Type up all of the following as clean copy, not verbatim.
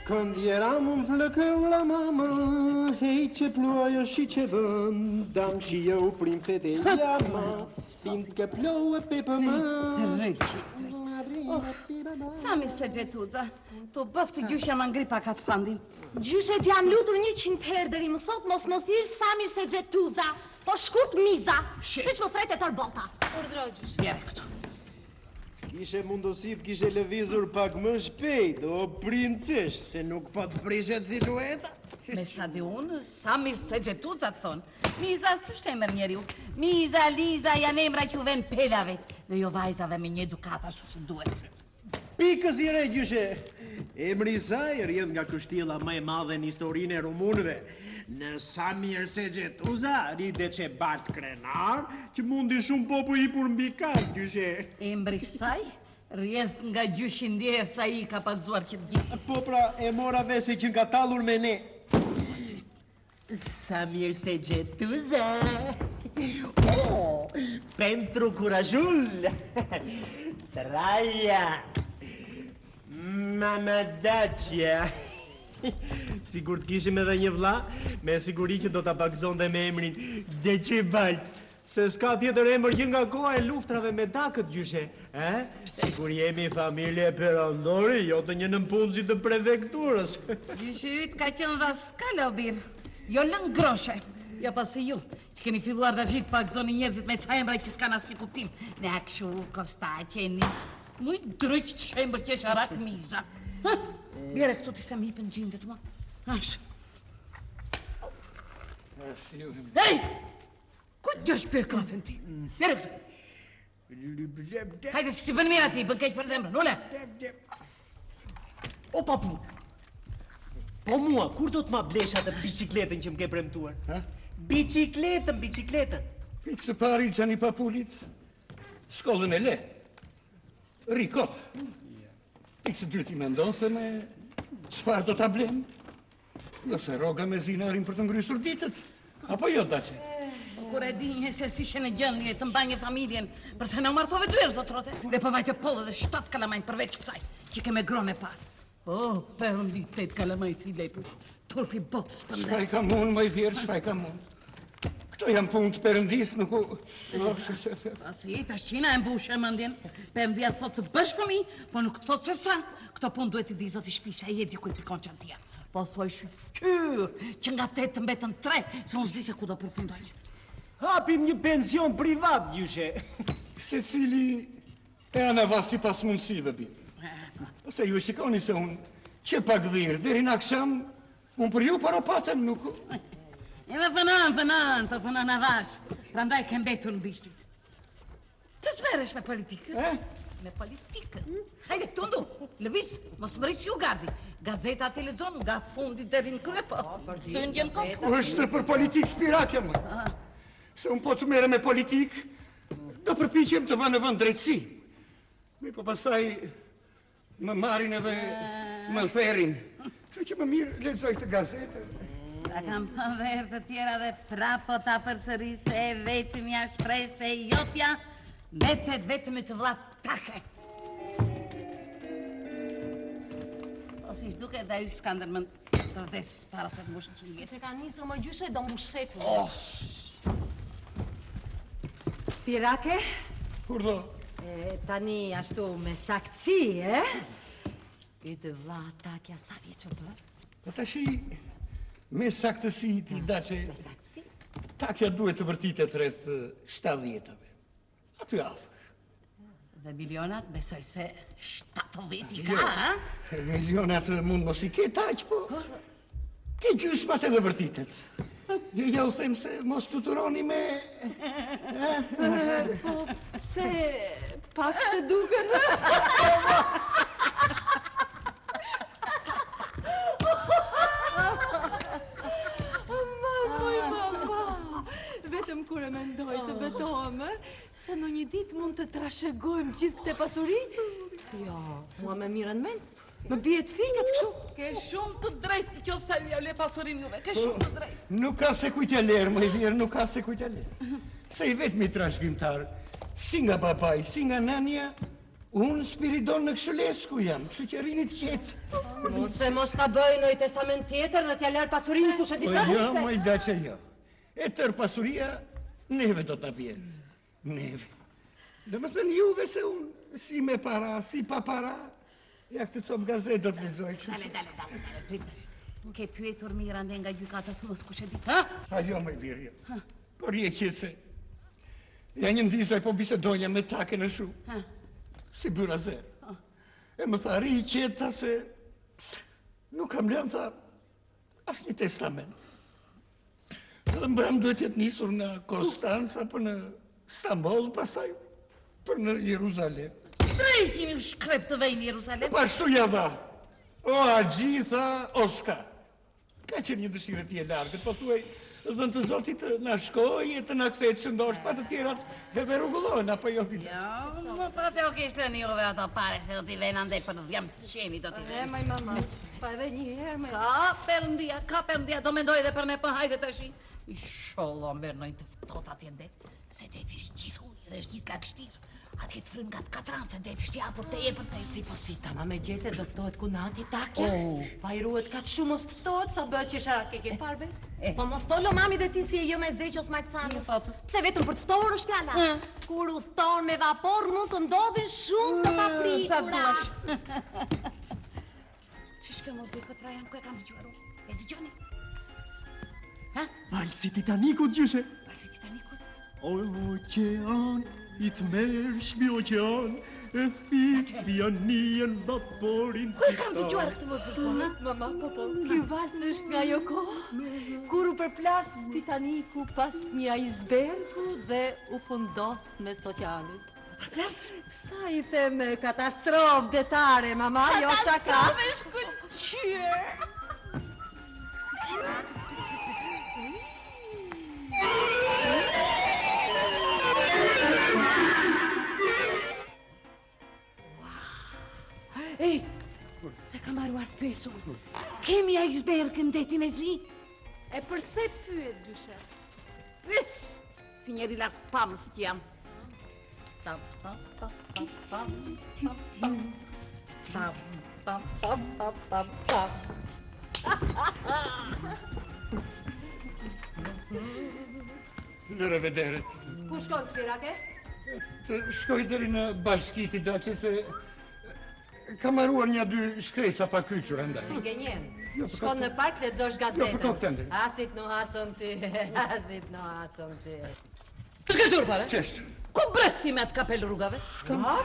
Când eram un flăcău la mama, hei ce ploaie și ce vânt, dam și eu prin fete iama, simt că plouă pe pământ. Samir se gjetuza, tu bëftë gjyshja më ngri pak atë fandin. Gjyshe t'jam lutur 100 herë deri më sot mos më thirr Samir se gjetuza, po shkurt miza, siç më thret e tërbota. Urdhro gjysh. Bjerë këtu. Kishe mundosit, kishe lëvizur pak më shpejt, o princesh, se nuk po të prishet silueta. Me sa di unë, Samir se gjetuza të thonë. Miza s'është emër njeriu. Miza, Liza, janë emra që ven pelave dhe jo vajzave me një edukata ashtu si duhet. Pikës i re, gjyshe. Emri i saj rrjedh nga kështjella më e madhe në historinë e rumunëve. Në Samir se gjetuza, rride që bat krenar, që mundi shumë popull i pur mbi kaq, gjyshe. Emri i saj rrjedh nga gjyshi ndjerë sa i ka pagzuar që të gjithë. Po pra, e mora vese që nga tallur me ne. Samir se gjetuza. Oh, pentru curajul. Traia. Mama Dacia. Sigur të kishim edhe një vlla, me siguri që do ta pagëzonte me emrin Decibalt. Se s'ka tjetër emër që nga koha e luftrave me dakët, gjyshe. Sigur jemi familje perandori, jo të një nëmpunësi të prefekturës. Gjyshi yt ka qenë dha skala o birë. Jo lën groshe. Jo pasi ju, që keni filluar dhe gjithë pagëzoni njerëzit me ca emra që s'kan asnjë kuptim. Ne akshu, Kostaqe, Nic, mujt drëq të shembër që sharak miza. Bjere këtu ti se më hipën gjindet më. Ash. Hej! Ku të shpirë kafen ti? Bjere këtu. Hajde si bën mirë ati, bën keq për zemrën, ule. O papu, po mua, kur do të ma blesh atë bicikletën që më ke premtuar? Bicikletën. Pikë së pari Gjani Papulit, shkollën e le, rikot. Pikë së dyti me ndonë se me qëfar do t'a blem? Jo se roga me zinarin për të ngrysur ditët, apo jo, Dace? Kur e di një se si shene gjënje të mbanje familjen, përse në martove dyër, zotrote. Dhe përvajte pollë dhe 7 kalamajnë përveç kësaj, që ke me grone parë. Oh, përëndit 8 kalamajnë si lepër, turpi botës për ndaj. Shpaj ka mund, maj vjerë, shpaj ka mund. Këto jam punë të përëndis, nuk u... Asi, ta shqina e mbushë e mëndjen. Përëndia thot të bësh fëmi, po nuk thot se sa. Këto punë duhet i di zoti shpisa e je dikuj pikon që antia. Po thuaj shqyr, që nga 8 të mbetën 3, se unë zdi se ku do përfundojnë. Hapim një pension privat, gjyshe. Se cili e anavas si pas mundësive, bi. Ose ju e shikoni se unë që pak dhirë, deri në aksham, unë për ju paropatëm nuk... Edhe fënan, të fënan avash, prandaj kem betur në bishtit. Të smeresh me politikë? Me politikë? Hajde, këtu ndu, lëvis, mos më rrisë ju gardi. Gazeta te lexon nga fundi deri në krye, po. Së ndjen kokë. Është për politikë spirakja, më. Se unë po të mere me politikë, do përpiqem të vënë në vënd drejtësi. Mi po pastaj më marin edhe më therin. Që që më mirë lexoj të gazetë. Ta kam thënë dhe herë të tjera dhe prapo ta përsëri se e vetëmja shprej se jotja mbetet vetëm të vlla take. O si shduke da ju Skënderbën të vdes para se të mbushën shumë jetë. Që ka nisur më gjyshe do mbush shefu. Spirake? Kur do? Tani ashtu me saktësi, Këtë vlla takja sa vjeç o bërë? Po tashi, me saktësi ti Dace, Me saktësi? takja duhet të vërtitet rreth 70-ave. Aty afër. Dhe milionat besoj se 70 i ka, ha? Milionat mund mos i ketë aq, po ke gjysmat edhe vërtitet. Ja u them se mos fluturoni me... Po, se pak të duket. Vetëm kur e mendoj të betohem, se në një ditë mund të trashëgojmë gjithë të pasuritë. Jo, mua me mirën mend. Më bie të fikët kështu. Ke shumë të drejtë qofse ju le pasurinë juve. Ke shumë të drejtë. Nuk ka se kujt e lerë, më i vjerë, nuk ka se kujt e lerë. Se i vetëmi trashëgimtar, si nga babai, si nga nania, Unë Spiridon në Këshëlesku jam, kështu që rini të qetë. Mos ta bëj në testament tjetër dhe t'ja lërë pasurinë thushe disa Jo, më i da që jo. E tërë pasuria, neve do t'na pjenë. Neve. Dhe më thënë juve se unë, si me para, si pa para, ja këtë copë gazet do t'lezoj që. Dale, pritash. Nuk e pyetur Mirande nga gjykata së mos kush e di. Ha? Ajo më i virë, jo. Por je qëtë se, ja një ndizaj po bisedonja me take në shu. Si byra zerë. E më tha, ri i qeta se nuk kam lënë, tha, as një testament. Dhe mbram duhet jetë nisur nga Konstanca për në Stambol, pastaj për në Jeruzalem. Drejsi mi shkrep të vej në Jeruzalem. Pashtu ja dha, o a gjitha Oska. Ka qenë një dëshirë tje largët, po thuaj, dhënë të Zotit na shkojë, të na kthejë që ndosh pa të tjerat edhe rrugullohen, apo jo Vila? Jo, më pa të kishtë në juve ato pare se do t'i vejnë andej për dhjam qeni do t'i vejnë. Maj mama, pa edhe një herë me... Ka përndia, do mendoj dhe për ne për hajde të shi. I shollo mërë nëjnë të ftot atje ndet, se det ishtë gjithë ujë dhe është gjithë ka kështirë. Atje të frymë nga të katranë, se det ishtë ja për te e për te. Si po si, tama me gjete do ftohet kunati takja. Pa i ruhet ka të shumë mos të ftohet, sa bëhet që shara ke parve. Po mos follo mami dhe ti si e jo me zeqos majtë thanës. Pse vetëm për të ftohur është fjala. Kur u thon me vapor mund të ndodhin shumë të papritura. Qishke muzikë të rajan ku e kam dëgjuaru? E dëgjoni? Valsi Titanikut, gjyshe. Valsi Titanikut? Oqean, i të mërshmi oqean, e thithë janien vaporin Ku e kam dëgjuar këtë muzikë, ha? Mama, po, ky valc është nga jo kohë, kur u përplas Titaniku pas një icebergu dhe u fundos me oqeanit. Përplas? Sa i them katastrofë detare, mama, jo shaka. Katastrofë shkullqyër! Ej, se kam arruar të pesu. Kemi icebergën deti me zi? E përse pyet dyshe? Vis, si njeri lartë pamës që jam. Tam, tam, tam, tam, tam, tam, tam, tam, tam, tam, tam, tam. Lëre vederet. Ku shkon Spirake? Të shkoj deri në bashkiti da që se kam arruar një dy shkresa pa kyqur ndaj. Gjenjen. Shkon në park dhe dzosh Jo, për gazetën. këtende. Asit në hason ty, asit në hason ty. Shketur pare? Qeshtë. Ku bret ti me atë kapel rrugave?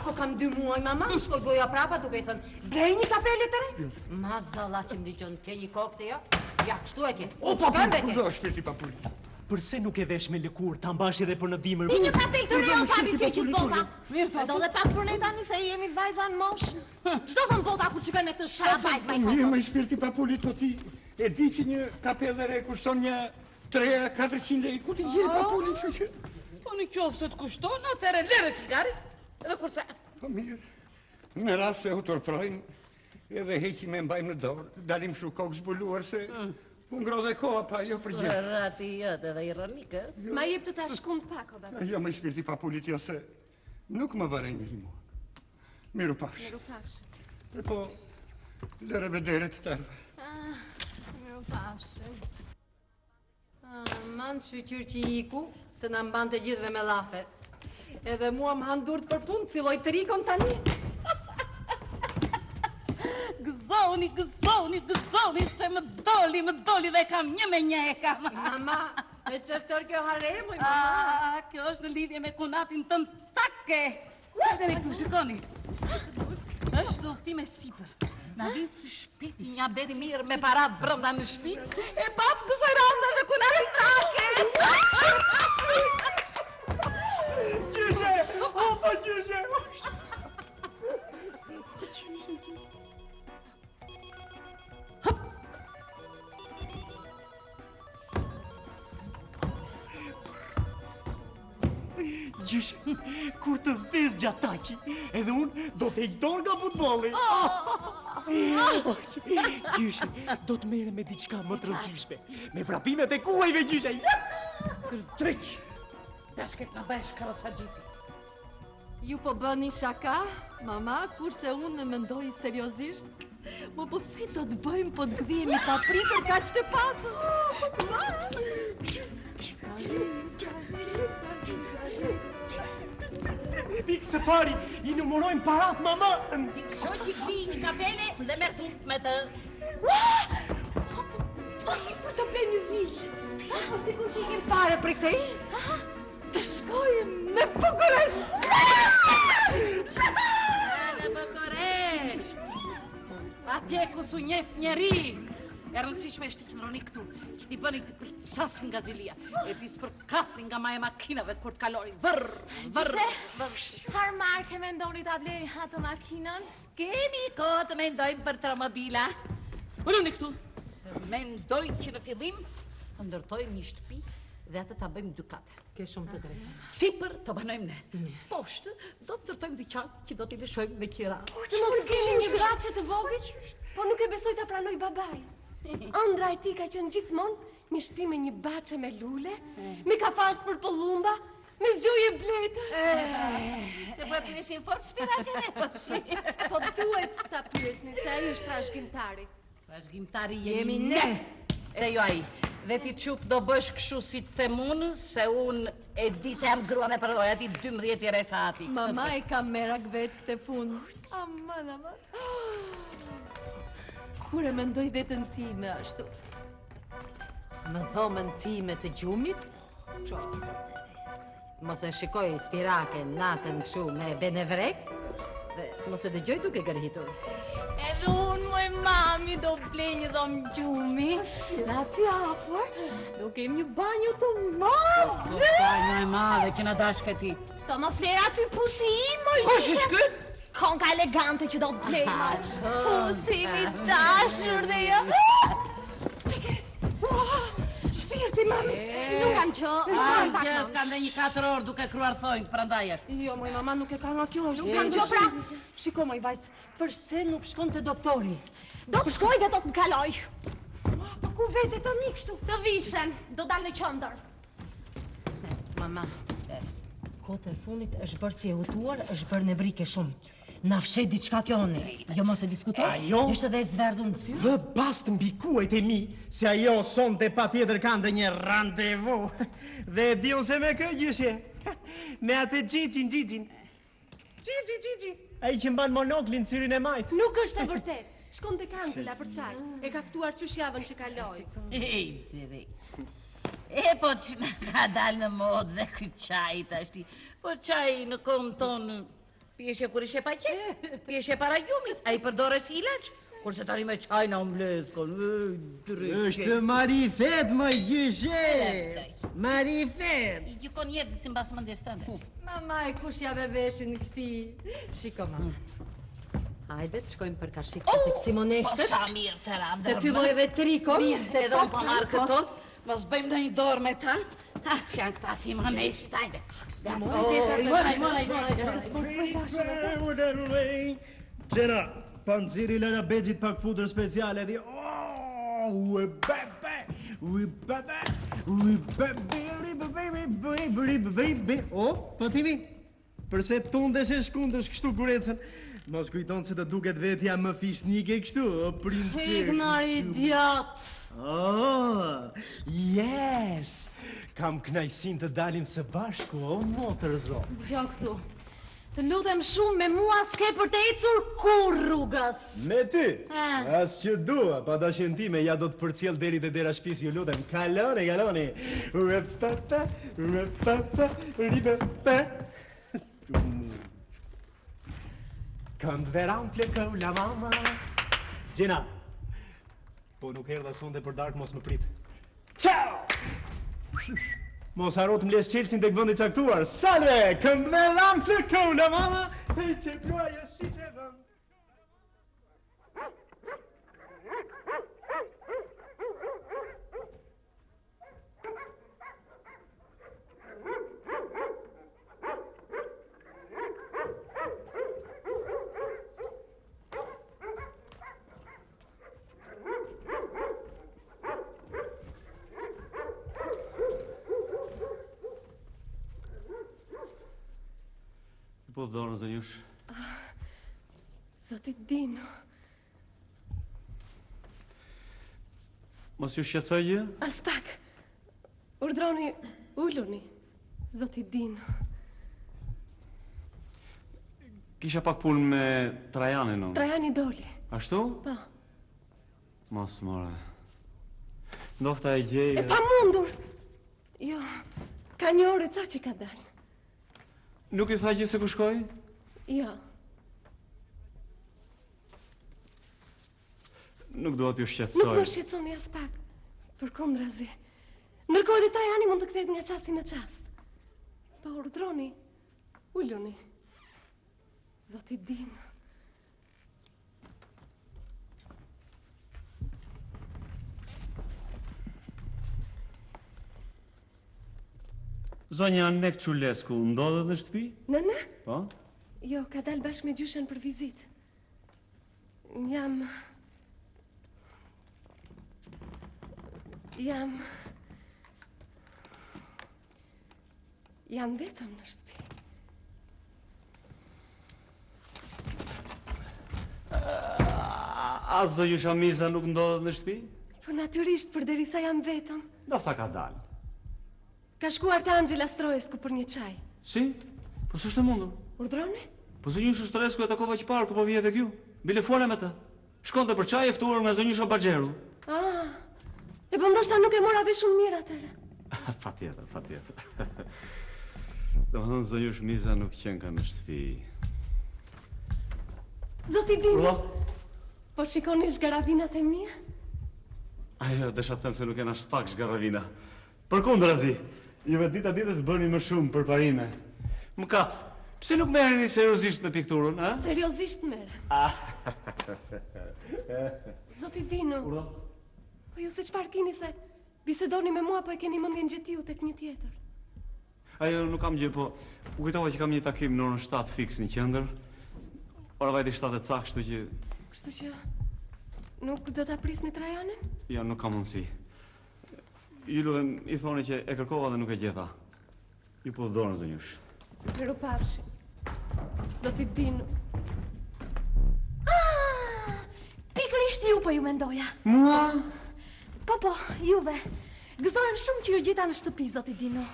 Po kam 2 muaj, mama, më shkoj goja prapa duke i thënë, blej një kapele të re? Ma zalla që më digjon, ke një kokë të ja? Ja, kështu e ke. O, Shkon dhe papu, ke. do shpirti papulli. Përse nuk e vesh me lëkur, ta mbash edhe për në dimër? Ti një kapel të re o papi si e qitë bota. Mirë thotë. Do dhe pak për ne tani se jemi vajza në mosh. Qdo thënë bota ku që në këtë shabaj pa i Mirë, kokës? më shpirti papulli të ti. E di që një kapele re kushton një 300-400 lei. Ku ti gje papulli, që që? Po në qofë se të kushton, atëre lere cigari. Edhe kurse... Po mirë. Në rast se u tërprojnë, edhe heqi me mbajmë në dorë, dalim shu kokë zbuluar se unë ngrodhe koha pa jo për gjithë. Rati jëtë edhe ironikë. Ma jep të ta shkund pak, o bebe. Jo më shpirti papullit jo se nuk më vërej një mua. Miru pafsh. Miru pafsh. E po, lere vedere të tërve. Miru pafsh. Man shqyqyr që i iku, se në mban të gjithve me lafe. Edhe mua më handurt për punë, të filloj të rikon tani. Gëzoni, se më doli dhe kam një me një e kam. Mama, me që është tërë kjo haremoj, mama. Kjo është në lidhje me kunatin tën take. Hajde me këtu, shikoni. është lullëtime sipër. Na vinë së shpiti një beri mirë me para brënda në shpi, e patë kësaj randa dhe kunatin take. Gjyshe! Opa, gjyshe! Gjyshe, kur të vdes gjataki, edhe unë do të heqdor nga futbolli. Gjyshe, do të mere me diçka më të rëndësishme, me vrapimet e kuajve, gjyshe. Drejq, dashket nga bësh karota gjipi. Ju po bëni shaka, mama, kurse unë mendoj seriozisht. Po si do të bëjmë po të gdhihemi pa pritur kaq të pasur? Pikë se fari, i numërojmë parat, mama! Shoqi pi një kapele dhe merr thup me të. Po si për të blej një villë? Po si kur kikim pare për këtej? Të shkojmë në Bukuresht! Në Bukuresht! Atje ku su njef njeri! E rëndësishme është të qëndroni këtu, që ti bëni të pritsas nga zilia, e ti spërkatni nga maja makinave kur të kalori. Gjyshe, çfarë marke mendoni ta blej atë makinën? Kemi kohë të mendojmë për tromobila. Uluni këtu. Mendoj që në fillim të ndërtojmë një shtëpi dhe atë ta bëjmë dukate. Ke shumë të drejtë. Sipër të banojmë ne. Poshtë do të ndërtojmë dyqan që do t'i lëshojmë me qira. Që mos kemi një braçe të vogël, po nuk e besoj ta pranoj babai. Ëndra e tij ka qenë gjithmonë një shtëpi me një baçe me lule, me kafas për pëllumba, me zgjoje bletësh. Se po e pyesin fort shpiratën e posi. Po duhet ta pyesni se ai është trashëgimtari. Trashëgimtari jemi ne. E jo ai. Dhe ti çup do bësh kështu si të them unë, se unë e di se jam grua me përvojë, ati 12 i resa ati. Mama e ka merak vetë këtë punë. Aman. Kur e mendoj vetën time ashtu, në dhomën time të gjumit, mos e shikoj spirake natën kështu me benevrek, dhe mos e dëgjoj duke gërhitur. Edhe unë moj mami do blej një dhomë gjumi. Në aty afër, do kem një banjo të madh. Banjo e madhe që na dash këti. Do më flera aty pusi i, moj Kush është ky? Konka elegante që do të blej, pusi mi dashur dhe jo. Shpirti, mami, nuk kanë që. Gjë, s'ka ndë një 4 orë duke kryar thonjt, prandaj është. Jo, moj mama nuk e ka nga kjo është. Nuk kanë që pra. Shiko, moj vajzë, përse nuk shkon të doktori? Do të shkoj dhe do të më kaloj. Ku vete të një kështu? Të vishem, do dalë në qëndër. Mama, kote e funit është bërë si e hutuar, është bërë në brike shumë. Na fshet diçka kjo ne. Jo mos e diskutoj. Ajo? Është edhe e zverdhur në ty. Vë bast mbi kuajt e mi, se ajo sonte patjetër ka ndonjë randevu. Dhe e diun se me kë gjyshe. Me atë Gjigin. Gigi. Ai që mban monoklin syrin e majt. Nuk është e vërtet. Shkon te kancela për çaj. E ka ftuar qysh javën që kaloi. E po që në ka dalë në modë dhe këtë qaj të ashti. Po qaj në kohën tonë, pjeshe kur ishe pa qef, pjeshe para gjumit, a i përdore si ilaç, kurse tani me qaj në omblez, Është marifet, më gjyshe. Marifet. I gjukon jetë dhe si mbas mëndjes tënde. Mama e kush ja veshin këti. Shiko, mama. Hajde të shkojmë për kashik të tek Simoneshtet. Po sa mirë të radë. Të filloj edhe trikon. Mirë, edhe unë po marrë këto. Mos bëjmë dhe një dorë me ta. Atë që janë këta Simoneshtet, hajde. Gjena, panziri lëra begjit pak pudër speciale di. O, patimi, përse tundesh e shkundesh kështu kurecën? Mos kujton se të duket vetja më fishnike kështu, o princesë. Ignar idiot. Oh, yes! Kam knajsin të dalim së bashku, o motër zot. Dëgjoj këtu. Të lutem shumë, me mua s'ke për të ecur kur rrugës. Me ty? As që dua, pa dashin time, ja do të përcjell deri te dera shtëpisë, ju lutem. Kaloni. Repapa, ripapa. Kënd veran plekau la mama. Gjena, po nuk erdha sonde për darkë, mos më prit. Ciao! Mos haro të mles Chelsea tek vendi caktuar. Salve! Kënd veran plekau la mama. E që ploja si që vën. Po po dorën, zonjush. Zoti Dino. Mos ju shqetësoj gjë? As pak. Urdhroni, uluni. Zoti Dino. Kisha pak punë me Trajanin, unë. Trajani doli. Ashtu? Po. Mos more. Ndofta e gjej... E pa mundur. Jo, ka një orë ca që ka dalë. Nuk i tha gjë se ku shkoj? Jo. Nuk do t'ju Nuk shqetësoj. më shqetësoni as pak. Përkundrazi. Ndërkohë dhe Trajani mund të kthehet nga qasti në qast. Pa urdhroni, uluni. Zoti Dino. Zonja Nek Çulesku ndodhet në shtëpi? Nëna? Po? Jo, ka dalë bashkë me gjyshen për vizitë. Jam vetëm në shtëpi. A zonju Shamiza nuk ndodhet në shtëpi? Po natyrisht, përderisa jam vetëm. Ndoshta ka dalë. Ka shkuar te Angela Stroescu për një çaj. Si? Po s'është e mundur. Urdhroni? Po zonjusha Stroescu e takova që parë ku po vije tek ju. Bile fole me të. Shkonte për çaj e ftuar nga zonjusha Baxheru. Ah, e po ndoshta nuk e mora vesh shumë mirë atëre. Patjetër. Domethënë zonju Shmiza nuk qen ka në shtëpi. Zoti Dino, Ula? po shikoni zgaravinat e mia? Ajo, desha të them se nuk jena shpak zgarravina. Përkundrazi, juve dita ditës bëni më shumë për parime. Më kaf, pse nuk merreni seriozisht me pikturën, a? Seriozisht merrem. Zoti Dino, Ula? po ju se çfarë keni se bisedoni me mua po e keni mendjen gjetiu tek një tjetër. Ajo, nuk kam gjë, po u kujtova që kam një takim në orën 7 fiks në qendër. Ora vajti 7 e cak, kështu që Kështu që nuk do ta prisni Trajanin? jo, nuk ka mundësi. Ju lutem, i thoni që e kërkova dhe nuk e gjeta. Ju po dorën zonjush. Miru pafshim. Zoti Dino. Pikërisht ju po ju mendoja. Mua? Po, juve. Gëzohem shumë që ju gjeta në shtëpi, zoti Dino.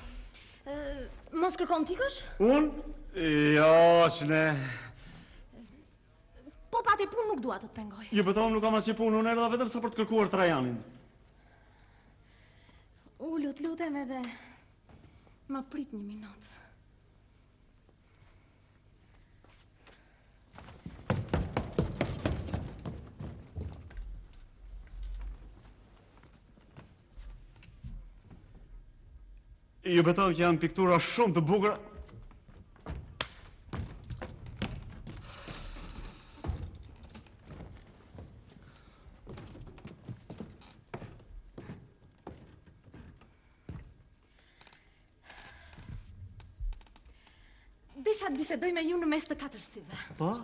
Mos kërkon tikësh? Unë? Jo, që ne... Po pati punë nuk dua të të pengoj. Ju beton nuk kam asnjë punë, unë erdha vetëm sa për të kërkuar Trajanin. Lutem edhe. Ma prit një minutë. Ju beton që janë piktura shumë të bukura. Desha të bisedoj me ju në mes të 4 syve. Po?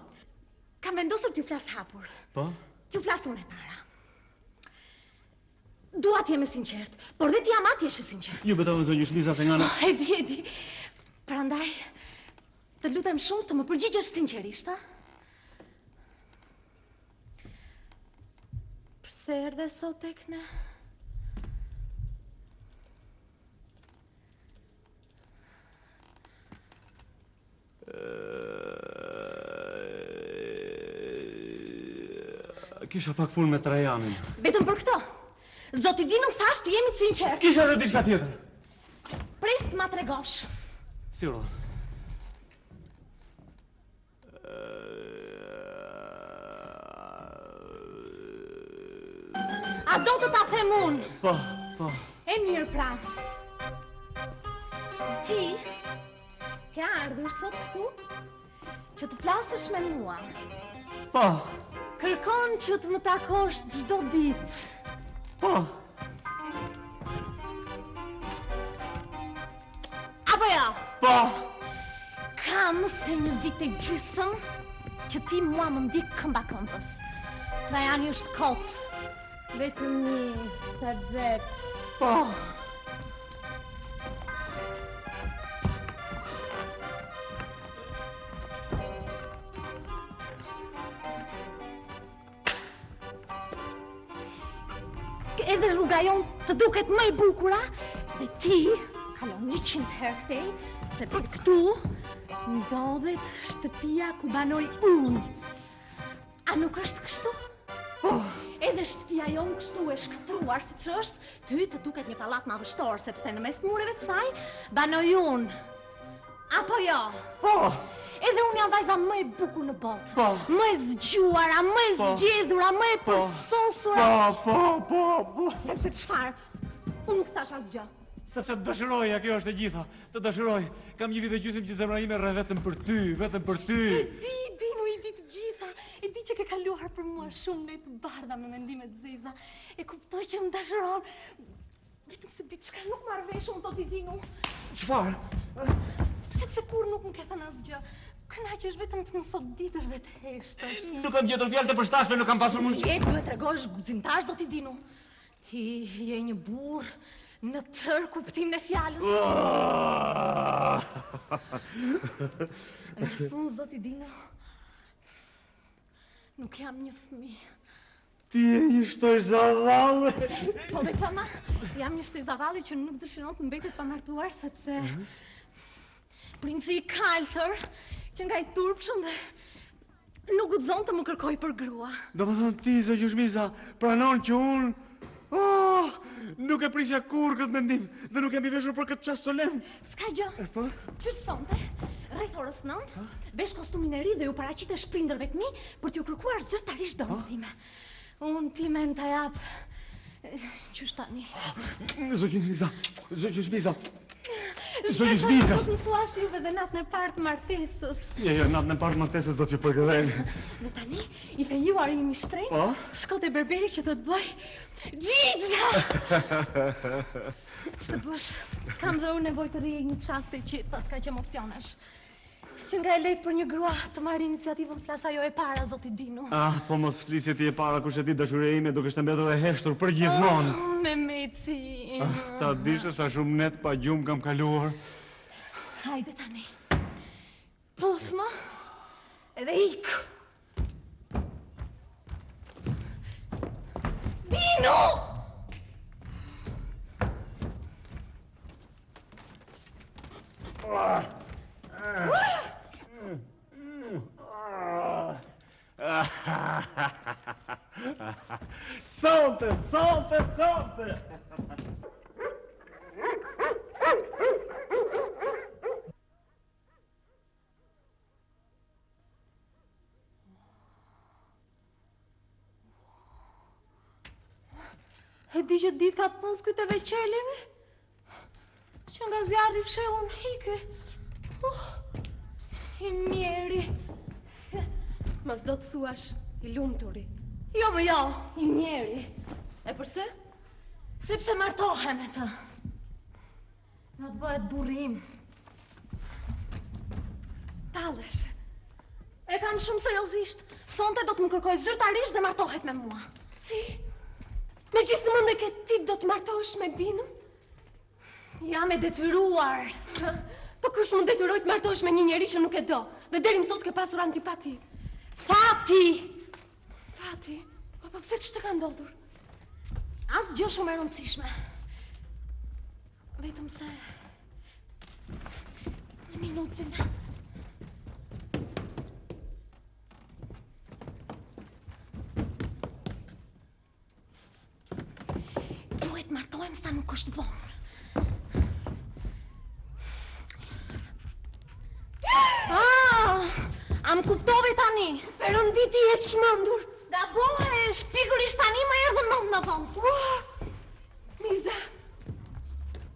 Kam vendosur t'ju flas hapur. Po? T'ju flas unë e para. Dua t'jeme sinqert, por dhe t'jam atjeshe sinqert. Ju beton zonjë Shmiza se nga në... E di. Prandaj, të lutem shumë të më përgjigjesh sinqerisht, a? Pse erdhe sot tek ne? Kisha pak punë me Trajanin. Vetëm për këto. Zoti Dino thash të jemi të sinqert. Kisha edhe diçka tjetër. Prist ma tregosh. Si urdhë? A do të ta them unë? Po. E mirë pra. Ti ke ardhur sot këtu që të flasësh me mua. Po. Kërkon që të më takosh çdo ditë. Po. Apo jo? Po. Kam se një vit e gjysëm që ti mua më ndjek këmba këmbës. Trajani është kot. Vetëm një sebeb. Po. edhe rruga jonë të duket më e bukura, dhe ti kalon 100 herë këtej, sepse këtu ndodhet shtëpia ku banoj unë. A nuk është kështu? Edhe shtëpia jonë kështu e shkatruar si që është, ty të duket një pallat madhështor, sepse në mes mureve të saj banoj unë. Apo jo? Po! Edhe unë jam vajza më e bukur në botë. Po. Më e zgjuara, më e zgjedhura, më e përsosura. Po. Sepse çfarë? Unë nuk thash asgjë. Sepse të dëshiroja, kjo është e gjitha. Të dëshiroj. Kam një vit e gjysmë që zemra ime rre vetëm për ty, vetëm për ty. Dinu, i di të gjitha. E di që ke kaluar për mua shumë ne të bardha me mendime të zeza. E kuptoj që më dëshiron. Vetëm se diçka nuk marr vesh unë do t'i dinu. Çfarë? Sepse kur nuk më ke thënë asgjë. Kënaqesh vetëm të më sot ditësh dhe të heshtësh. Nuk kam gjetur fjalë të përshtatshme, nuk kam pasur mundësi. Je duhet t'tregosh guzimtar zoti Dinu. Ti je një burr në tërë kuptimin e fjalës. Nësun zoti Dinu. Nuk jam një fëmijë. Ti je një shtoj zavalli. Po veçana, jam një shtoj zavalli që nuk dëshiron të mbetet pa martuar sepse princi i kaltër që nga i turpshëm dhe nuk guxon të më kërkoj për grua. Domethënë ti, zotja Zhmiza, pranon që unë nuk e prisja kur këtë mendim dhe nuk jam i veshur për këtë çast solemn. S'ka gjë. Po? Qysh sonte, rreth orës 9, vesh kostumin e ri dhe ju paraqitesh prindërve të mi për t'ju kërkuar zyrtarisht dorën time. Unë timen ta jap. Qysh tani? Zotja Zhmiza. Zotja Zhmiza. Do të thuash juve dhe natën e parë të martesës. Jo, natën e parë të martesës do t'ju përgëdhej. Dhe tani, i fejuar imi shtrenjtë, Po? shko te berberi që do të bëj Gjigja! Ç'të bësh? Kam dhe unë nevojë të rrijej një çast e qetë pas kaq emocionesh. Që nga e lejtë për një grua të marrë iniciativën flas ajo e para, zoti Dinu. Po mos flisje ti e para kush e di dashuria ime duke të mbetur e heshtur për gjithmonë. Me meci. Ta dishe sa shumë net pa gjumë kam kaluar. Hajde tani. Puthma edhe ik. Dinu! Sonte! E di që ditë ka të punë këtë e veqelemi? Që nga zjarri fshehun hike. I mjeri. Mos do të thuash i lumturi. Jo, më jo, i mjeri. E përse? Sepse martohem me të. Na të bëhet burrim. Tallesh. E kam shumë seriozisht. Sonte do të më kërkoj zyrtarisht dhe martohet me mua. Si? Me gjithmonë dhe këtë ti do të martohesh me Dinu? Jam e detyruar. Po kush më detyroj të martohesh me një njeri që nuk e do? Dhe deri më sot ke pasur antipati. Fati! Po pse ç'të ka ndodhur? Asgjë shumë e rëndësishme. Vetëm se... Një minutë. Duhet martohem sa nuk është vonë. Am kuptove tani. Perëndi ti je çmendur. Da bohesh, pikërisht tani më erdhën mend në vend.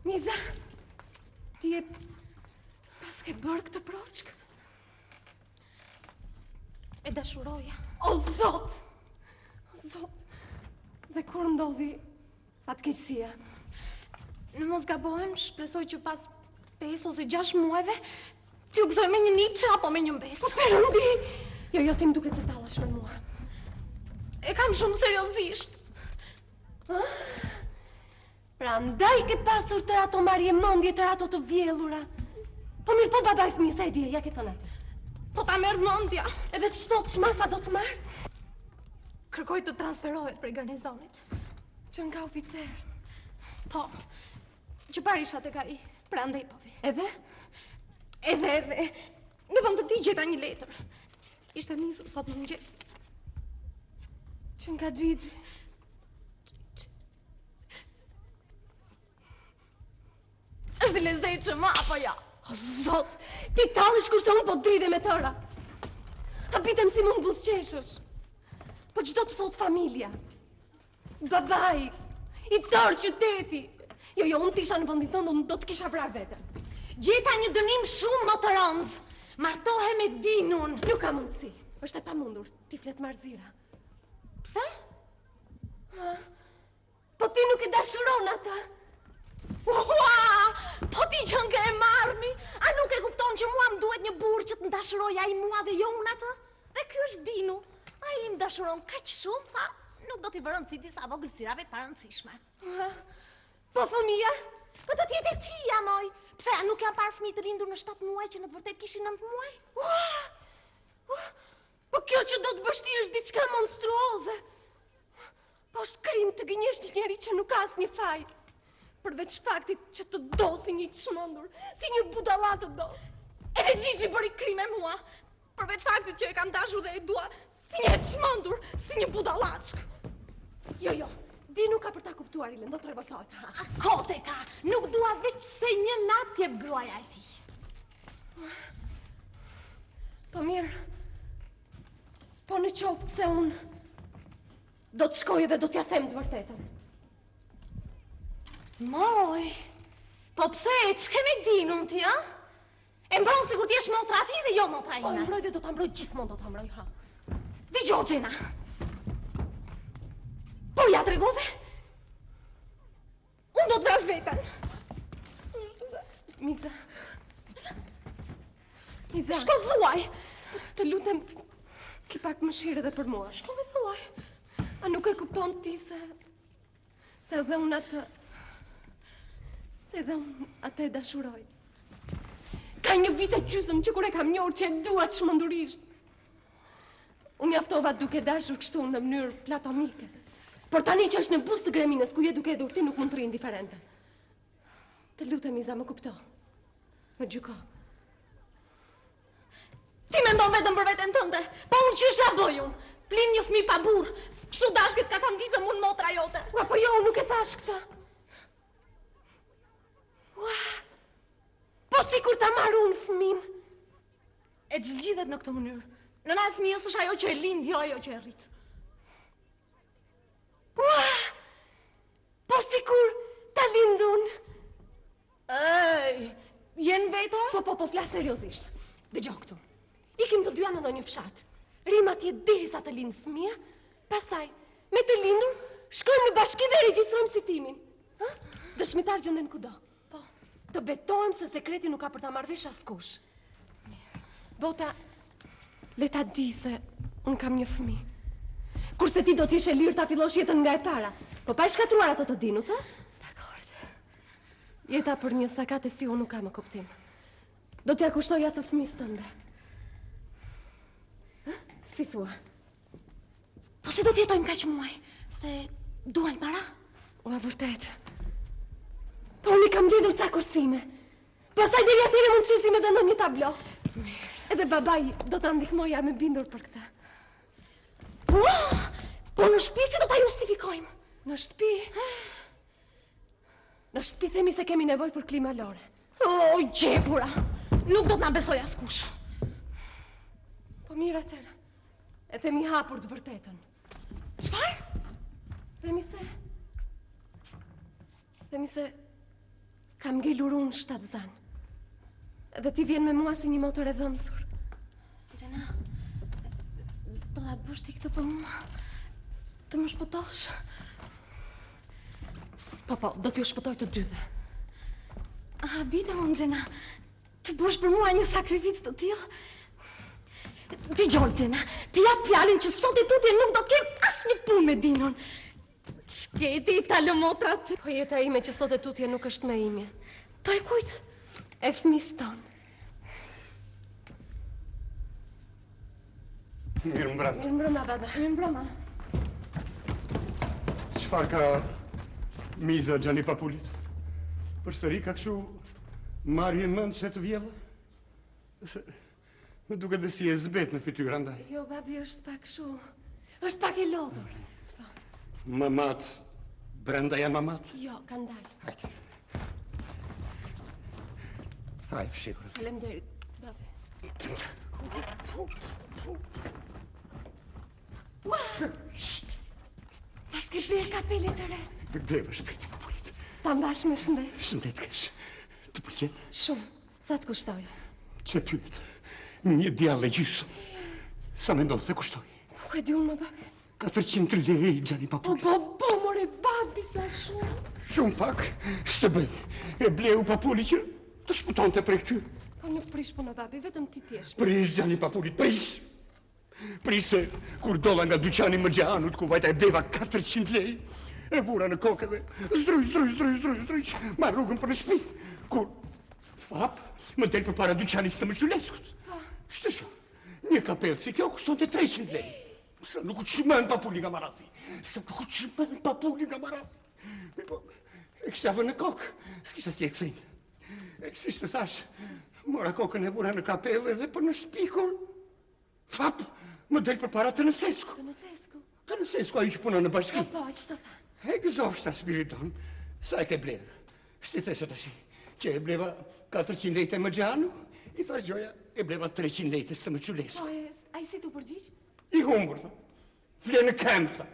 Miza. Ti e pas ke bërë këtë proçk? E dashuroja. O Zot! Dhe kur ndodhi fatkeqësia? Në mos gabohem, shpresoj që pas 5 ose 6 muajve t'ju gëzoj me një nipçe apo me një mbes. Po Perëndi! Jo, ti më duket se tallash për mua. E kam shumë seriozisht. Pra ndaj ke pasur tërë ato marrje mendje, tërë ato të vjellura. Po mirë, po babaj fëmijë sa e di, ja ke thënë atë. Po ta merr mendja. Edhe ç'thot ç'masa do të marr? Kërkoj të transferohet prej garnizonit. Që nga oficer. Po, që par isha të ka i, pra ndej po vi. Edhe? Edhe, në vend të ti gjeta një letër. Ishte nisur sot në mëngjes. Që nga Gjigji. Është lezetshëm, apo ja? O, Zot, ti tallish kurse unë po dride me tëra. Habitem si mund buzqeshësh. Po çdo të thot familja. Babai, i tërë qyteti. Jo, unë tisha në vendin tënd, unë do të kisha vrarë veten. Gjeta një dënim shumë më të rëndë. Martohe me Dinun. Nuk ka mundësi. Është e pamundur, ti flet marzira. Pse? Po ti nuk e dashuron atë. Ua! Po ti që nga e marmi, a nuk e kupton që mua më duhet një burë që të ndashuroj ai mua dhe jo unë atë? Dhe ky është Dinu. Ai më dashuron kaq shumë sa nuk do t'i vërën si disa vogëlsirave të parëndësishme. Po fëmija? Po të tjetë e tia, moj. Pse, a nuk jam parë fëmijë të lindur në 7 muaj që në të vërtet kishin 9 muaj? Po kjo që do të bështi është diçka monstruoze. Po është krim të gënjesh një njeri që nuk ka asnjë faj. Përveç faktit që të do si një çmendur, si një budalla të do. Edhe Gjigji bëri krim me mua. Përveç faktit që e kam dashur dhe e dua si një çmendur, si një budallaçk. Jo, Dinu ka për ta kuptuar Ilen, do të revoltohet. Kote ka, nuk dua veç se një natë jep gruaja e tij. Po mirë, po në qoftë se unë do të shkoj dhe do t'ja them të vërtetën. Moj, po pse, ç'ke me Dinun ti, a? E mbron sikur ti je motra ati dhe jo motra Po ime. mbroj dhe do ta mbroj gjithmonë do ta mbroj, ha. Dëgjoj, Gjena. Po ja tregove? Unë do të vras veten. Miza. Shko thuaj. Të lutem, ki pak mëshirë edhe për mua. Shko me thuaj. A nuk e kupton ti se edhe unë atë... Se edhe unë atë e dashuroj. Ka një vit e gjysmë që kur e kam njohur që e dua çmendurisht. Unë jaftova duke dashur kështu në mënyrë platonike. Por tani që është në buzë të greminës ku je duke e durti nuk mund të rri indiferente. Të lutem, Iza, më kupto. Më gjyko. Ti mendon vetëm për veten tënde. Po unë qysha bëj unë. T'lin një fëmijë pa burr. Kështu dashket ka ta ndizë mund motra jote. Ua, po jo, unë nuk e thash këtë. Ua, po si kur ta marr unë fëmin. E zgjidhet në këtë mënyrë. Nëna e fëmijës është ajo që e lind, jo ajo që e rrit. Ua, po si kur ta lindun. Ej, jen veta? Po, flas seriozisht. Dëgjoj këtu. Ikim të dyja në ndonjë fshat. Rim atje derisa të lind fëmia, pastaj me të lindur shkojmë në bashki dhe regjistrojmë sitimin. Ha? Dëshmitar gjenden kudo. Po. Të betojmë se sekreti nuk ka për ta marrë vesh askush. Mirë. Bota, le ta di se un kam një fëmijë. Kurse ti do t'ishe lirë ta fillosh jetën nga e para. Po pa e shkatruar ato të Dinut, ë? Dakord. Jeta për një sakate si unë nuk ka më kuptim. Do t'ja kushtoj atë fëmisë tënde. Si thua? Po si do t'jetojmë kaq muaj? Se duan para? Ua, vërtet. Po unë i kam lidhur ca kursime. Pastaj deri atyre mund të shisim edhe në një tablo. Mirë. Edhe babai do ta ndihmoja me bindur për këtë. Po në shtëpi si do ta justifikojmë? Në shtëpi? Në shtëpi themi se kemi nevojë për klimalore. O, gjepura! Nuk do t'na besoj askush. Po mirë atëra. E themi hapur të vërtetën. Çfarë? Themi se kam ngelur unë 7 zan. Edhe ti vjen me mua si një motor e dhëmsur. Gjena, do ta bësh ti këtë për mua? Të më shpëtosh? Po, do t'ju shpëtoj të dyve. A, bita unë, Gjena, të bësh për mua një sakrificë të tillë? Dëgjoj, Gjena, ti jap fjalën që sot e tutje nuk do të kem asnjë punë me Dinun. Ç'keti ta lë motrat? Po jeta ime që sot e tutje nuk është me imje. Po e kujt? E fëmis tonë. Mirë mbrëma. Mirë mbrëma, baba. Mirë mbrëma. Çfarë ka Miza Gjani Papulit. Përsëri ka kështu marrje mend që të vjella? Më duket dhe si e zbet në fytyrë andaj. Jo, babi, është pak shu. është pak e lodhur. Mamat, brenda janë mamat? Jo, kanë dalë. Hajde. Hajde, fshihur. Faleminderit, babi. Pas ke bler kapele të re. Bleva shpejti Papulit. Ta mbash me shëndet. Shëndet kesh. Të pëlqen? Shumë. Sa të kushtoj? Që pyet? Një djallë e gjysë. Sa mendon se kushtoj? Nuk e di unë, më babi. 400 lei, Gjani Papulit. Po, more babi, sa shumë. Shumë pak, s'të bëj. E bleu Papuli që të shputonte prej këty. Po nuk prish punë, babi, vetëm ti t'jesh. Prish, Gjani Papulit, prish. Prish se kur dolla nga dyqani më gjanut, ku vajta e bleva 400 lei, e vura në kokë dhe zdruj, ma rrugën për në shtëpi. Kur fap, më del për para dyqanit të Mëquleskut. Shtësha, një kapellë si kjo kushtonte 300 lei. Sa nuk u qëmën Papuli nga marasi. E kësha vë në kokë, s'kisha si e këthejnë. E kësisht të thash, mora kokën e vura në kapellë dhe për në shpikur. Fap, më del për para të Nësesku. Të Nësesku, a i që punon në bashki. Po, që të tha? E gëzofshta Spiriton, sa e ke blevë? Shti theshe të shi, që e bleva 400 lejte më gjanu, i thash gjoja, e bleva 300 lejte së Mëqulesku. Po, a i si t'u përgjigj? I humbur, tha. Fle në këmbë, tha.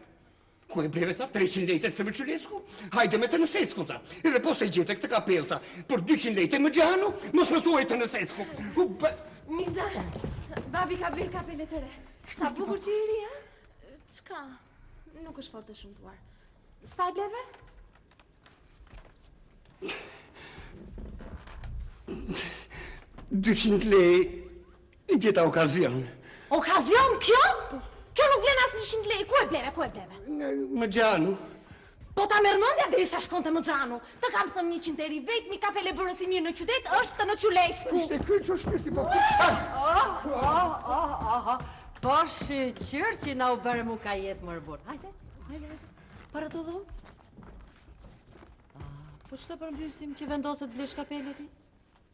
Ku e bleve, tha, 300 lejte së Mëqulesku, hajde me të Nësesku, tha. Edhe po se gjete këtë kapel, tha, për 200 lejte më gjanu, mos më thuaj të Nësesku. Miza, babi ka bler kapele të re. Sa bukur që i ri, ha? Çka? Nuk është fort e shëmtuar. Sa e bleve? $200 i gjeta okazion. Okazion kjo? Kjo nuk vlen as 100 lei. Ku e bleve? Më gjanu. Po ta merr mendja derisa shkonte më xhanu. Të kam thënë 100 lei vetëm kapele bërës i mirë në qytet është të Mëqulesku. Ishte ky që shpirti po. Po shqyr që na u bërë mu ka jetë më rëbur. Hajde. Para të dhumë. Po që të përmbysim që vendoset blesh kapele ti?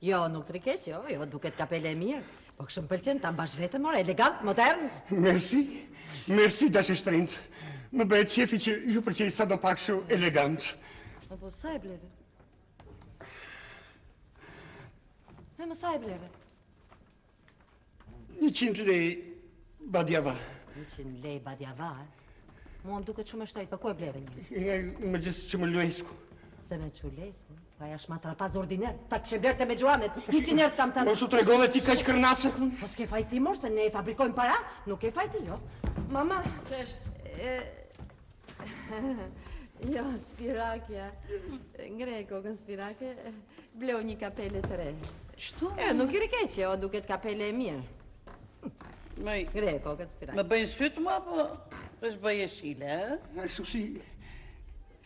Jo, nuk të rikeq, jo, duket kapele e mirë. Po këshë më pëlqen, ta mbash vete, more, elegant, modern. Merci, dashe shtrejnët. Më bëhet qefi që ju përqej sa do pak shu elegant. Po, sa e bleve? Më sa e bleve? 100 lei badjava. 100 lei badjava, Mua më duket shumë e shtrejt, po ku e bleve një? Më gjithë që më luesku. Se me Mëqulesku, pa jash ma trapaz ordiner, ta kështë blerte me gjuamet, 100 njerë kam të... Mos u tregove ti kaq kërnace kun? Po s'ke fajti mor, se ne e fabrikojmë para, nuk e fajti, jo. Mama, Jo, Spirakja, ngre kokën Spirake, bleu një kapele të re. Qëtu? Nuk i rikeqe, o duket kapele e mirë. Ngre kokën Spirake. Me bëjnë sytë mua, po është bëj e shile, e? Ashtu si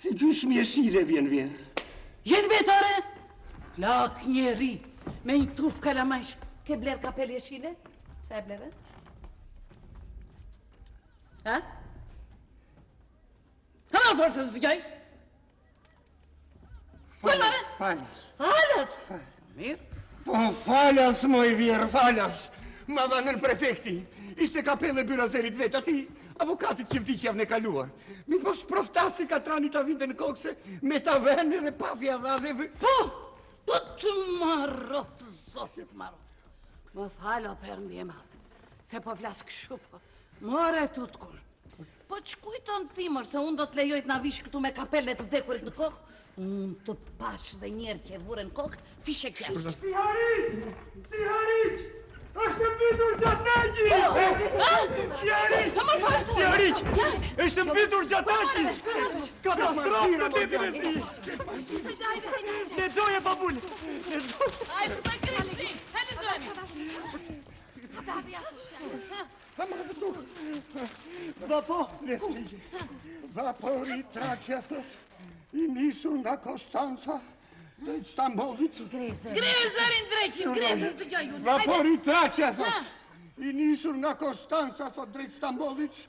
gjysmë jeshile vjen. Jetë vetore! Lak njeri, me një truf kalamajsh, ke bler kapel e shile? Sa e bleve? Ha? Ha ma forë se së t'gjaj? Falas. Mirë. Po falas, moj vjerë, falas. Ma dhanën prefekti. Ishte kapele byrazerit vetë, ati avokatit që vdi që javën e kaluar. Mi po s'proftasi katrani ta vinte në kokë se me ta vende dhe pafja dha dhe... Po të marrot, zotit marrot. Më falo përndi e madhe, se po flasë këshu, po. More tutkun. Po që kujton timër se unë do të lejojt na vish këtu me kapelle të vdekurit në kokë? Unë të pash dhe njerë që e vure në kokë, fishe kjashtë. Si Harik! Është mbitur Gjataki! Si Harik! Është mbitur Gjataki! Katastrofë në detin e si! Lexoje, babull! Hajde, të kristi! Hajde, zoni! Vapori traqja thot, i nisur nga Konstanca dhe Stambollit. Grezerin dreqin, grezës të gjaju! Vapori traqja thot, i nisur nga Konstanca thot drejt Stambollit,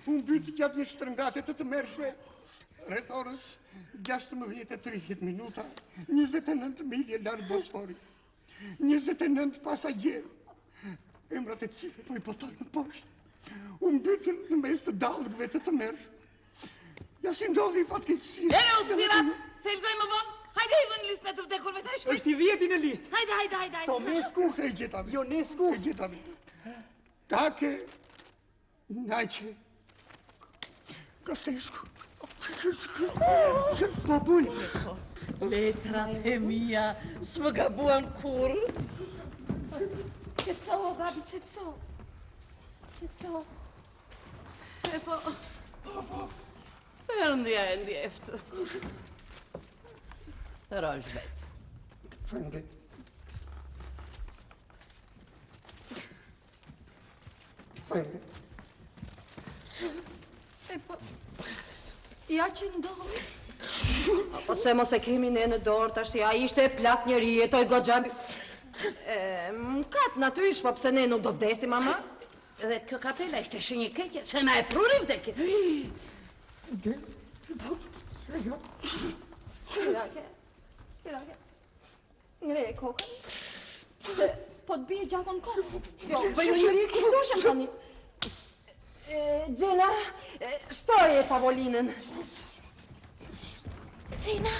unë byti gjatë një shtrëngate të mërshme, rreth orës 16:30 minuta, 29 milje larg Bosforit, 29 pasagjerë, emrat e cilëve po I botojnë poshtë. U mbytën në mes të dallëve të tmerrshëm. Ja si ndodhi fatkeqësia. Ero, Sirat, se lëzoj më vonë. Hajde, hidhën në listë me të vdekurve të shpejt. Është I 10 në listë. Hajde. Tomescu se gjetavi. Ionescu. Se gjetavi. Take, Nace, Kostescu. Po buj. Letrat e mia s'më gabuan kur. Qetëso, babi, qetëso. Qetëso. E po... Se rëndja e ndjeftë. Të rosh vetë. Fënde. Fënde. E po... Ja që ndodhë. Po se mos e kemi ne në dorë, tash ja ishte e plak njëri, jetoj goxhambi. M'kat natyrisht, po pse ne nuk do vdesim, mama? Dhe kjo kapela ishte shenjë keqe, se na e prurim të ke. Spirake. Ngre e kokën. Se po të bije gjakon kokën. Jo, bëjnë njëri e këndushem tani. Gjena, shtoje tavolinën. Gjena,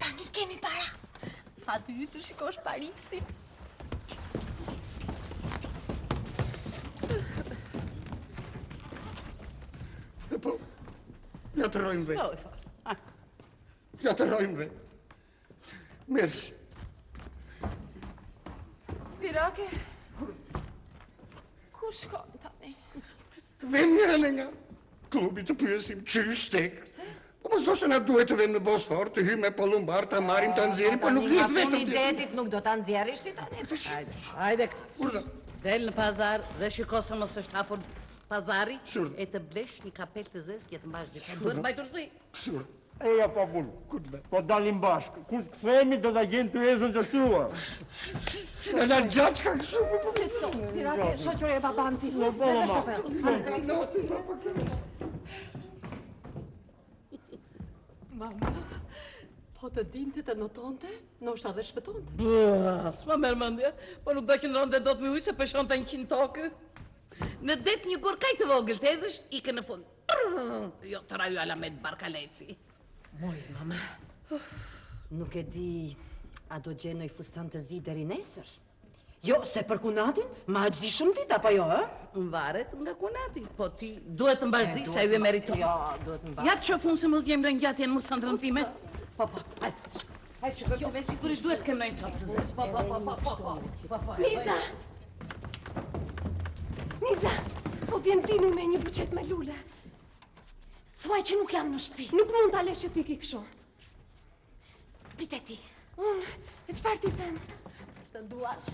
tani kemi para. Fati të shikosh Parisin. E po, ja të rojmë ve. Jo, e farë. Ja të rojmë ve. Mersi. Spirake, ku shkon tani? Të vem njërën e nga klubi të pyesim qysh tek. Po mos do se na duhet të vem në Bosfor, të hymë me Pollumbar, të marim të nxjerrim, po nuk lihet vetëm. Tani detit nuk do ta nxjerrish ti tani. Hajde këtu. Urna. Del në pazar dhe shiko se mos është hapur pazari Shurë. e të blesh një kapel të zezë që të mbash diçka. Duhet mbajtur zi. Sur. Eja pa punë. Po dalim bashkë. Kur të themi do ta gjen tyezën të tua. Në la gjaçka kështu. Qetëso, Spirake, shoqëre e babanti. Mama, po të dinte të notonte, ndoshta dhe shpëtonte. S'ma merr mendje, po nuk do qëndronte dot me ujë se peshonte 100 tokë. Në det një gurkaj të vogël të edhësh, ike në fund. Jo, të raju alamet barkaleci. Moj, mama, nuk e di, a do gjenoj fustan të zi deri nesër? Jo, se për kunatin, ma zi shumë dit, apo jo, Varet nga kunati, po ti duhet të mbash zi, se ju e meriton. Jo, duhet në Ja të shofun se mos gjem rëngjatjen mu së ndrëntime. Po, hajde. Hajde, që Jo, me sigurisht duhet kem nëjë qopë të zezë. Po. Miza! Miza, po vjen Dinu me një buqet me lule. Thuaj që nuk jam në shtëpi. Nuk mund ta lesh që ti ki kështu. Pite ti. E çfarë ti them? Ç'të duash?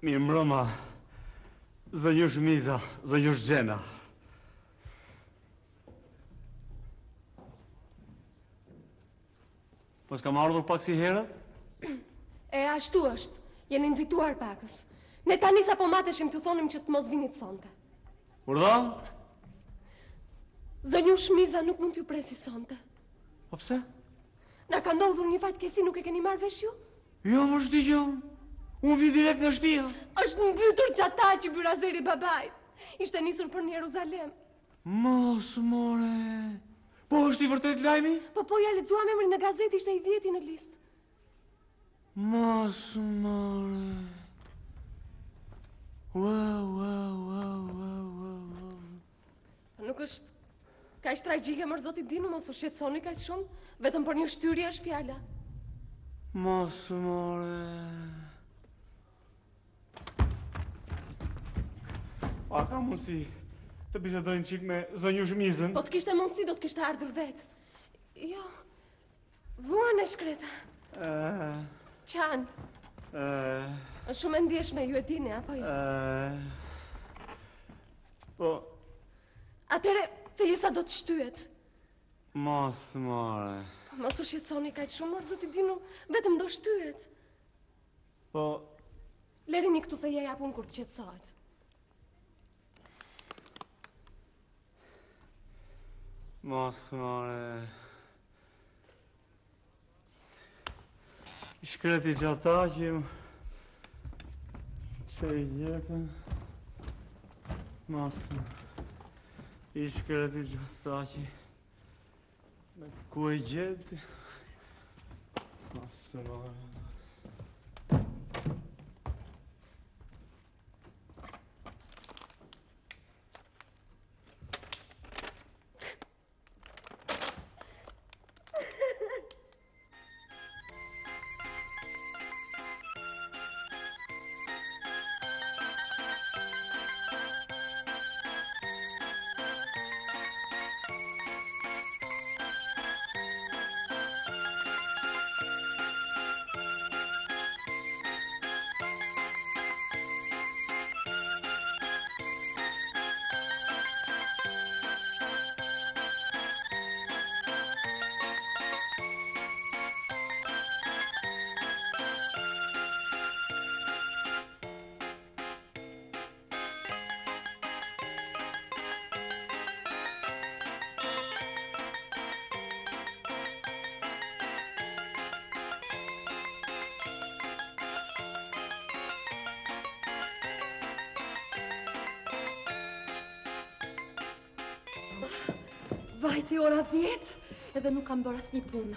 Mirë mbrëma, zënjush Miza, zënjush Gjena. Mos kam ardhur pak si herët? E ashtu është, jeni nxituar pakës. Ne tani sa po mateshim t'ju thonim që të mos vinit sonte. Urdhë? Zënjush Miza nuk mund t'ju presi sonte. Po pse? Na ka ndodhur një fatkeqësi, nuk e keni marrë vesh ju? Jo, më shdigjon. Unë vi direkt nga shtëpia. Është mbytur çata që byrazeri babait. Ishte nisur për në Jeruzalem. Mos, more. Po është I vërtet lajmi? Po ja lexuam emrin në gazetë, ishte I 10 në listë. Mos, more. Wow. Nuk është kaq tragjike mër zoti Dinu, mos u shqetësoni kaq shumë, vetëm për një shtyrje është fjala. Mos, more. A ka mundësi të bisedojnë qik me zënjush Mizën? Po të kishte mundësi, do të kishte ardhur vetë. Jo, vuan e shkreta. Qan, është shumë e ndjeshme, ju e dini, apo jo? Po, Atere, fejesa do të shtyhet. mos, more. Mos u shqetësoni kaq shumë, zoti Dino, vetëm do shtyhet. Po, Lerini këtu se ja japun kur të qetësohet. mos more. I shkreti gjataqim, që i jetën, mos I shkreti gjataqim, ku e gjeti, mos more. Vajti ora 10, edhe nuk kam bërë asnjë punë.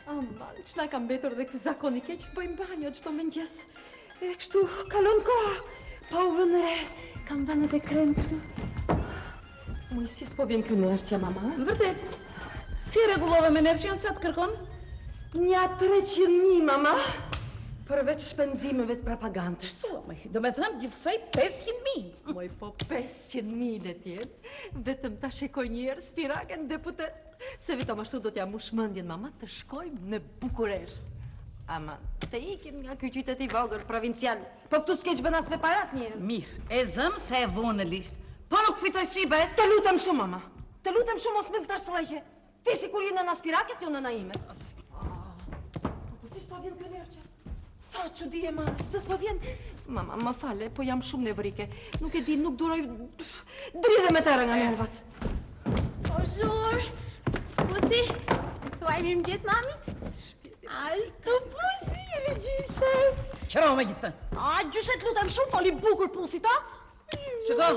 Aman, ç'na ka mbetur dhe ky zakoni keq të bëjmë banjo çdo mëngjes. E kështu kalon koha, pa u vënë re, kam vënë edhe krem këtu. Mui si s'po vjen ky nerçja, mama? Vërtet, si rregullove me nerçjen sa të kërkon? Nja 300.000, mama, përveç shpenzimeve të propagandës. Do me thënë gjithsej 500.000. Moj, po 500.000 le tjenë, vetëm ta shikoj njerë spiraken deputet, se vetëm ashtu do t'ja mush mendjen, mama, të shkojmë në Bukuresht. Aman, të ikim nga ky qytet i vogël provincial, po këtu s'keq bën as me parat njerë. Mirë, e zëm se e vonë në listë. Po nuk fitoj shibet. Të lutem shumë, mama, të lutem shumë mos me të tërslëgje. Ti si kur jenë në spirakes, jo në naime. Po si s'po vjen ky nerçe? Sa çudi e madhe, s'po vjen. Mama, më fale, po jam shumë nevrike. Nuk e di, nuk duroj dridhe me tërë nga nervat. Bonjour. Pusi, thuaj mirëmëngjes mamit? Ashtu Pusi, e gjyshes. Qëro me gjithë. A, gjyshet lutem shumë, foli bukur Pusi, ta? Shiko,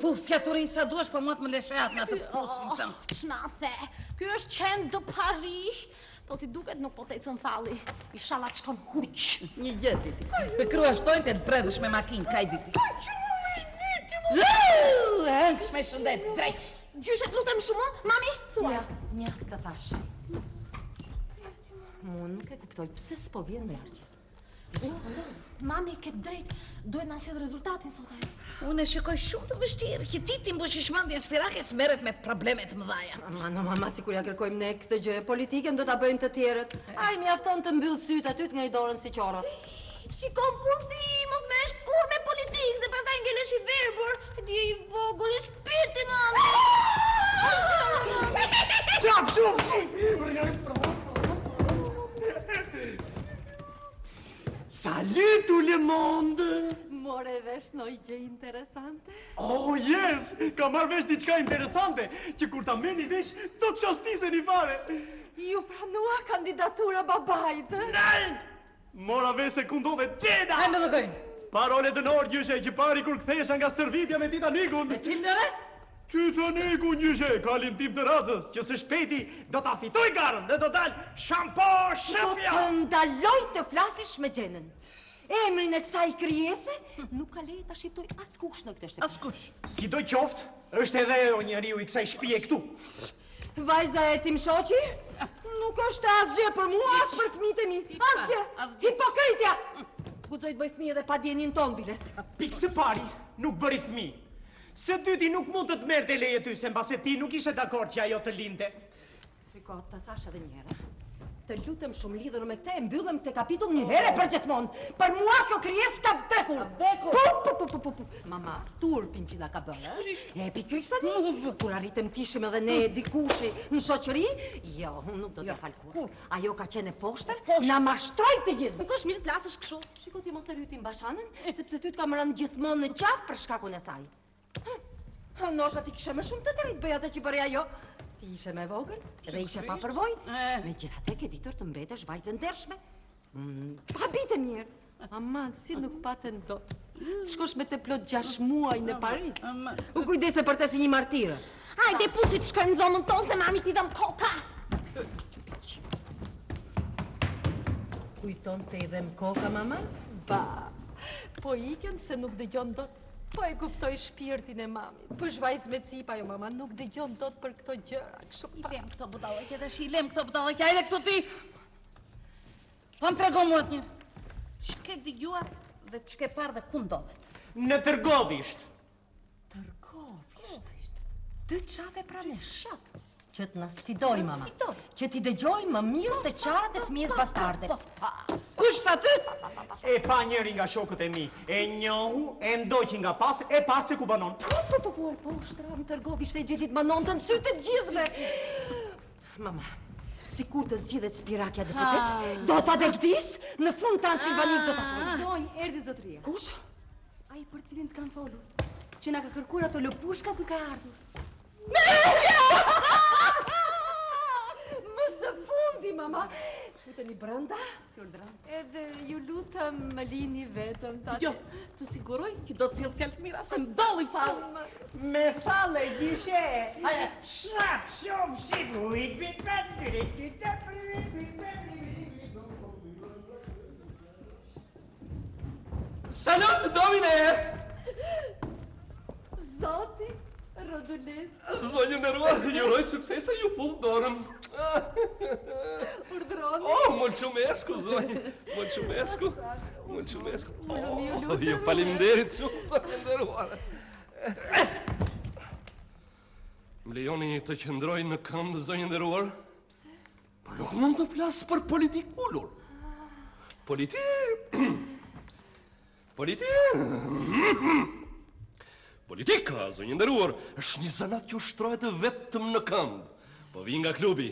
puth fjaturin sa duash, po mua të më lesheat me atë pusin tëmë. Ç'na the? Ky është qend de Paris. Po si duket nuk po tecën falli. Inshallah të shkon huq. Një gjeti ti. Të krua shtojnë të bredhësh me makinë, kaj diti. Hëngsh me shëndet, drejq. Gjyshet lutem shumë, mami, thuaj. Një, të thash. Mu nuk e kuptoj, pse s'po vjen nerçja? Mami, ke drejt, duhet na sjell rezultatin sot ajo. Unë e shikoj shumë të vështirë, që ti ti mbush shmendjen spirakes merret me probleme të mëdha. Mama, sikur ja kërkojmë ne këtë gjë politike, do ta bëjnë të tjerët. Ai mjafton të mbyll syt aty të ngrej dorën si qorrot. Shikon Pusi, mos me shkur me politikë, se pastaj ngelesh i verbur. Ti i vogël i shpirti, mami. Çap shumë! Salut tout le monde! More vesh në gjë interesante? Oh, yes! Ka marrë vesh diçka interesante, që kur ta merrni vesh, do të çastiseni fare. Ju pranua kandidatura babait? Nein! Mora vesh se ku ndodhet gjena! Hajme dhe gëjnë. Parole d'onor, gjyshe, që pari kur kthehesha nga stërvitja me Titanikun. E qilëre? Titaniku, gjyshe, kalin tim të razës, që së shpeti do ta fitoj garën dhe do dalë shampo Po shëpja. të ndaloj të flasish me gjenën. Emrin e kësaj krijese nuk ka leje ta shqiptoj askush në këtë shtëpi. Askush. Si do qoftë, është edhe o njeriu i kësaj shtëpie këtu. Vajza e tim shoqi nuk është asgjë për mua, as për fëmijët e mi. Asgjë. Hipokritja. Guxoj të bëj fëmijë dhe pa djenin ton bile. Pikë së pari, nuk bëri fëmijë. Së dyti nuk mund të merrte leje ty, se mbase ti nuk ishe dakord që ajo të linte. Shiko, të thash edhe një herë. Të lutem shumë lidhur me këtë, e mbyllëm këtë kapitull një herë për gjithmonë. Për mua kjo krijesë ka vdekur. Po. Mama, turpin që na ka bërë, e pikërisht tani. Kur arritëm tishim edhe ne dikushi në shoqëri, jo, unë nuk do të fal kur. Ajo ka qenë poshtë, na mashtroi të gjithë. Nuk është mirë të flasësh kështu. Shiko ti mos e ryti Bashanën, sepse ty të kam rënë gjithmonë në qafë për shkakun e saj. Nosha ti kishe më shumë të drejtë bëj atë që bëri ajo. Ti ishe me vogël dhe ishe pa përvojë. Megjithatë ke ditur të mbetesh vajzë ndershme. Pa bitem njërë. Aman, si nuk paten dot. Të shkosh me të plot 6 muaj në Paris. U kujdese për të si një martirë. Hajde pusi të shkojmë në dhomën tonë se mami t'i dhëm koka. Kujton se i dhem koka, mama? Ba, po iken se nuk dëgjon dot. Po e kuptoj shpirtin e mamit. Po shvajz me cipa jo, mama, nuk dëgjon dot për këto gjëra. I lem këto budallëke dhe shi, i lem këto budallëke, ajde këto ti! Po më trego mua të njërë. Ç'ke dëgjuar dhe ç'ke parë dhe ku ndodhet? Në Tërgovisht. Tërgovisht? 2 qave pra nesh. Që të na sfidoj, mama. Që ti dëgjoj më mirë se qarat e fëmijës bastarde. Kusht aty? E pa njëri nga shokët e mi, e njohu, e ndoqi nga pas, e pas se ku banon. Po, shtram Tërgovisht e gjetit banon të në sytë të gjithve. Mama, si kur të zgjidhet Spirakja deputet, do ta degdis, në fund Transilvanisë do ta çojë. Zonjë, erdhi zotëria. Kush? Ai për cilin të kam folur. Që na ka kërkuar ato lëpushka kur ka ardhur. Më së fundi, mama. Futeni brenda, edhe ju lutem më lini vetëm tani. Jo, të siguroj që do të cilë fjallë të mira, se ndolli falë. Me falle gjishe. Shrap shumë sigurit. Salut, domine! Zoti, Rodules. Zonjë nderuar, ju uroj suksese, ju pull dorën. Urdhroni. Oh, mulțumesc, zonjë. Mulțumesc. Oh, ju faleminderit shumë, zonjë nderuar. Më lejoni të qëndroj në këmbë, zonjë nderuar? Por nuk mund të flas për politikë ulur. Politika, zonjë nderuar, është një zanat që ushtrohet vetëm në këmbë. Po vi nga klubi,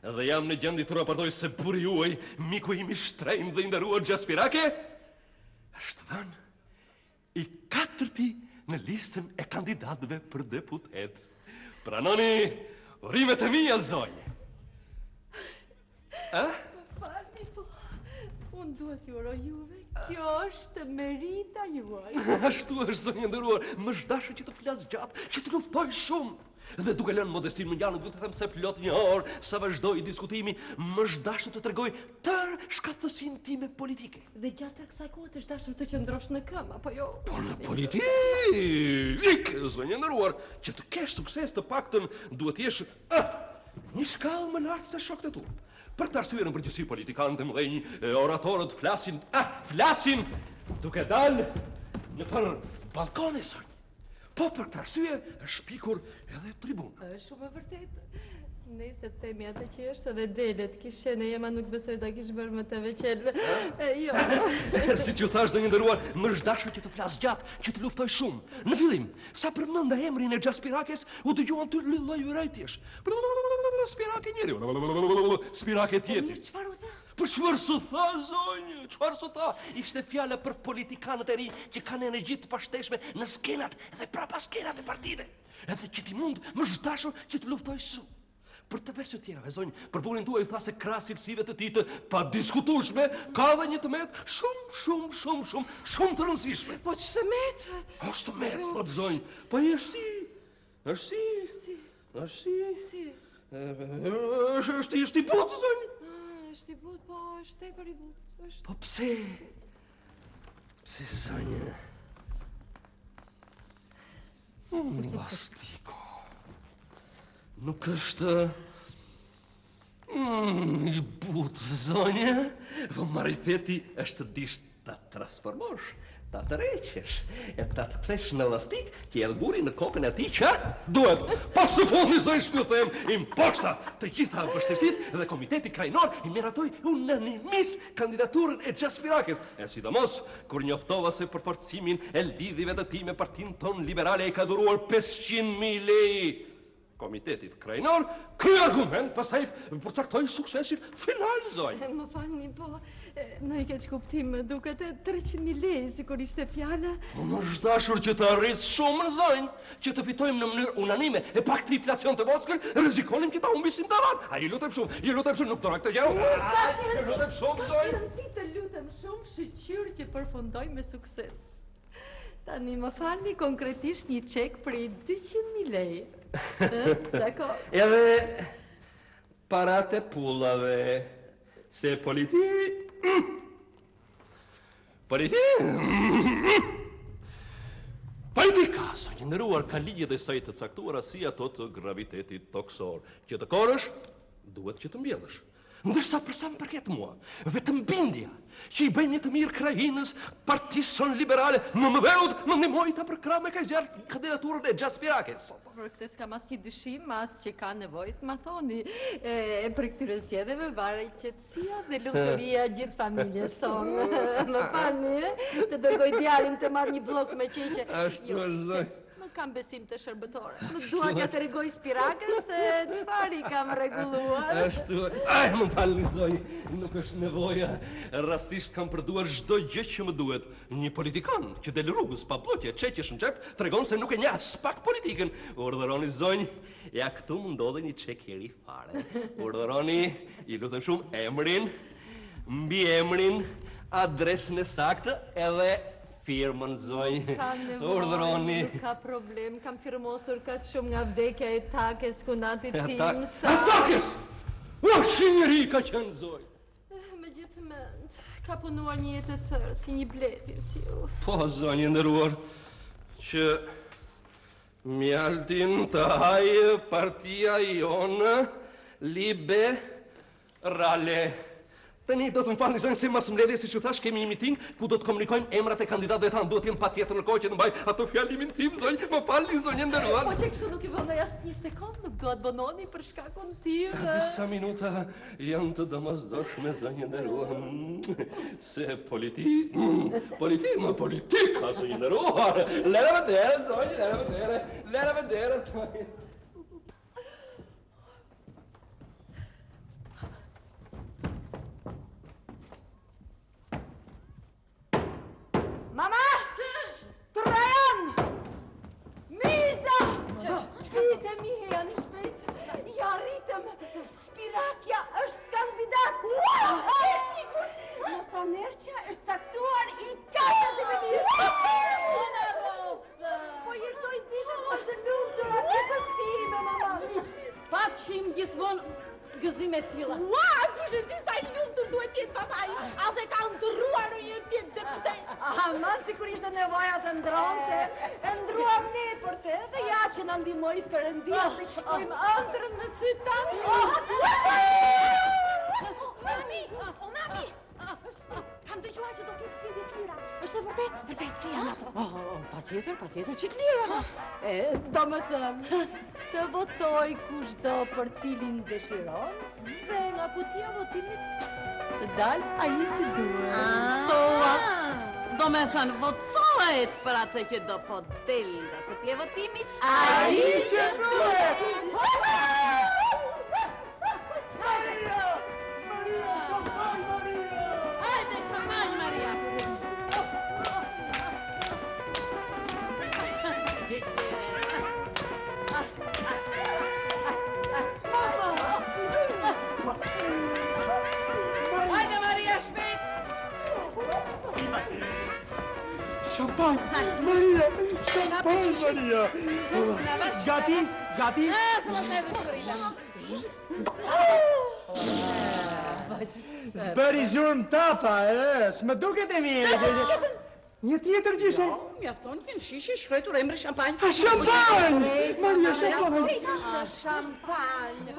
dhe jam në gjendje të raportoj se burri juaj, miku im i shtrenjtë dhe i nderuar Gjaspirake, është vënë i 4-ti në listën e kandidatëve për deputet. Pranoni urimet e mia, zonjë. Falni, po, unë duhet ju uroj juve. Kjo është merita juaj. Ashtu është, zonjë nderuar, më zhdashur që të flas gjatë, që të luftoj shumë. Dhe duke lënë modestin më ngjarë, duhet të them se plot një orë sa vazhdoi diskutimi, më zhdashur të tregoj tërë shkatësinë time politike. Dhe gjatë kësaj kohe të dashur të qëndrosh në këmbë, apo jo? Po në politikë, zonjë nderuar, që të kesh sukses të paktën duhet të jesh një shkallë më lartë se shokët e tu. Për të arsye në përgjithësi politikanë të mëdhenj, oratorët flasin duke dalë në për balkone, zonjë. Po për këtë arsye është pikur edhe tribunë. Është shumë e vërtetë. Nëse themi atë që është edhe delet, kishe në jema nuk besoj ta kish bërë më të veçelve. Jo. Si që thash, zonjë nderuar, më zhdashur që të flas gjatë, që të luftoj shumë. Në fillim, sa përmenda emrin e Gjaspirakes, u dëgjuan të lloj vërejtjesh. Spirake njëri, Spirake tjetri. Mirë, çfarë u tha? Po çfarë s'u tha, zonjë? Çfarë s'u tha? Ishte fjala për politikanët e ri që kanë energji të pashteshme në skenat dhe prapa skenat e partive. Edhe që ti mund më zhdashur që të luftoj shumë. Për të veç të tjerave, zonjë, për burin tuaj tha se krahas cilësive të tij të padiskutueshme, ka dhe një tëmet shumë të rëndësishme. Po ç'tëmet? Është tëmet, thot zonjë. Po është si. Është i butë, zonjë. Është i butë, po është tepër i butë. Po pse? Pse, zonjë? Vastiko. Nuk është i butë, zonjë, po marifeti është disht të transformosh ta tërheqësh e ta të kthesh në elastik që e lguri në kokën e tij që duhet. Pas së fundi zësh t'ju them, imposta të gjitha vështirësitë dhe komiteti krajnor i miratoi unanimisht kandidaturën e Xhaspirakës. E sidomos kur njoftova se për forcimin e lidhjeve të tij me partinë tonë liberale e ka dhuruar 500.000 lekë. Komitetit krajnor, ky argument pastaj përcaktoi suksesin final, zonjë. Më falni, po, në i keq kuptim, duket e 300.000 lekë, si kur ishte fjala. Më është dashur që të arris shumë, zonjë, që të fitojmë në mënyrë unanime, e pak të inflacion të vockël, rrezikonim që ta humbisim të ratë. A, i lutem shumë, nuk të rak të gjau. I lutem shumë, zonjë. Si të lutem shumë, shqyr që përfundoj me sukses. Tani, më falni konkretisht një çek për 200.000 lekë. Dakor. Edhe parat e pullave, se politika, zonjë nderuar, ka ligjet e saj të caktuara si ato të gravitetit toksor, që të korrësh, duhet që të mbjellësh. Ndërsa për sa më përket mua, vetëm bindja që i bëjmë një të mirë krajinës, partisë liberale, më verut më ndihmoi ta përkrah me kaq gjatë kandidaturën e Xhaspirakës. Për këtë s'kam asnjë dyshim, as që ka nevojë të ma thoni. Për këtyre zgjedhjeve varej qetësia dhe lumturia gjithë familjes sonë. Më falni, të dërgoj djalin të marrë një bllok me qeqe. Ashtu është, zonjë. Nuk kam besim të shërbëtore. Nuk dua t'ja tregoj Spirakës se çfarë i kam rregulluar. Ashtu. Ai, më falni, zonjë, nuk është nevoja. Rastisht kam përduar çdo gjë që më duhet. Një politikan që del rrugës pa bllokje, çeqesh në xhep, tregon se nuk e njeh as pak politikën. Urdhëroni, zonjë, ja këtu më ndodhe një çek i ri fare. Urdhëroni, i lutem shumë, emrin, mbiemrin, adresën e saktë edhe firmën, zonjë. Urdhëroni. Nuk ka problem, kam firmosur kaq shumë nga vdekja e Takes, kunatit tim sa... E Takes! O, shinjëri ka qenë, zonjë. Megjithëmend, ka punuar një jetë të tërë, si një bleti, si u... Po, zonjë nderuar, që mjaltin të hajë partia jonë liberale. Tani do të më falni, zonjë, se mas mbledhjes, siç u thash, kemi një miting ku do të komunikojmë emrat e kandidatëve tanë. Duhet jem patjetër në kohë që të mbaj ato fjalimin tim, zonjë. Më falni, zonjë nderuar. Po që kështu nuk i vëndoj as një sekond, nuk do të bënoni për shkakun tim. Disa minuta janë të domosdoshme, zonjë nderuar. Se politika, zonjë nderuar. Lere vedere, zonjë, lere vedere, zonjë. Mama! Trajan! Miza! Shpite mi janë i shpejt. Ja rritëm. Spirakja është kandidat. E sigurt! Nota Nerqa është caktuar i kandidat. Po jetoj ditën më të lumtur atje të sime, mama. Patshim gjithmonë gëzime t'tilla. Ua, kush e di sa i lumtur duhet jetë babai, as e ka ndrruar në një tjetë deputet. Ama, si kur ishte nevoja të ndronte, e ndruam ne për te, dhe ja që në ndihmoi Perëndia të shkojmë ëndrën me sy tanë. Mami, mami, kam dëgjuar që do ketë zgjedhje të lira. Është e vërtet? Vërtet, si janë ato? Patjetër që të lira. Do më thëmë, të votoj kushdo për cilin dëshiron, dhe nga kutia votimit të dalë ai që duhet. Do me thënë, votohet për atë që do po del nga kutia votimit. Ai që duhet! Maria, champagne, Maria! Hajde, champagne, Maria! Hajde, Maria, shpejt! Champagne, Maria! Champagne, Maria! Gati? Se mos ne dëshpërita. Zbëri zhurmë tapa, s'më duket e mirë. Një tjetër gjyshe. Mjafton që në shishe shkretur emri Champagne. A, Champagne! Maria, Champagne! Champagne!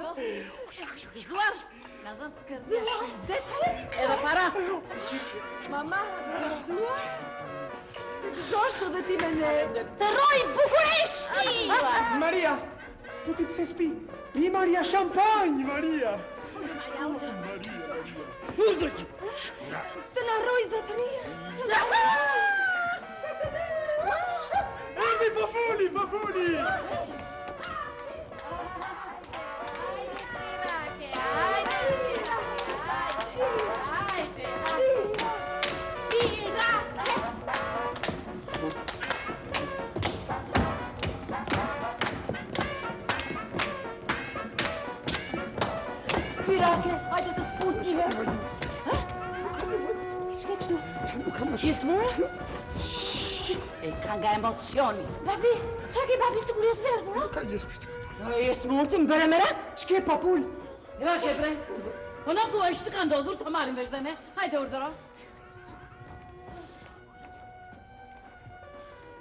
Zuar, nga dhënë të kërdhja shidet edhe para. Mama, gëzuar? gëzosh edhe ti me ne. Të roj Bukureshti! Maria, po ti pse s'pi? Pi Maria shampanjë, Maria. Të na roj zotëria. Erdhi populi, populi. Spirake, hajde të të punë një herë. Shke kështu? Pjesmura? E ka nga emocioni. Babi, qa ke babi sigur jes verdhur, Ka jesë për Pjesmur të mbere me rat? Ç'ke popull? Jo, shepre. Po në thua ishtë ka ndodhur, të marim vesh dhe ne. Hajde urdhëro.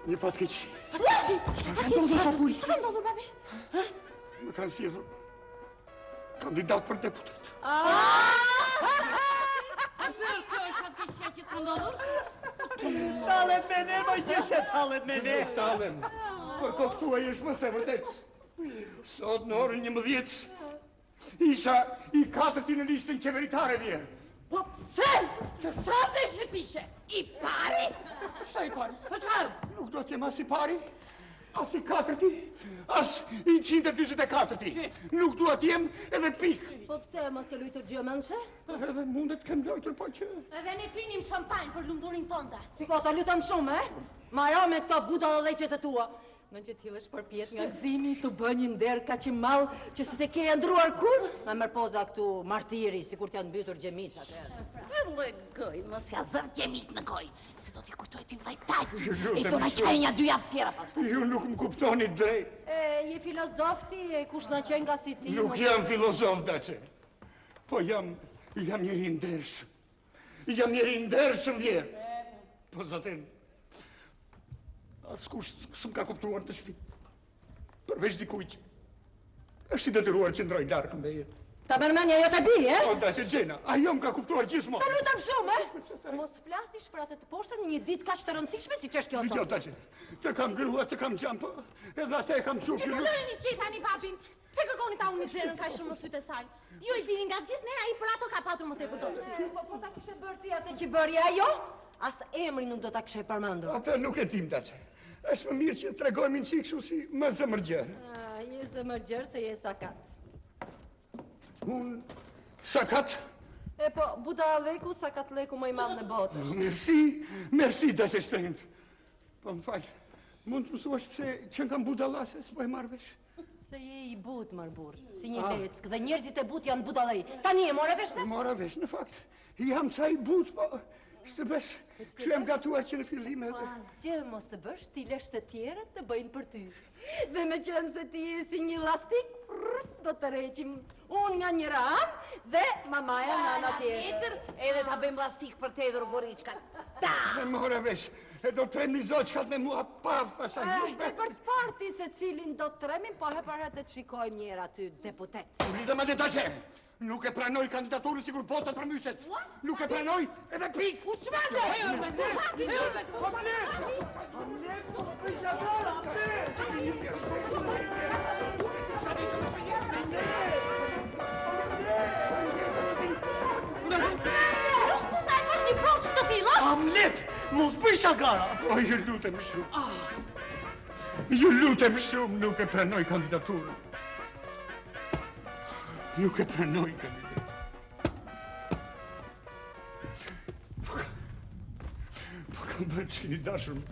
një fatkeqësi. Fatkeqësi? Ka ndodhur popull? Qa ka ndodhur, babi? Më kanë sjellur kandidat për deputet. Zërë, kjo është fatkeqësia që të ndodhur? Tallet me ne, më gjyshe tallet me ne. Talem, për kohë tuaj është më se vërtet. Sot në orën 11 isha i 4 në listën qeveritare vjerë. Po pse? Sa të shëtishe? I pari? Sa i pari? Po çfarë? Nuk do t'jem as i pari, as i 4-ti, as i 124-ti. Nuk do t'jem edhe pikë. Po pse mos ke lujtur gjëmënshe? Edhe mundet kem lojtur, po që... Edhe ne pinim shampanjë për lumturin tonda. Shiko, ta lutem shumë, Maro me këto budallëqet e tua. Në që t'hillesh përpjet nga gëzimi, të bën një nder ka që malë që si te ke ndruar kur, na mërë poza këtu martiri, si kur t'janë mbytur gjemit atërë. Edhe goj, mos ja zër gjemit në goj, se do t'i kujtoj t'i vllajtaj. E do na qaj një 2 javë tjera pas. Ju nuk më kuptoni drejt. Je filozofti, kush na qenë nga si ti. Nuk jam filozof, dace. Po jam njëri ndershëm. Jam njëri ndershëm vjerë. Po zaten, askush s'm ka kuptuar të shtëpi. Përveç dikujt që është i detyruar që ndroj larkë mbeje. Ta mërmenja jo të bi, O, dace, Gjena, ajo m'ka kuptuar gjithmonë. Ta lutem shumë, Mos flasish për atë të poshtër një ditë kaq të rëndësishme si që është kjo Jo, sot. dace, të kam grua, të kam gjampë, edhe atë e kam E qupë. kalori një qitë tani babin. Pse kërkoni ta unë një gjerën ka shumë në sytë e saj? Ju i dini nga gjithë ne, a i për ato ka patur më tepër dobësi. Po ta kishe bërë ti atë që bëri ajo, as emri nuk do ta kishe përmendur. Atë nuk e tim, dace. Është më mirë që tregojmë një qikë shu si më zëmërgjerë. Je zëmërgjerë se je sakat. Unë, sakat? E po, Buda Leku, sakat Leku më i madh në botë. Merci, dace shtrenjtë. Po më falë, mund të mësuash pse që nga budallase s'po e marrë vesh? Se je i but, marbur, si një leck, dhe njerëzit e but janë budallej. Tani e more vesh te? Mora vesh, në fakt, jam ca i but, po, së besh, që jam gatuar që në fillim edhe. Që mos të bësh, ti lesh të tjerët të bëjnë për ty. Dhe me qenë se ti je si një lastik, do të reqim unë nga njëra anë dhe mamaja nga ana tjetër. Edhe ta bëjmë lastik për te edhur goriçkat. Ta! Me mora vesh, e do të tremi zoçkat me mua paf pasaj. E për të parti se cilin do të tremin, po herë të të shikojmë njëra aty deputet. Uridhe ma detache, nuk e pranoj kandidaturën sigur votat për myset. Nuk e pranoj edhe pik. U shmende! Nuk mund ta e bësh një provë që të tilla? Hamlet, mos bëj shakara. O, ju lutem shumë. Ju lutem shumë, nuk e pranoj kandidaturën. Nuk e pranoj kandidaturën. Po kam bërë që keni dashur më.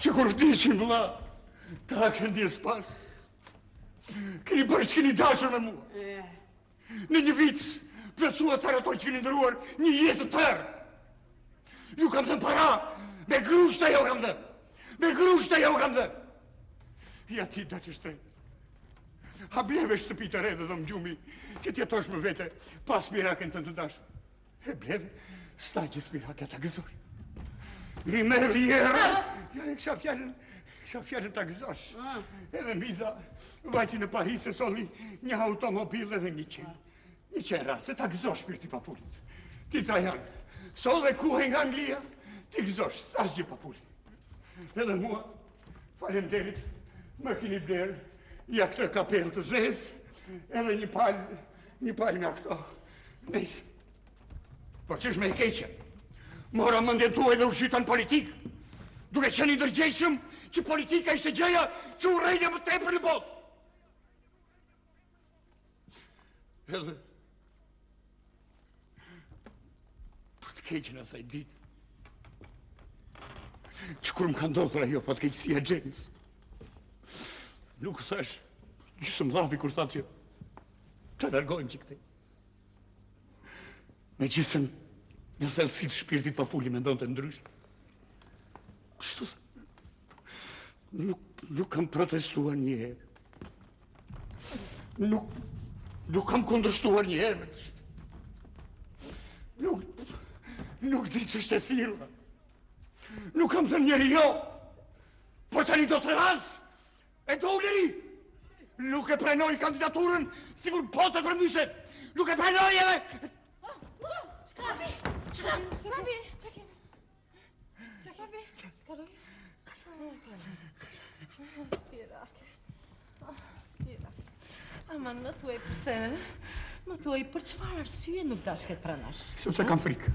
Që kur vdishin vëlla, ta këndi e spas. Keni bërë që keni dashur me mua. Në një vit, plësua tërë ato që keni ndëruar një jetë tërë. Ju kam dhënë para, me grushta jo kam dhënë. Me grushta jo kam dhënë. Ja ti da që shtrejnë. Ha bleve shtëpi të re dhe dhëmë gjumi, që t'jetosh më vete pas miraken të dashur. E bleve, sta që spirake ta gëzoj. Rime vjera, ja e kësha fjallën ta gëzosh. Edhe miza, vajti në Paris e soli një automobil edhe një qenë. Një qenë rrasë, ta gëzosh shpirti papulit. Ti Trajan, sol dhe kuhe nga Anglia, Ti gëzosh, sa shgjë papulli. Edhe mua, falenderit, më kini blerë, ja këtë kapel të zezë, edhe një palë nga këto. Nëjse. Por që është me e keqe? Mora mëndjen tuaj dhe u shqytan politikë, duke qenë i ndërgjegjshëm që politika ishte gjëja që u rejnë më tepër në botë. Edhe për të keqen asaj ditë, që kur më ka ndodhur ajo fatkeqësia e Gjenis, nuk thash gjysmë dhavi kur thatë që të largojnë që këtej. Me gjithën në thellësi të shpirtit papulli me ndonë të ndryshë. Kështu nuk kam protestuar një herë. Nuk kam kundërshtuar një herë. Nuk di që është e thirrur. Nuk kam thënë njeri jo, por tani do të rasë e do uleri. Nuk e prenoj kandidaturën, sigur po të përmyset. Nuk e prenoj edhe... Çfarë? Spirake. Aman, më thuaj përse, më thuaj për çfarë arsye nuk dash këtë pranosh? Sepse kam frikë.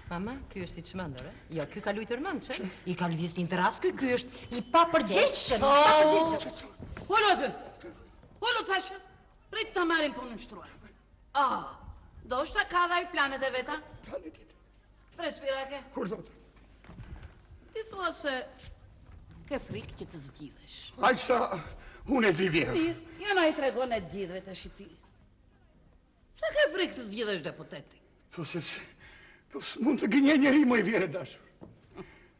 Mama, ky është i çmendur, e? Jo, ky ka luajtur mend, çe? I ka lëviz një tras, ky është i papërgjegjshëm. Olo aty! Olo thash, prit ta marrim punën shtruar. Do shta ka dhe i planet e veta? Planet jetë. Pre, Spirake. Kur do të? Ti thua se ke frikë që të zgjidhesh. Aq sa unë e di vjerë. Mirë, jena i tregon e gjithve të shiti. Pse ke frikë të zgjidhesh deputeti? Po sepse, mund të gënjej njeri më i vjerë dashur.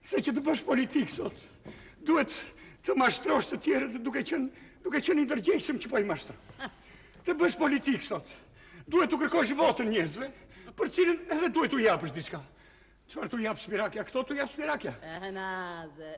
Se që të bësh politikë sot, duhet të mashtrosh të tjerët duke qenë i ndërgjegjshëm që po i mashtro. Të bësh politikë sot, duhet të kërkosh votën njerëzve, për cilën edhe duhet t'u japësh diçka. Çfarë t'u jap Spirakja? Këto t'u jap Spirakja. Naze.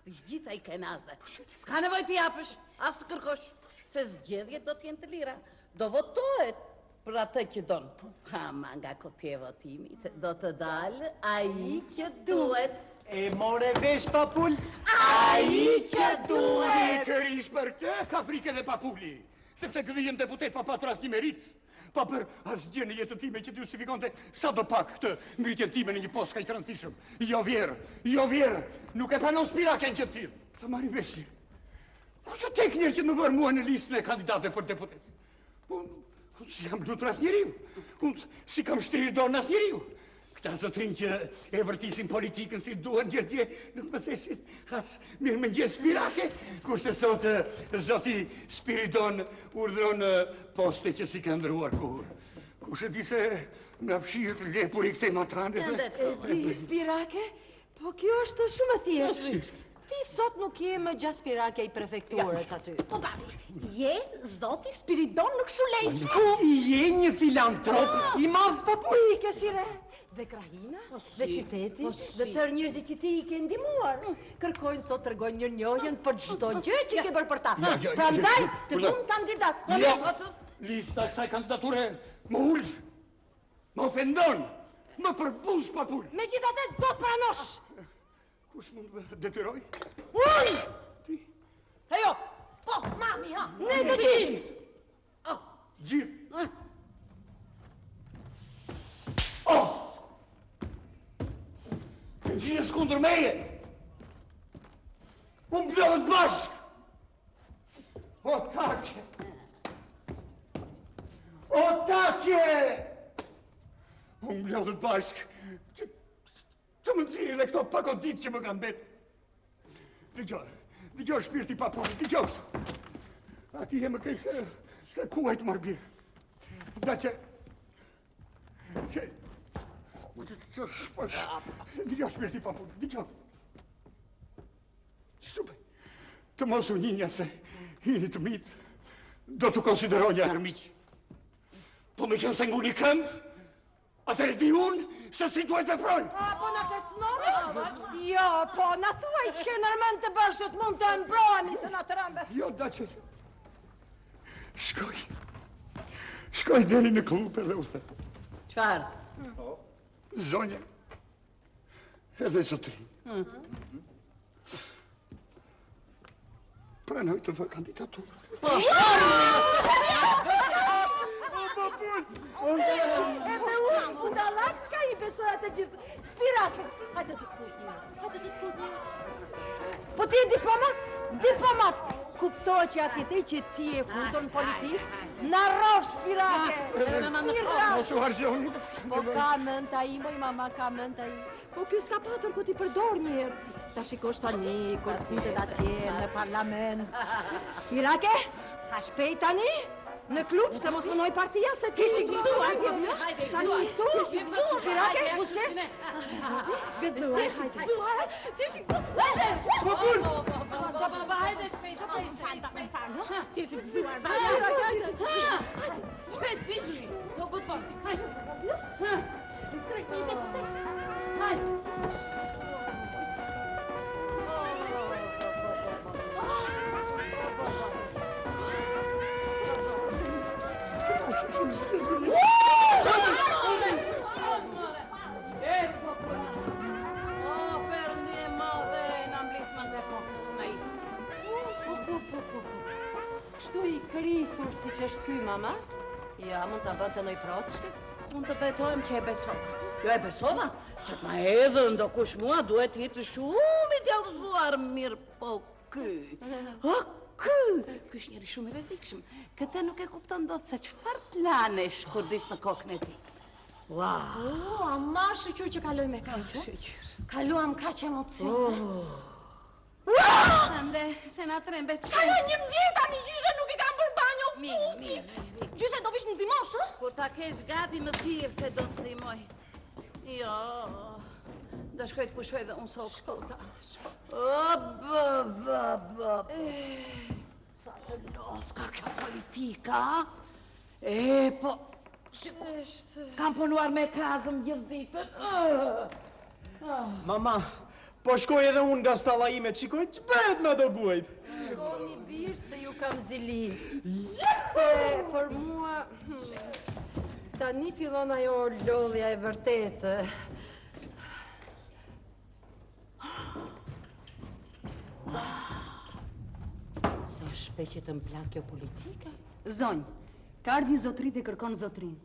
Të gjitha i ke naze. S'ka nevojë t'i japësh, as të kërkosh, se zgjedhjet do t'jenë të lira. Do votohet për atë që donë. Ama nga kotje votimit, do të dalë ai që duhet. E more vesh papull? Ai që duhet. Kërish për këtë, ka frikë edhe papulli. Sepse gëdhijem deputet pa patur asnjë merit, pa për asgjë në jetën time që të justifikonte sa do pak këtë ngritjen time në një post kaq të rëndësishëm. Jo vjerë, nuk e pranon Spirakja që të tillë. Ta marrim vesh. Ku të tek njerëz që më vërë mua në listën e kandidatëve për deputet? Unë si jam lutur asnjëriu. Unë si kam shtrirë dorën asnjëriu. Këta zotrin që e vërtisin politikën si duhet gjerdje, nuk më theshin as mirë mëngjes Spirake, kurse sot zoti Spiridon urdhëron poste që si ka ndëruar kur. Kush e di se nga fshirët lepur i këtej matane. Di Spirake, po kjo është shumë e thjeshtë. Ti sot nuk je më gjatë Spirakja i prefekturës aty. Po babi, je zoti Spiridon nuk shulejsi. Ku je një filantrop i madh papull? Ke si re? Dhe krahina, dhe qyteti, dhe tërë njerëzit që ti i ke ndihmuar. Kërkojnë sot tregojnë një njohjen për çdo gjë që ke bërë për ta. Prandaj të vum kandidat. Lista e kësaj kandidature më ul, më ofendon, më përbuz papull. Megjithatë do pranosh. Kush mund të detyroj? Unë! Hejo! Po, mami, ha! Ne të gjithë! Gjithë! Të gjithës kundër meje! Unë mblodhët bashkë! O takje! O takje! Unë mblodhët bashkë! Të më nëziri dhe këto pakon ditë që më kanë betë. Dëgjoj shpirti papulli, dëgjoj këtu. Ati e më kej se kuaj të marrë birë. Da që... Dëgjoj shpirti papulli, dëgjoj. Shtupe, të mos u njënja se hini të mitë, do të konsideroj një armiq. Po me qënë se ngu një këmbë, atër e di unë se si duhet të veproj. Po në kërcënore? Jo, po në thuaj që ke nërmend të bashkët mund të mbrojemi se në të rëmbe. Jo, da që... Shkoj deri në klub edhe u the. Qfarë? Zonja, Edhe zotrin. Pranoj të vë kandidaturë. Edhe unë, budallat, shka I besoj atë gjithë? Spirake, hajde të t'put një. Po ti e diplomat. Kuptoj që ati te që ti e futur në politikë, në rrov Spirake. Mos u hargjon. Po ka mënta I, moj mama, ka mënta I. Po kjo s'ka patur ku ti përdor njëherë. Ta shikosh tani, kur të fundet atje në parlament. Spirake, shpejt tani? Në klub, se mos mënoj partia, se ti shikëzuar. Shani këtu, Spirake, pusqesh? Gëzuar, ti shikëzuar. Hajde, shpejt. Ti shikëzuar, shpejt, bishmi, so bët fosi. Hajde. Kështu I krisur si që është ky, mama? Ja, mund të bënd të noj protëshke? Mund të betojmë që e besova. Jo e besova, se t'ma edhe ndokush mua duhet jetë shumë I djallëzuar mirë, po ky. Ky është njeri shumë I rrezikshëm. Këtë nuk e kupton dot se çfarë planesh kur dis në kokën e tij. Wow! Ama shqyqyr që kaloj me kaq, kaluam kaq emocione. Ande, se na trembe që... Kaloj 11 tani gjyshe nuk I kam bërë banjo pufi. Gjyshe do vish në ndimosh, ë? Kur ta kesh gati më thirë se do të ndimoj. Jo, do shkoj të pushoj dhe unë sot shkota. Sa të loska kjo politika. Po, kam punuar me kazëm gjithë ditën. Mama, po shkoj edhe unë nga stalla ime, qikoj që bëhet me do guajt. Shkoni birë se ju kam zili. Se për mua... Tani fillon ajo lodhja e vërtetë. Sa shpejt që të mplak kjo politika? Zonjë, ka ardhur një zotri dhe kërkon zotrin.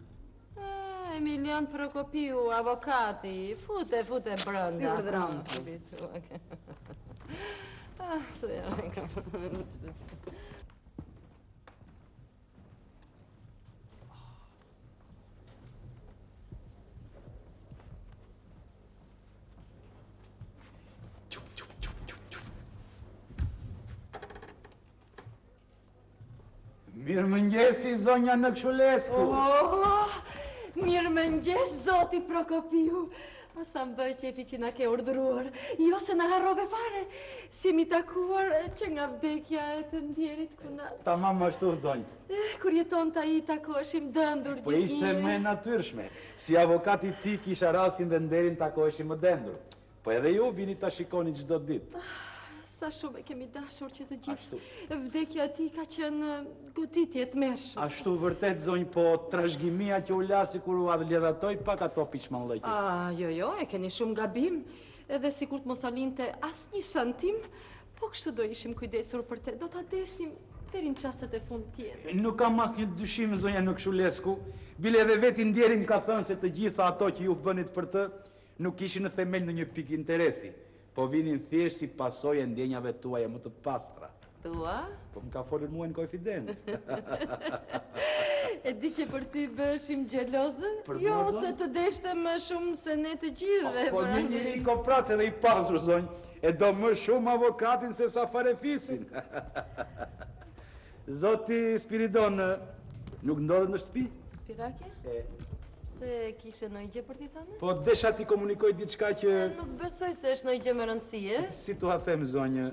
Emilian Prokopiu, avokati, fute brënda. Si urdhëron. Se janë ka... Mirë mëngjesi, zonja Nëkshulesku. Mirë mëngjes, zoti Prokopiu. Sa më bëj qefi që na ke urdhëruar. Jo se na harrove fare. Si mi takuar që nga vdekja e të ndjerit kunat. Tamam ashtu, zonjë. Kur jeton ta I takoheshim dëndur Po ishte me natyrshme. Si avokati ti kisha rastin dhe nderin takoheshim më dendur. Po edhe ju vini ta shikoni çdo ditë. Sa shumë e kemi dashur që të gjithë. Vdekja ti ka qenë goditje të mërshme. Ashtu vërtet, zonjë, po trashëgimia që u lasi kur u adhledhatoj pak ato piçmallëqit. Jo, e keni shumë gabim. Edhe sikur të mos alinte asnjë santim, po kështu do ishim kujdesur për te. Do ta deshnim deri në çastet e fund tjetër. Nuk kam asnjë dyshim, zonja Nëkshulesku. Bile edhe veti ndjerim ka thënë se të gjitha ato që ju bënit për të nuk ishin në themel në një pikë interesi. Po vinin thjesht si pasojë e ndjenjave tuaja më të pastra. Tua? Po më ka folur mua në konfidencë. E di që për ty bëshim gjelozë? Jo, se të deshte më shumë se ne të gjithë. Po një njëri I kopratës edhe I pasur, zonjë, e do më shumë avokatin se sa farefisin. Zoti Spiridon, nuk ndodhet në shtëpi? Spirake? Se kishe ndonjë gjë për t'i thënë? Po desha t'i komunikoj diçka që... Nuk besoj se është ndonjë gjë me rëndësie. Si t'ua them, zonjë,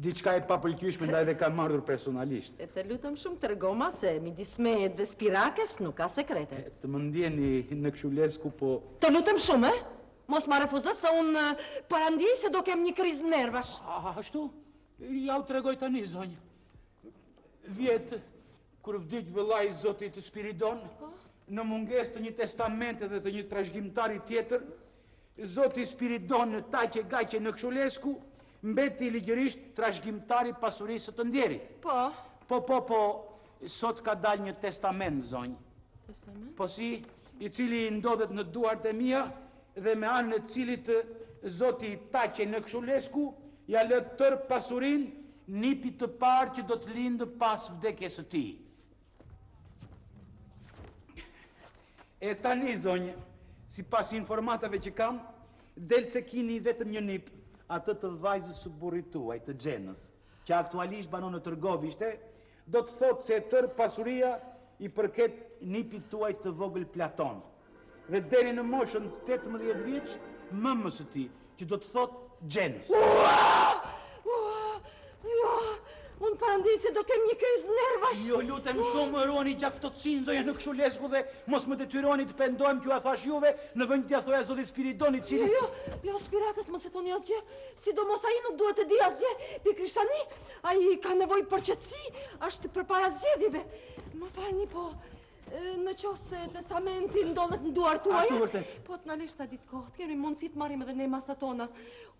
diçka e papëlqyeshme ndaj dhe kanë marrë personalisht. E të lutem shumë tregoma se midis meje dhe Spirakes nuk ka sekrete. Të më ndjeni Nëkshulesku, po... Të lutem shumë, e? Mos ma refuzës se unë parandij se do kem një krizë nervash. Ashtu? Ja u tregoj tani, zonjë. Vjetë, kur vdik vëllai I Zotit Spiridon, në mungesë të një testamente dhe të një trashëgimtari tjetër, Zoti Spiridon në Taqe Gaqe në Kshulesku mbeti ligjërisht trashëgimtari pasurisë të ndjerit. Po, sot ka dalë një testament, zonjë. Testament? Po si, i cili ndodhet në duart e mia dhe me anën e cilit Zoti Taqe në Kshulesku ja lë tër pasurin nipit të parë që do të lindë pas vdekjes së tij. E tani, zonjë, si pas informatave që kam, del se kini vetëm një nip, atë të vajzës së burrit tuaj, të Xhenës, që aktualisht banon në Tërgovishte, do të thotë se tër pasuria i përket nipit tuaj të vogël Platon. Dhe deri në moshën 18 vjeç, mëmës së tij, që do të thotë Xhenës. Unë parandisi do kem një krizë nervash. Jo, lutem shumë, më ruani gjak ftohtësinë, zonja në Kshulesku, dhe mos më detyroni të pendojmë që ja thash juve në vend t'ja thoja zotit Spiridoni, cili... Jo, Spirakës, mos e thoni asgjë, sidomos ai nuk duhet të di asgjë. Pikërisht tani, ai ka nevojë për qetësi, është përpara zgjedhjeve. Më falni, po, në qoftë se testamenti ndodhet në duart tuaja. Ashtu vërtet. Po të na lesh sa ditë kohë, kemi mundësi të marrim edhe ne masat tona.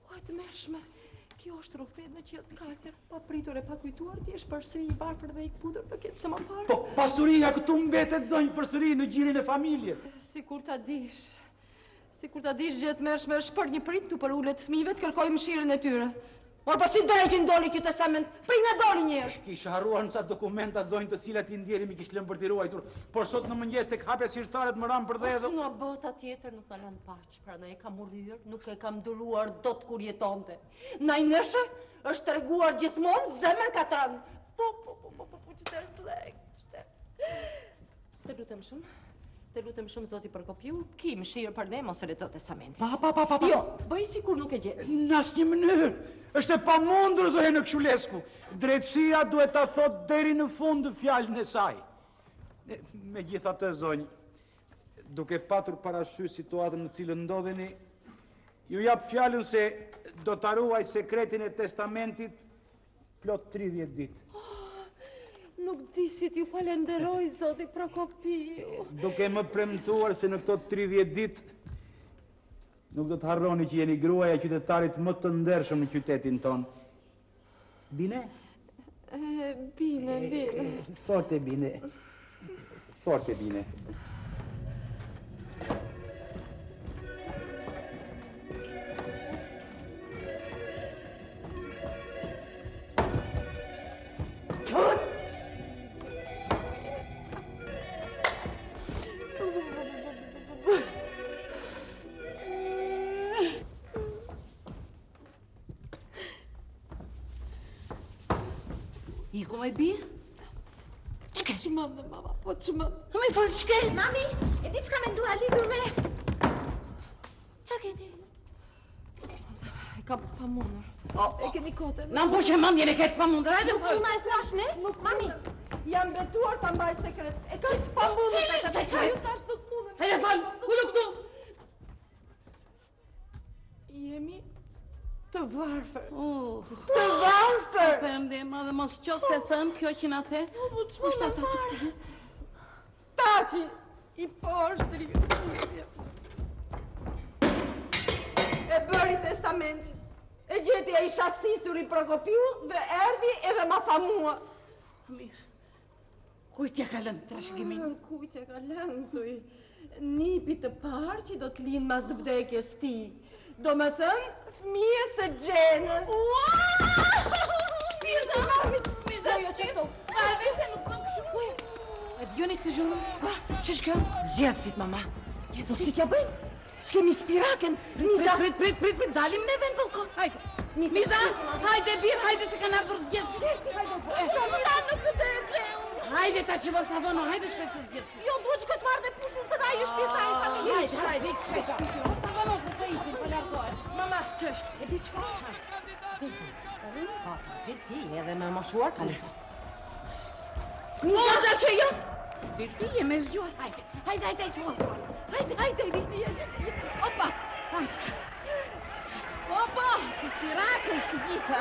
Ua, të mërshme. Kjo është rrufet në qiell të kaltër, pa pritur e pa kujtuar, ti është përsëri i varfër dhe i kputur për këtë së më parë. Po, pasuria këtu mbetet, zonjë, përsëri në gjirin e familjes. Sikur ta dish gjë të mërshme është për një prit tu për ullet fëmijëve të kërkoj mëshirën e tyre. Por po si drejqin doli kjo testament, prej nga doli njerë. Kisha harruar në ca dokumenta, zonjë, të cilat i ndjeri mi kishtë lëmë për t'i ruajtur, por sot në mëngjes se hapja shirtaret më ramë për dhe edhe... Në bota tjetër nuk në lënë paqë, pra në e kam urryer, nuk e kam duruar do të kur jetonte. Na i nëshë është të reguar gjithmonë zemër ka të rënë. Po, qëtër slek, Të lutem shumë, zoti Prokopiu, ki mëshirë për ne, mos e lexo testamentin. Pa. Jo, bëj sikur nuk e gje. Në asnjë mënyrë. Është e pamundur, zonjë në Kshulesku. Drejtësia duhet ta thotë deri në fund fjalën e saj. Megjithatë, zonjë, duke patur parasysh situatën në cilën ndodheni, ju jap fjalën se do ta ruaj sekretin e testamentit plot 30 ditë. Nuk di si t'ju falenderoj, zoti Prokopiu. Duke më premtuar se në këto 30 ditë nuk do të harroni që jeni gruaja e qytetarit më të ndershëm në qytetin ton. Bine? Bine. Forte bine. Iko me bi? Qëke? Çmën dhe mama, po çmën. Me falë qëke? Mami, e di çka mendua lidhur me... Çfarë ke ti? E kam pamundur. E keni kotën. Në mbush e mamjen e ketë pa mundër, hajde falë. Una e thrash ne? Nuk Mami, jam betuar ta mbaj sekret. E kam pamundur Qile, të se ju thash nuk mundem. Hajde falë, kullu këtu. Jemi të varfër. Të varfër! Përndi, ma dhe mos qoftë ke thënë, kjo që na the. Është ata të këtu. Taci, i poshtri. E bëri testamentin. E gjeti ai shastisur i Prokopiu dhe erdhi edhe ma tha mua. Mirë. Kujtja ka lënë trashëgimin? Kujtja ka lënë, thuj. Nipi të parë që do të linë mas vdekjes ti. Do me thënë, fëmijës së Xhenës. Shpirë dhe mamit, dhe jo që këto. A e vete nuk të këshu. E djoni këtë zhurë? Qësh kjo? Zjedhësit, mama. Do si kja bëjmë? S'kemi Spiraken. Miza. Prit, dalim ne vend balkon. Hajde. Miza, hajde birë, hajde se kanë ardhur zgjedhësit. sa më nda nuk të gjeu. Hajde ta që vos avono, hajde shpejt se zgjedhësit. Jo, duhet që këtë marrë dhe pusin se da i është pjesa e familjes. Hajde, ik shpejt shpejt. Vos avono se se ikin, po largohet. Mama, qështë? E di që fa? Ti edhe me moshuar ka lezet. Moda që jo! Ti e me zgjuar. Hajde, s'mo. Hajde. Opa! Opa! Ti Spirakën s'ti gjitha.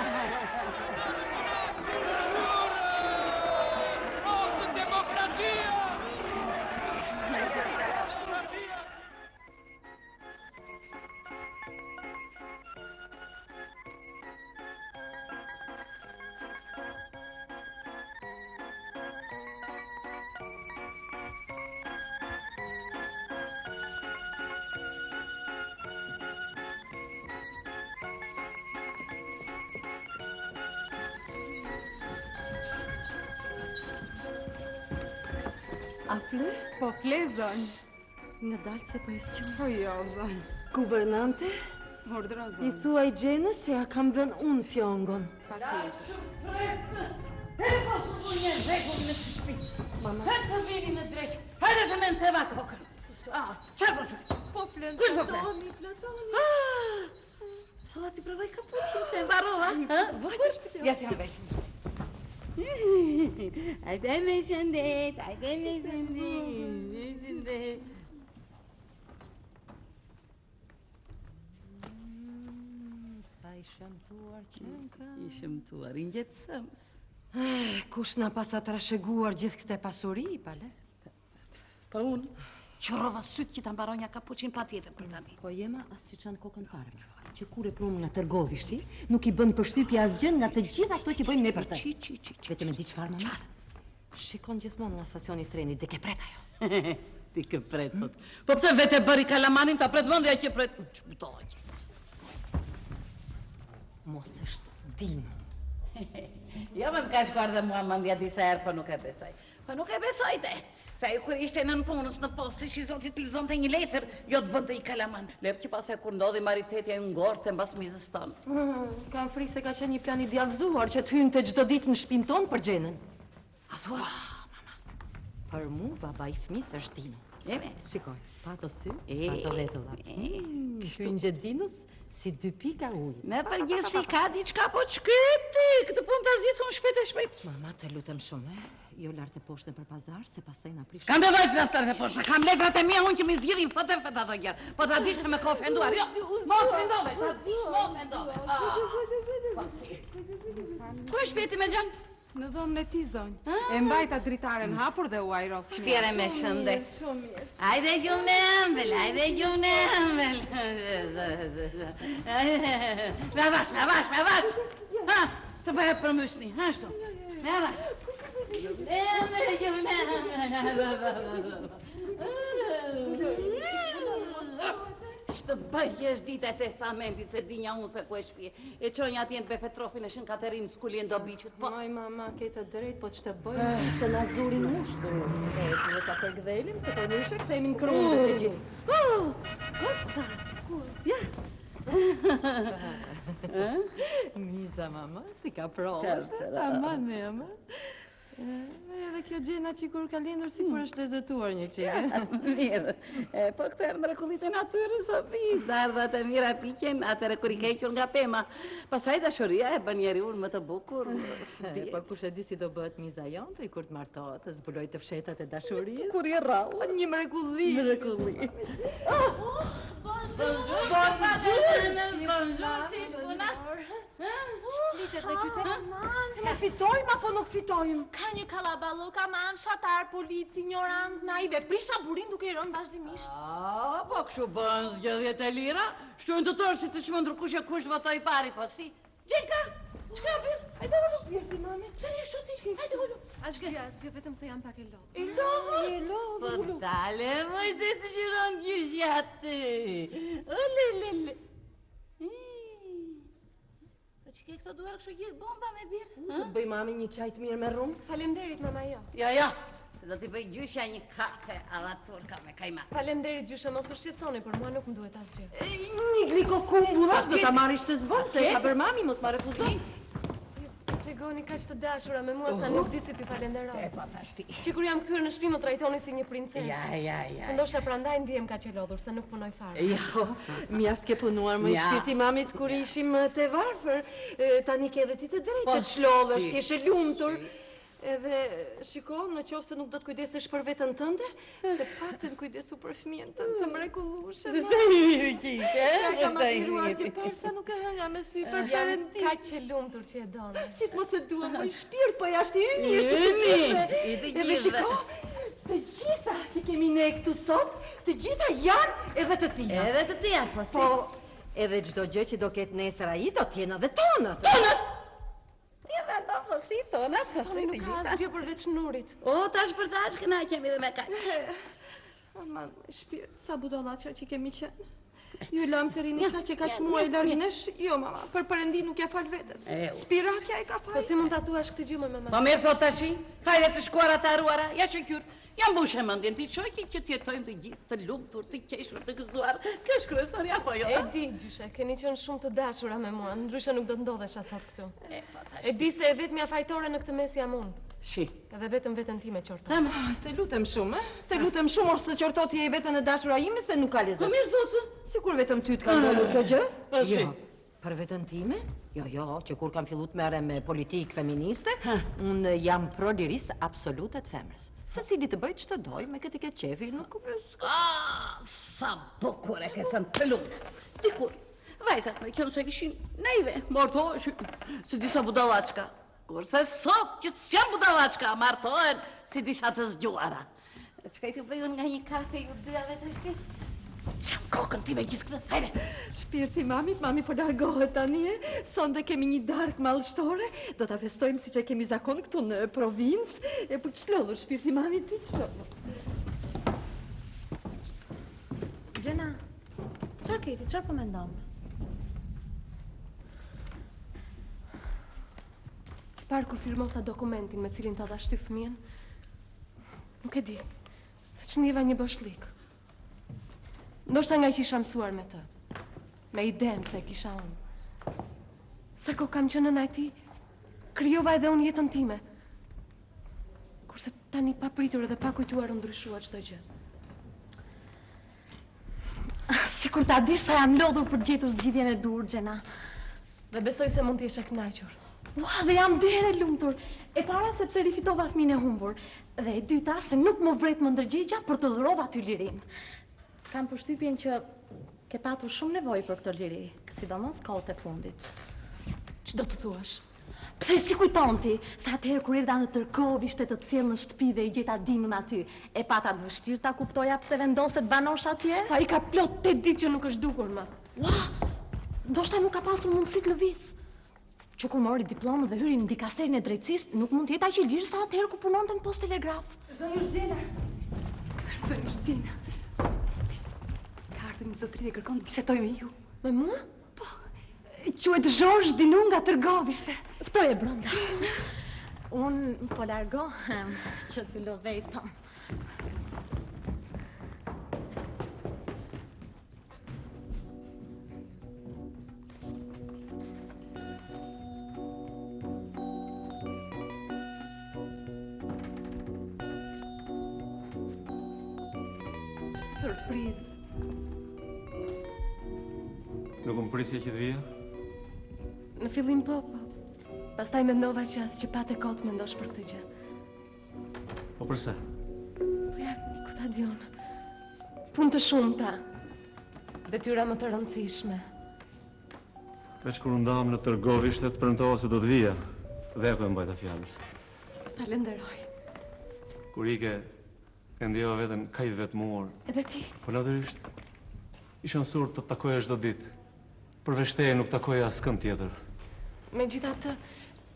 Rost demokracia! A fli? Po fle, zonjë. Në dalë se po e s'qo. Po jo, zonjë. Guvernante, Ordro, i zonjë. thuaj Gjenës se ja kam vën unë fjongon. Mama. Hajde të vini në drejtë. Hajde të menë të eva kokën. Qarë po shumë? Po flen, Kush po flen? platoni. Sola ti provoj kapuqin se mbarova. Bukur? Ja ti veshin. Hajde me shëndet, hajde me shëndet. Sa i shëmtuar qenka. I shëmtuar, i njetësëms. Kush na pas atë rasheguar gjithë këte pasuri, pale? Pa unë, qërova sytë që ta mbaronja kapuqin pa tjetër për tani. Po jema as që qanë kokën fare. Që kur e prunë nga Tërgovishti, nuk i bën përshtypje asgjën nga të gjitha ato që bëjmë ne për të. Vetëm e di çfarë, mama? Shikon gjithmonë nga stacioni treni, dhe ke pret ajo. Ti ke pret, thot. Po pse vete bëri kalamanin, ta pret mendja që pret. Ç'butoj. Mos është Dino. Jo më ka shkuar dhe mua mendja disa herë, po nuk e besoj. Po nuk e besoj te. Sa ju kur ishte nën punës në postë, si që zotit të lëzonte një letër, jo të bënte i kalaman. Lep që pas e kur ndodhi marifetja ju ngorte mbas mizës tonë. Kam frikë se ka qenë një plan i djallëzuar që të hynë të çdo ditë në shtëpinë tonë për Gjenën. A thua? Për mu, baba i fëmis është Dino. Eme? Shikoj, pa ato sy, pa ato vetullat. Kështu gjet Dinos si 2 pika ujë. Me përgjithësi ka diçka po çkyti, këtë punë ta zgjidhun shpejt e shpejt. Mama, të lutem shumë, jo lart e poshtën për pazar, se pastaj na prish. S'kam nevojë të lart e poshtë, kam letrat e mia unë që mi zgjidhin fat ato gjëra. Po ta dish se më ka ofenduar, jo. Më ofendove, ta dish më ofendove. Po si. Ku është shpejti me xhan? Në dhomën e ti, zonjë. E mbajta dritaren hapur dhe u ajros. Shpjere me shëndet. Shumë mirë. Hajde gjumë ëmbël, hajde gjumë ëmbël. Me avash. Ha, se po e përmyshni, ha shtu. Me avash. Shtë bëjë është dita e testamentit, se dinja unë se ku e shpje. E qonja atjen të befetrofin e shën Katerinë s'kullien do biqët, po... Moj, mama, ke të drejt, po që të bëjë, se na zurin ushë zurin. E, duhet ta përgdhelim, se po nyshe këthejmë në krumë të gjithë. Goca, ja. Miza, mama, si ka provë. Aman, me, ama. Edhe kjo Gjena që kur ka lindur si kur është lezetuar një qike. Mirë, po këtë e mrekullit e natyrës o bitë, ardhat e mira piqen, atëre kur i kequr nga pema. Pasaj dashuria e bën njeri unë më të bukur. Po kush e di si do bëhet miza jonte, kur të martohet, të zbuloj të fshetat e dashurisë. Kur i rrallë. Një mrekulli. Bonjour, si shpuna? Shplitet dhe qytet. Ka fitojmë apo nuk fitojmë? Ka një kalabaluk, aman, shatar, polici, ignorant, naive, prisha burin duke i rënë vazhdimisht. Po kështu bën zgjedhjet e lira, shtojnë të tërë si të çmendur kush e kush votoi pari, po si? Gjenka, çka bën? Hajde volo. Shpirti mami. Çfarë është ti? Hajde volo. Asgjë, vetëm se jam pak e lodhur. E lodhur? Po dale, moj se të shiron gjyshatë. Olelele. Që ke këto duar kështu gjithë bomba me birë? Të bëj mami një çaj të mirë me rum? Faleminderit, mama jo. Jo. Do t'i bëj gjysha një kafe alla turka me kajmak. Faleminderit gjysha, mos u shqetësoni, por mua nuk më duhet asgjë. Një gliko kumbullash do ta marrish të zbon, se ka bër mami, mos ma refuzon. Tregoni kaq të dashura me mua sa nuk di si t'ju falenderoj. Po tash ti. Që kur jam kthyer në shtëpi më trajtoni si një princesh. Ja. Ndoshta prandaj ndihem kaq e lodhur, se nuk punoj fare. Jo, mjaft ke punuar më i shpirti mamit kur ishim të varfër. Tani ke edhe ti të drejtë të çlodhesh, ti je lumtur. Edhe shiko, në qoftë se nuk do të kujdesesh për veten tënde, të paktën kujdesu për fëmijën tënd të mrekullueshëm. Se i mirë që ishte, Kam atëruar që përsa nuk e hënga me sy për perëndis. Kaq e lumtur që e doni. Si të mos e dua më i shpirt, po jashtë yni është të gjithë. Edhe shiko, të gjitha që kemi ne këtu sot, të gjitha janë edhe të tia. Edhe të tia, po si. Po, edhe çdo gjë që do ketë nesër ai do të jenë edhe tonët. Edhe ato po si tonat, po si Toni nuk ka asgjë përveç nurit. O, tash për tash këna kemi dhe me kaq. Aman, shpirt, sa budalla që kemi qenë. Ju lam Kerinika që ka që mua e larinesh, jo mama, për përëndi nuk ja fal vetës. Spirakja e ka fal. Po si mund ta thuash këtë gjë, mama? Ma mirë thot tashi, hajde të shkuara të arruara, ja shëqyr. Jam mbush e mendjen ti shoqi që të jetojmë të gjithë të lumtur, të qeshur, të gëzuar. Kjo është kryesorja apo jo? E di, gjyshe, keni qenë shumë të dashura me mua, ndryshe nuk do të ndodhesh sot këtu. E di se e vetmja fajtore në këtë mes jam unë. Shi. Edhe vetëm veten time qorto. Të lutem shumë, Të lutem shumë, orë se qortoti e vetën e dashura ime se nuk ka lezet. Po mirë thotë. Sikur vetëm ty të ka ndodhur kjo gjë? Jo. Për vetën time? Jo, që kur kam fillu të merrem me politikë feministe, unë jam pro lirisë absolute të femrës. Se cili të bëj ç'të doj, me këtë ke qefi, nuk Sa bukur e ke thënë të lutë. Dikur, vajzat me qënë se kishin nejve, martoheshin si disa budallaqka. Kurse sot që s'jam budallaqka, martohen si disa të zgjuara. Shkaj të bëjun nga një kafe ju dyave të shti? Qëm kokën ti me gjithë këtë, hajde! Shpirti mami po largohet tani, sonde kemi një darkë mallështore, do ta festojmë si që kemi zakon këtu në provincë, e për ç'lodhur, shpirti mamit ti ç'lodhur. Gjena, çfarë keti, çfarë po mendon? Parë kur firmosa dokumentin me cilin ta dha shty fëmijën, nuk e di, se ç'ndjeva një boshlik. Ndoshta nga që isha mësuar me të, me idenë se e kisha unë. Sa ko kam qenë nëna e tij, krijova edhe unë jetën time. Kurse tani papritur edhe pa kujtuar u ndryshua çdo gjë. Sikur ta di sa jam lodhur për gjetur zgjidhjen e dur, Gjena. Dhe besoj se mund t'jesh e kënaqur. Ua, dhe jam dy herë lumtur. E para sepse rifitova fëmijën e humbur, dhe e dyta se nuk më vret më ndërgjegja për të dhuruar aty lirin. Kam përshtypjen që ke patur shumë nevojë për këtë liri, sidomos kohët e fundit. Ç'do të thuash? Pse si kujton ti, se atëherë kur erdha në tërkohë ishte të cilë në shtëpi dhe i gjeta Dinun aty, e pata të vështirë ta kuptoja pse vendose të banosh atje? Pa i ka plot 8 ditë që nuk është dukur, ma. Ua, ndoshta nuk ka pasur mundësi të lëviz. Që kur mori diplomën dhe hyri në dikasterin e drejtësisë, nuk mund të jetë aq i lirë sa atëherë kur punonte në post telegraf. Zonjush Gjena. Ka ardhur një zotëri dhe kërkon të bisedoj me ju. Me mua? Po, quhet Zhorsh Dinu nga Tërgovishte. Ftoje brenda. Unë po largohem që t'ju lë vetëm. Surprizë. Nuk më prisje që të vija? Në fillim po. Pastaj mendova që as që patë kot mendosh për këtë gjë. Po përse? Po ja, ku ta di unë. Punë të shumta. Detyra më të rëndësishme. Veç kur ndam në Tërgovishte të premtova se do të vija. Dhe ku e mbajta fjalës. Të falenderoj. Kur ike, e ndjeva veten kaq vetmuar. Edhe ti? Po natyrisht. Isha mësuar të takoja çdo ditë. Përveç teje nuk takoja askënd tjetër. Megjithatë,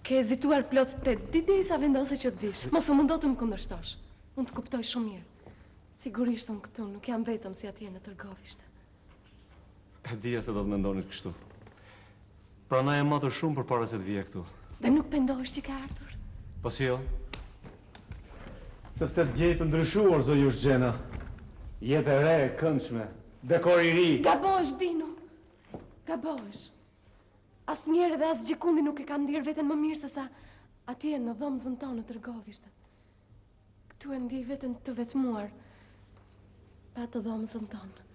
ke hezituar plot 8 ditë derisa vendose që të vish. Mos u mundo të më kundërshtosh. Unë të kuptoj shumë mirë. Sigurisht unë këtu nuk jam vetëm si atje në Tërgovishte. E dija se do të mendonit kështu. Pra na e matur shumë përpara se të vija këtu. Dhe nuk pendohesh që ka ardhur. Po si jo? Sepse të gjej të ndryshuar, zonjush Gjena. Jetë e re, e këndshme, dekor i ri. Gabohesh, Dinu. Gabohesh. Asnjëherë dhe asgjë kundi nuk e ka ndier veten më mirë se sa atje në dhomzën tonë në Tërgovishte. Këtu e ndjej veten të vetmuar pa të dhomzën tonë.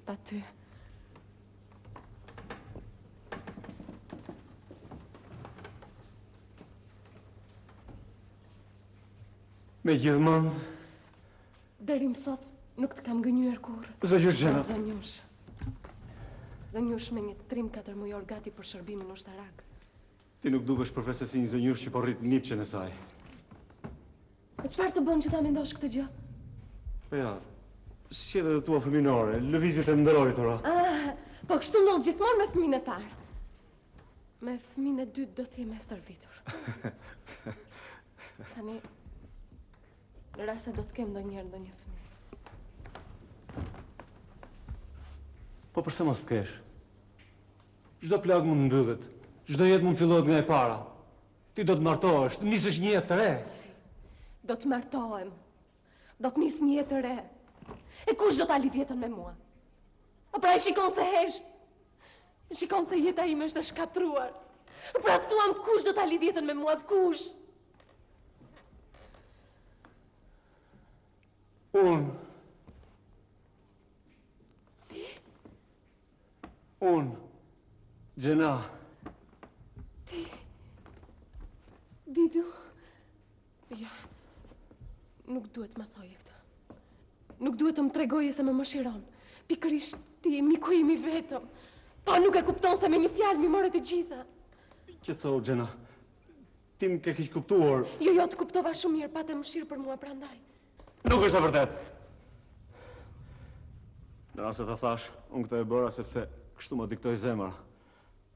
Pa ty. Me gjithmonë. Deri më sot nuk të kam gënjur kurrë. Zonjush Gjena. Zonjush. Zonjush me një trim 4 mujor gati për shërbimin ushtarak. Ti nuk dukesh përveç se si një zonjush që po rrit nipçen e saj. E çfarë të bën që ta mendosh këtë gjë? Po ja, sjellë tua fëminore, lëvizjet e ndërojtura. Po kështu ndodh gjithmonë me fëmijën e parë. Me fëmijën e dytë do të jem e stërvitur. Tani, në rast se do të kem ndonjëherë ndonjë fëmijë. Po përse mos të kesh? Çdo plagë mund mbyllet. Çdo jetë mund fillohet nga e para. Ti do të martohesh, të nisësh një jetë të re. Do të martohem. Do të nis një jetë të re. E kush do ta lidh jetën me mua? A pra e shikon se hesht? E shikon se jeta ime është e shkatruar. Pra thuam kush do ta lidh jetën me mua? Kush? Unë. Unë. Gjena. Didu. Jo. Nuk duhet më thoje këtë. Nuk duhet të më tregoje se më mëshiron. Pikërisht ti, miku im i vetëm. Pa nuk e kupton se me një fjalë mi more të gjitha. Qetësohu, Gjena. Ti më ke kish kuptuar. Jo, të kuptova shumë mirë, patë mëshirë për mua prandaj. Nuk është e vërtet. Në rast se ta thash, unë këtë e bëra sepse kështu më diktoi zemra.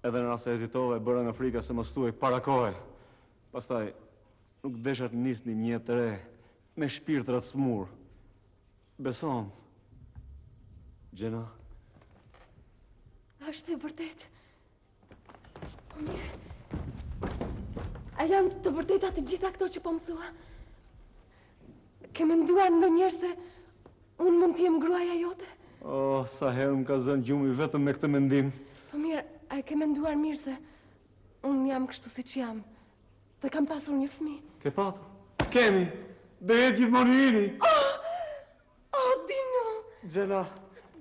Edhe në rast se hezitove, e bëra nga frika se mos thuaj para kohe. Pastaj nuk desha të nisni një jetë të re me shpirtrat smur. Beson. Gjena. Është e vërtet. Mirë. A jam të vërteta të gjitha këto që po më thua? Ke menduar ndonjëherë se unë mund të jem gruaja jote? Oh, sa herë më ka zënë gjumi vetëm me këtë mendim. Po mirë, a e ke menduar mirë se unë jam kështu si që jam dhe kam pasur një fëmijë? Ke patur? Kemi. Dhe jetë gjithmonë jini. Oh, Dino! Gjena.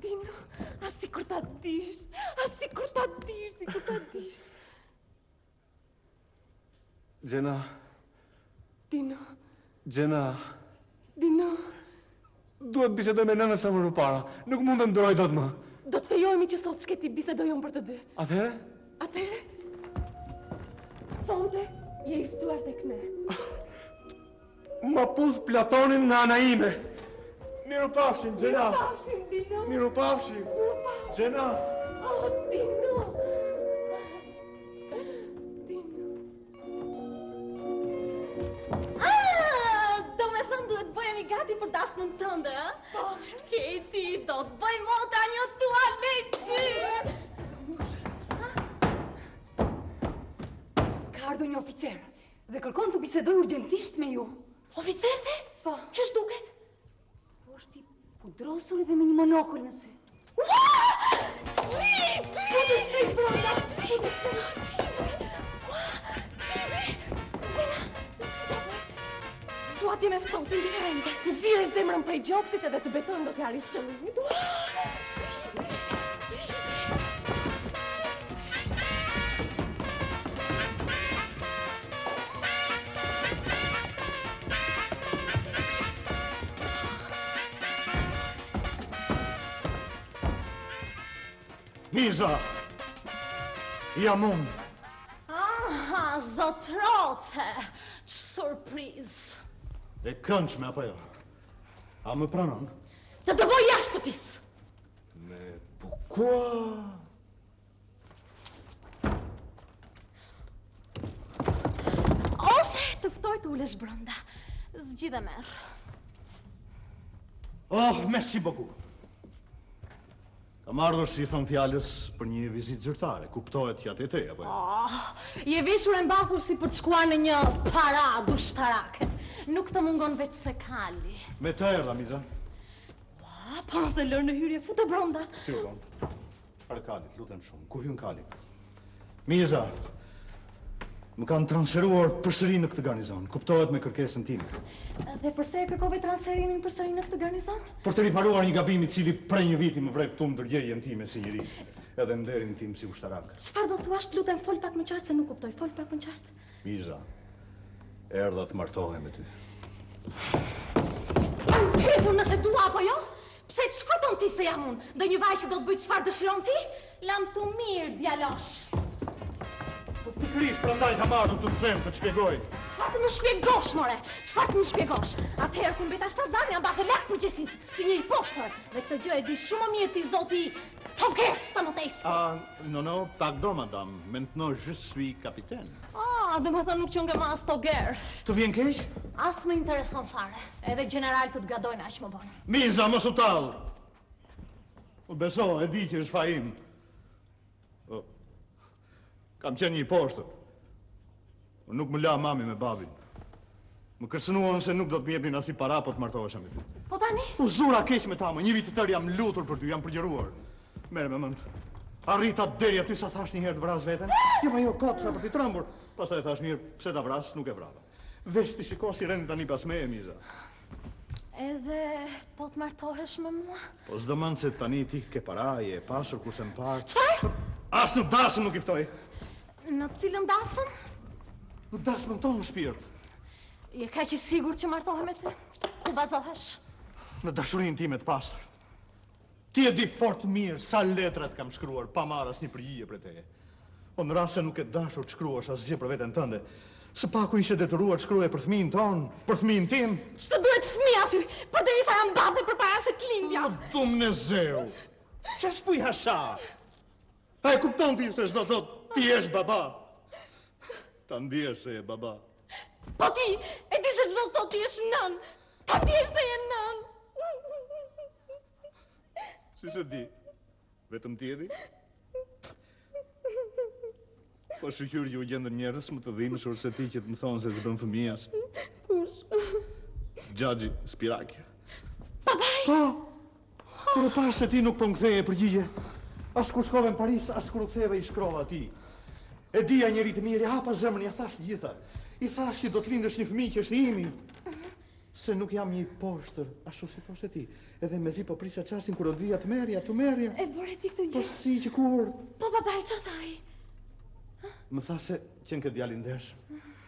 Dino, a si kur ta dish, si kur ta dish. Gjena. Dino. Gjena. Dino. Duhet bisedoj me nënën sa më përpara. Nuk mund të ndroj dot më. Do të fejojmë që sot shketi bisedojmë për të dy. Atëherë? Atëherë? Sonte je i ftuar tek ne. Ma puth Platonin nga ana ime. Mirupafshim, Gjena. Mirupafshim, Dino. Mirupafshim. Gjena. Oh, Dino. Duhet bëjemi gati për dasmën tënde, a? Shketi, do të bëjmë mota një tualeti! Ka ardhur një oficer dhe kërkon të bisedoj urgjentisht me ju. Oficer dhe? Po. Ç'është duket? Është i pudrosur dhe me një monokull në sy. Gigi! Dua t'jem e ftohtë indiferente. Nxirë zemrën prej gjoksit edhe të betojmë do t'jarrish qëllimin. Miza! Jam unë. Aha, zotrote! Surpriz! E këndshme apo jo? A më pranon? Të dëboj jashtë të pis! Me pourquoi? Ose të ftoj të ulesh brenda. Zgjidhe merr. Oh, merci beaucoup. Kam ardhur si thon fjalës për një vizitë zyrtare. Kuptohet që atë te apo jo? Je veshur e mbathur si për të shkuar në një paradë ushtarake. Nuk të mungon veç se kali. Me të erdha, Miza. Po mos e lër në hyrje, fute brenda. Si u don? Çfarë kalit, lutem shumë. Ku hyn kali? Miza. Më kanë transferuar përsëri në këtë garnizon. Kuptohet me kërkesën time. Dhe përse e kërkove transferimin përsëri në këtë garnizon? Për të riparuar një gabim i cili prej një viti më vrej këtu në ndërgjegjën time si njeri, edhe nderin tim si ushtarak. Çfarë do thuash, lutem fol pak më qartë se nuk kuptoj. Fol pak më qartë. Miza, erdha të martohem me ty. Pyetur nëse dua apo jo? Pse të shkoton ti se jam unë? Dhe një vaj që do të bëj çfarë dëshiron ti? Lam të mirë, djalosh. Po pikërisht prandaj kam ardhur të të them, të shpjegoj. Çfarë të më shpjegosh, more? Çfarë të më shpjegosh? Atëherë kur mbeta shtazani, jam batë lart përgjegjësisë, si një i poshtër. Dhe këtë gjë e di shumë më mirë ti zoti Toger Stanotes. Non, pardon, madame. Maintenant je suis capitaine. Dhe më thënë nuk që nga mas Toger. Të vjen keq? As më intereson fare. Edhe general të gradojnë aq më bon. Miza, mos u tall. U beso, e di që është fajim. Kam qenë një poshtër. Nuk më la mami me babin. Më kërcënuan se nuk do të më jepnin asnjë para po të martohesha me ty. Po tani? U zura keq me ta, më një vit të tërë jam lutur për ty, jam përgjëruar. Merre me mend. Arrita deri aty sa thash një herë të vras veten. Jo, jo, kot sa për të trembur. Pastaj thash mirë, pse ta vras, nuk e vrava. Vesh ti shiko si rendi tani pas meje, Miza. Edhe po të martohesh me mua? Po s'do mend se tani ti ke para, je pasur kurse më parë. Çfarë? As në dasëm nuk i ftoj. Në cilën dasëm? Në dasmën tonë shpirt. Je kaq i sigurt që martohem me ty? Ku bazohesh? Në dashurinë time të pastër. Ti e di fort mirë sa letrat kam shkruar pa marrë asnjë përgjigje prej teje. Po në rast se nuk e dashur të shkruash asgjë për veten tënde, së paku ishe detyruar të shkruaje për fëmijën ton, për fëmijën tim. Ç'të duhet fëmia aty? Përderisa jam mbathë përpara se të lindja. Dhum në zeu. Ç'e spuj hasha? A e kupton ti se çdo thot ti je baba? Ta ndihesh se je baba. Po ti, e di se çdo thot ti je nën. Ta ndihesh se je nën. Si se di? Vetëm ti e di? Po shqyr ju gjendën njerëz më të dhimbshur se ti që të më thonë se të bën fëmijas. Kush? Xhaxhi Spiraki. Babai! Po, kur e pash se ti nuk po më ktheje përgjigje, as kur shkove në Paris, as kur u ktheve i shkrova ti. E dija njëri të mirë, hapa zemrën, ja thash të gjitha. I thash që do të lindësh një fëmijë që është i imi. Se nuk jam një poshtër, ashtu si thoshe ti. Edhe mezi po prisja çastin kur do të vija të merja. E bore ti këtë gjë? Po si që kur? Po babai, çfarë thaj? Më tha se qenë këtë djalin ndershëm.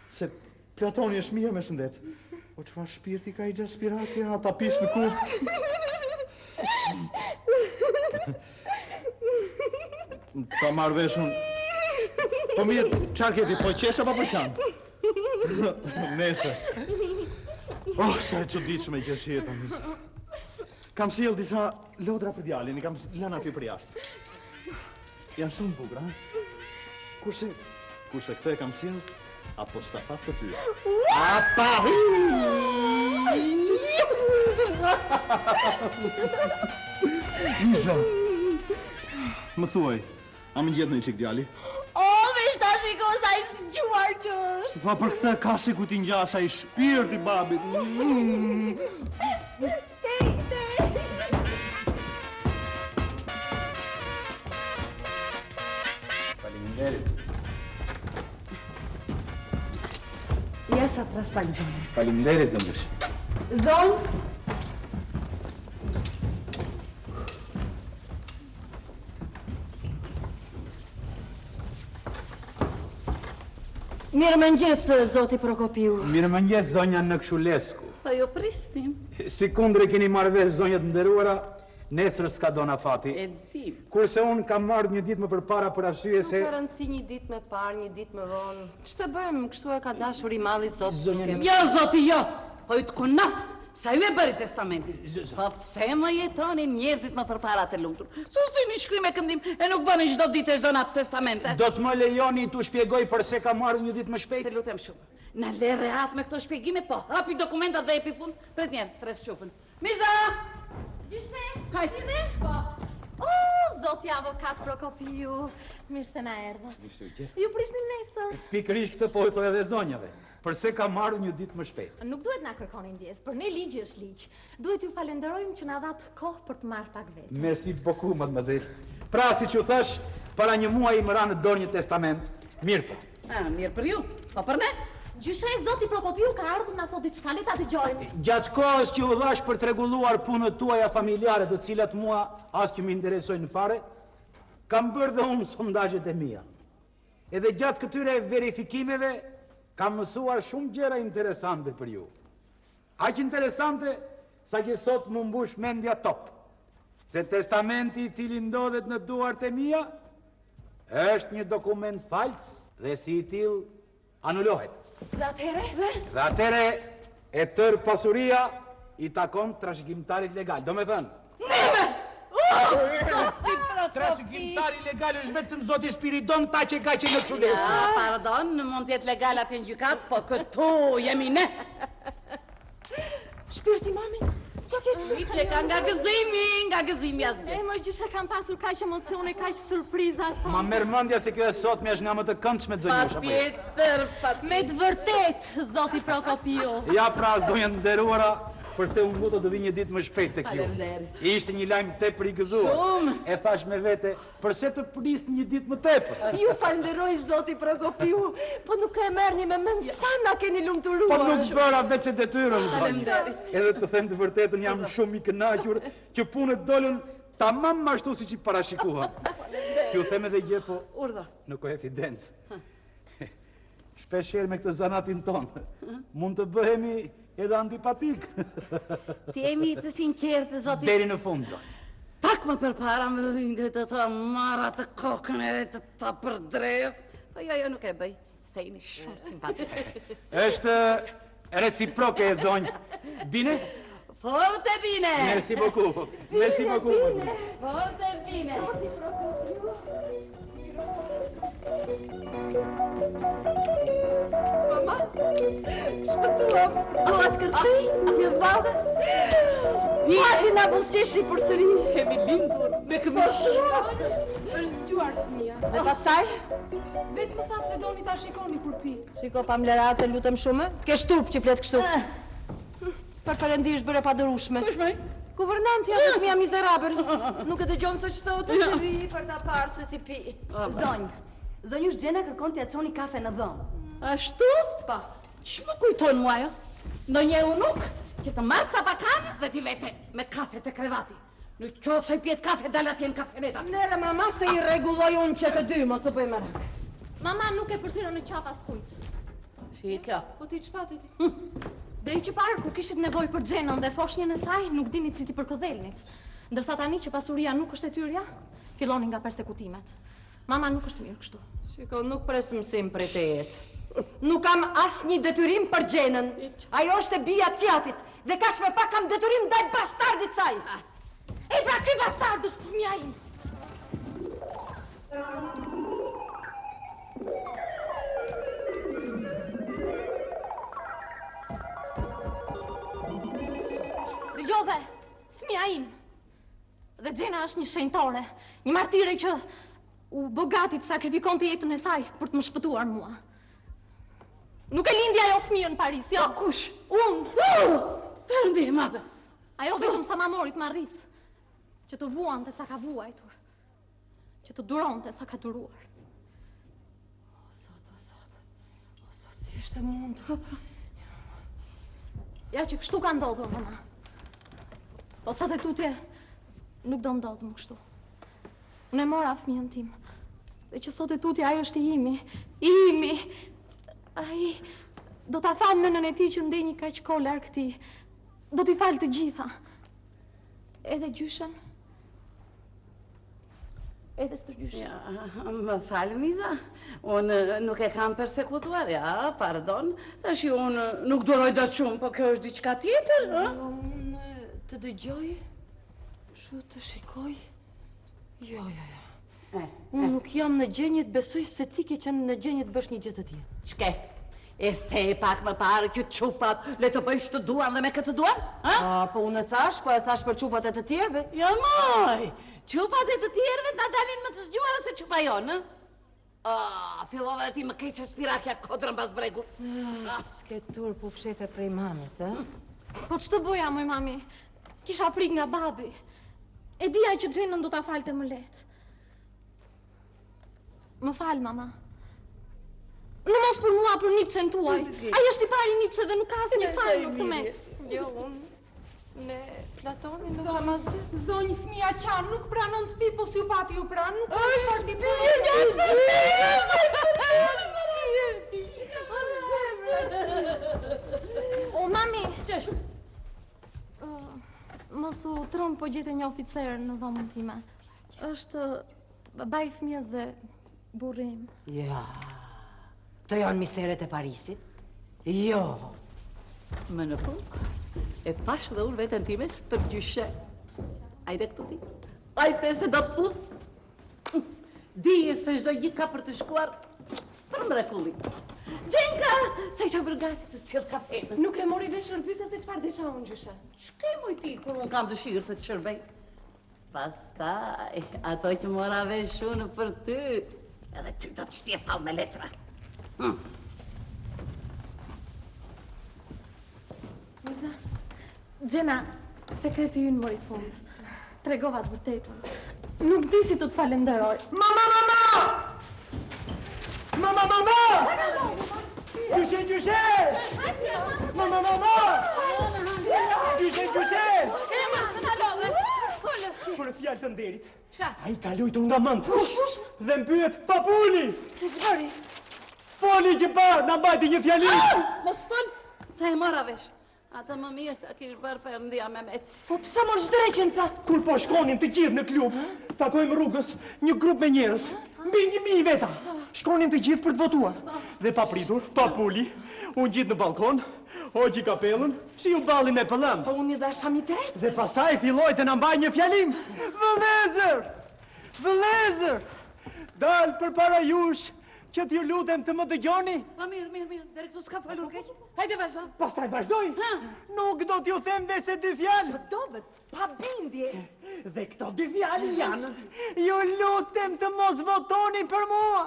Se Platoni është mirë me shëndet. O çfarë shpirti ka i Xhaxhi Spiraki, ata pish në kurt. Ta marrë veshun. Po mirë, çfarë keti, po qesh apo po qan? Nese. Oh, sa e çuditshme që është jeta, Miza. Kam sjell disa lodra për djalin, i kam lënë aty për jashtë. Janë shumë bukura, ha? Kurse këte kam sjell apo stafat për ty. Apa! Miza, më thuaj, a më gjetë në i qik djali? O, vesh ta shiko sa i zgjuar që është. Pa për këta ka si ku ti ngjasa i shpirti babit. Faleminderit. Ja sa pras pak zonjë. Faleminderit, zëndësh. Zonjë? Mirëmëngjes, zoti Prokopiu. Mirëmëngjes, zonja Nëkshulesku. Po jo prisnim. Si kundre keni marrë vesh zonjat nderuara, nesër s'ka dona fati. E di. Kurse unë kam marrë një ditë më përpara për arsye se... Nuk ka rëndësi një ditë më parë, një ditë më vonë. Ç'të bëjmë, kështu e ka dashur i malli zot. Jo, zoti, jo. Po të kunat. Sa ju e bëri testamentin? Po pse më jetoni njerëzit më përpara të lumtur? Sustini shkrim e këndim e nuk bëni çdo ditë çdo natë testamente. Do të më lejoni t'u shpjegoj pse ka marrë një ditë më shpejt? Të lutem shumë. Na le rehat me këto shpjegime, po hapi dokumentat dhe epi fund. Pret njerë, tres qupën. Miza! Gjyshe? Hajde. Po. O, zoti avokat Prokopiu. Mirë se na erdhët. Ju prisnim nesër. Pikërisht këtë po i thoj edhe zonjave. Pse ka marrë një ditë më shpejt? Nuk duhet na kërkoni ndjes, për ne ligji është ligj. Duhet ju falenderojmë që na dhat kohë për të marrë pak vetë. Merci beaucoup, mademoiselle. Pra, si që thash, para një muaji më ra në dorë një testament. Mirë po. Mirë për ju, po për ne? Gjyshe, zoti Prokopiu ka ardhur na thotë diçka, le ta dëgjojmë. Gjatë kohës që u dhash për t'rregulluar punët tuaja familjare, të cilat mua as që më interesojnë fare, kam bërë dhe unë sondazhet e mia. Edhe gjatë këtyre verifikimeve kam mësuar shumë gjëra interesante për ju. Aq interesante sa që sot më mbush mendja top. Se testamenti i cili ndodhet në duart e mia është një dokument fals dhe si i tillë anulohet. Dhe atëre e tërë pasuria i takon trashëgimtarit legal. Do me thënë, Neve! trashëgimtari legal është vetëm zoti Spiridon ta që ka që në Nëkshulesku. Pardon, mund t'jetë legal atë në gjykat, po këtu jemi ne. Shpirti mami, Që ke kështu? Që ka nga gëzimi asgjë. E, më gjyshe kam pasur kaq emocione, kaq surpriza. Ma merr mendja se kjo e sot më është nga më të këndshme zonjush apo? Patjetër. Me të vërtet, zoti Prokopio. Ja pra zonja të nderuara, përse unë luto do vi një ditë më shpejt tek ju. Faleminderit. Ishte një lajm tepër i gëzuar. Shumë. E thash me vete, përse të prisni një ditë më tepër? Ju falenderoj zoti Prokopiu, po nuk e merrni me mend sa na keni lumturuar. Po nuk bëra veç e detyrën. Faleminderit. Edhe të them të vërtetën jam shumë i kënaqur që punët dolën tamam ashtu siç i parashikuam. T'ju them edhe gjë, po Urdhër. në koefidencë. Shpeshherë me këtë zanatin tonë, mund të bëhemi edhe antipatik. Ti jemi të sinqertë, zoti. Deri në fund, zonjë. Pak më përpara më vinte të ta marra të kokën edhe të ta përdredh. Po jo, nuk e bëj. Se jeni shumë simpatik. Është reciproke e zonjë. Bine? Forte bine. Merci beaucoup. Merci beaucoup. Forte bine. Mama, shpëtuam. Dua të kërcej? Fillvade? Pati na buzëqeshi përsëri. Kemi lindur me këmish. Është zgjuar fëmia. Dhe pastaj? Vetë më thatë se doni ta shikoni kur pi. Shiko pa mlerate, lutem shumë. T'ke shturp që flet kështu. Për perëndi është bërë e padorueshme. Kush më? Guvernanti atë fëmia mizerabël. Nuk e dëgjon se ç'thotë të vi për ta parë se si pi. Zonjush Gjena kërkon t'ja çoni kafe në dhomë. Ashtu? Po. Ç'më kujton mua ajo? Ndonjë unuk që të marrë tabakan dhe ti vete me kafe të krevati. Në qoftë se pjet kafe dal atje në kafeneta. Nere mama se i rregulloj unë që të dy, mos u bëj merak. Mama nuk e përtyron në qaf askujt. Si kjo? Po ti ç'pati ti? Deri që parë kur kishit nevojë për Xhenën dhe foshnjën e saj, nuk dinit si ti përkodhelnit. Ndërsa tani që pasuria nuk është e tyrja, filloni nga persekutimet. Mama nuk është mirë kështu. Shiko, nuk pres mësim për të jetë. Nuk kam asnjë detyrim për Xhenën. Ajo është e bija tjatit dhe kaq më pak kam detyrim ndaj bastardit saj. E pra ky bastard është fëmia im. Dëgjove, fëmia im. Dhe Xhena është një shenjtore, një martire që u bë gati të sakrifikonte jetën e saj për të më shpëtuar mua. Nuk e lindi ajo fëmijën në Paris, jo. Kush? Unë. Perëndi e madhe. Ajo vetëm sa ma morit ma rris. Që të vuante sa ka vuajtur. Që të duronte sa ka duruar. O sot, si ishte mundur. Ja që kështu ka ndodhur, mama. Po sa të tutje, nuk do ndodhë më kështu. Unë e mora fëmijën tim. Dhe që sot e tutje ajo është imi. Ai do ta falë nënën e tij që ndej një kaq kohë larg këtij. Do t'i falë të gjitha. Edhe gjyshen. Edhe stërgjyshen. Ja, më falë, Miza. Unë nuk e kam persekutuar, ja, pardon. Tash unë nuk duroj dot shumë, po kjo është diçka tjetër, ë? Unë të dëgjoj, shu të shikoj. Jo. Unë nuk jam në gjenje të besoj se ti ke qenë në gjenje të bësh një gjë të tillë. Ç'ke? E the pak më parë që çupat le të bësh të duan dhe me këtë duan? Ha? Po unë e thash për çupat e të tjerëve. Jo, moj! Çupat e të tjerëve ta dalin më të zgjuara se çupa jonë. Fillova dhe ti më keq spirakja kodrën pas bregut. S'ke tur po fshefe prej mamit, ë? Po ç'të bëja, moj mami? Kisha prik nga babi. E dija që Xhenën do ta falte më lehtë. Më fal, mama. Në mos për mua, për Nietzschen tuaj. Ai është i pari Nietzsche dhe nuk ka asnjë fal në këtë mes. Jo, unë me Platonin nuk kam asgjë. Zonjë fëmia Qan nuk pranon të pi, po si u pati u pran, nuk ka çfarë ti bëj. O, mami! Ç'është? Mos u tron, po gjete një oficer në dhomën time. Është babai i fëmijës dhe burri im. Ja. Të janë misteret e Parisit? Jo. Më në fund, e pash dhe unë vetën time stërgjyshe. Ajde këtu ti. Ajde se do të puth. Dije se çdo gjë ka për të shkuar për mrekulli. Gjenka, sa isha vërgati të cilë kafenë. Nuk e mori vesh shërbisa se çfarë desha unë gjyshe. Ç'ke moj ti kur unë kam dëshirë të të shërbej? Pastaj, ato që mora vesh unë për ty, edhe ty do të shtje fal me letra. Miza, Gjena, sekreti ynë mori fund. Tregova të vërtetën. Nuk di si të të falenderoj. Mama! Gjyshe! Mama! Gjyshe! Për fjalë të nderit. Ai ka lujtur nga mend. Dhe mbyet papuli. Si ç'bëri? Foli që pa, na mbajti një fjali. Mos fol, sa e mora vesh. Ata më mirë ta kish bërë Perëndia me mec. Po pse mor shdreqën tha? Kur po shkonin të gjithë në klub, takojmë rrugës një grup me njerëz, mbi 1000 veta. Shkonin të gjithë për të votuar. Dhe pa pritur, pa puli, unë gjithë në balkon, hoqi kapellën, si u balli me pëllëm. Po unë i dasha mi tret. Dhe pastaj filloi të na mbaj një fjalim. Vëllezër! Dal përpara jush, që t'ju lutem të më dëgjoni. Pa mirë, deri këtu s'ka folur keq. Hajde vazhdo. Pastaj vazhdoj. Nuk do t'ju them vetë 2 fjalë. Dobet, pa bindje. Dhe këto 2 fjalë janë. Ju lutem të mos votoni për mua.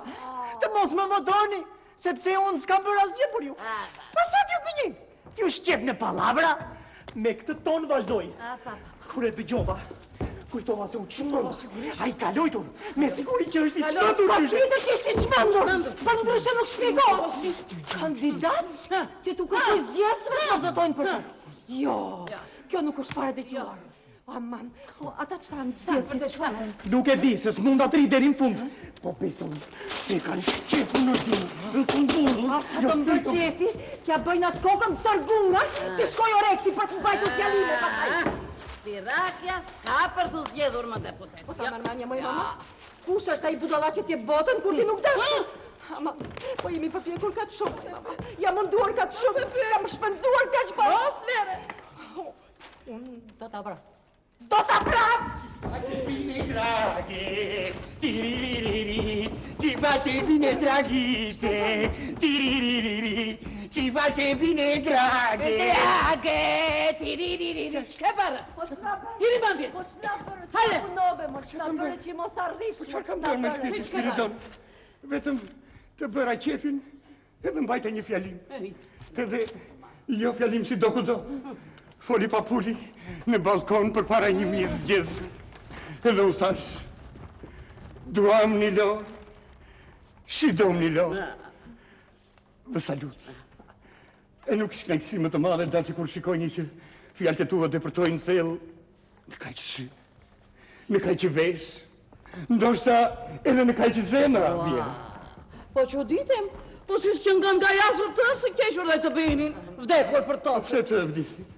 Të mos më votoni, sepse unë s'kam bërë asgjë për ju. Pa sa t'ju bëni? Ju shqep në palavra. Me këtë ton vazhdoj. Kur e dëgjova, kujtova se u çmendova. Ai ka lojtur, me siguri që është i çmendur. Patjetër që është i çmendur. Për ndryshe nuk shpjegohet. Kandidat që tu kërkoj zgjedhësve të votojnë për të. Jo, kjo nuk është fare dëgjuar. Aman, po ata çfarë zgjedhësin? Nuk e di se s'mund ta tri deri në fund. Po besoj se kanë shqepur në dy. Asa të mbër qefi, t'ja bëjnë atë kokën tërgungar, të shkoj Oreksi për të mbajtur fjalinë pastaj. Spirakja s'ka për të zgjedhur më deputet. Po ta marrmanja moj mama. Kush është ai budalla që t'je botën kur ti nuk dash? Ama, po jemi përfjekur kaq shumë, mama. Jam munduar kaq shumë, kam shpenzuar kaq parë. Mos lere. Unë do ta vras. Do ta vras! Face bine, draghe, tiririri, ci face bine, draghice, tiririri, ci face bine, draghe. Draghe, tiririri, ç'ka bërë? Tiri bandjes. Hajde. Punove, mos na bëre që mos arrish. Çfarë kam bërë me shpirtin Spiridon? Vetëm të bëra qefin, edhe mbajta një fjalim. Edhe jo fjalim si do kudo. Foli papuli në balkon për para 1000 zgjedhësve. Edhe u thash, duam një lor, shidom një lor. Vë salut. E nuk ish kënaqësi më të madhe dalë që kur shikoj një që fjalët e tua depërtojnë thellë në kaq sy, në kaq vesh, ndoshta edhe në kaq zemra vjen. Po që ditem, po si që nga jasur të së qeshur dhe të binin, vdekur për to. Pse të vdisni?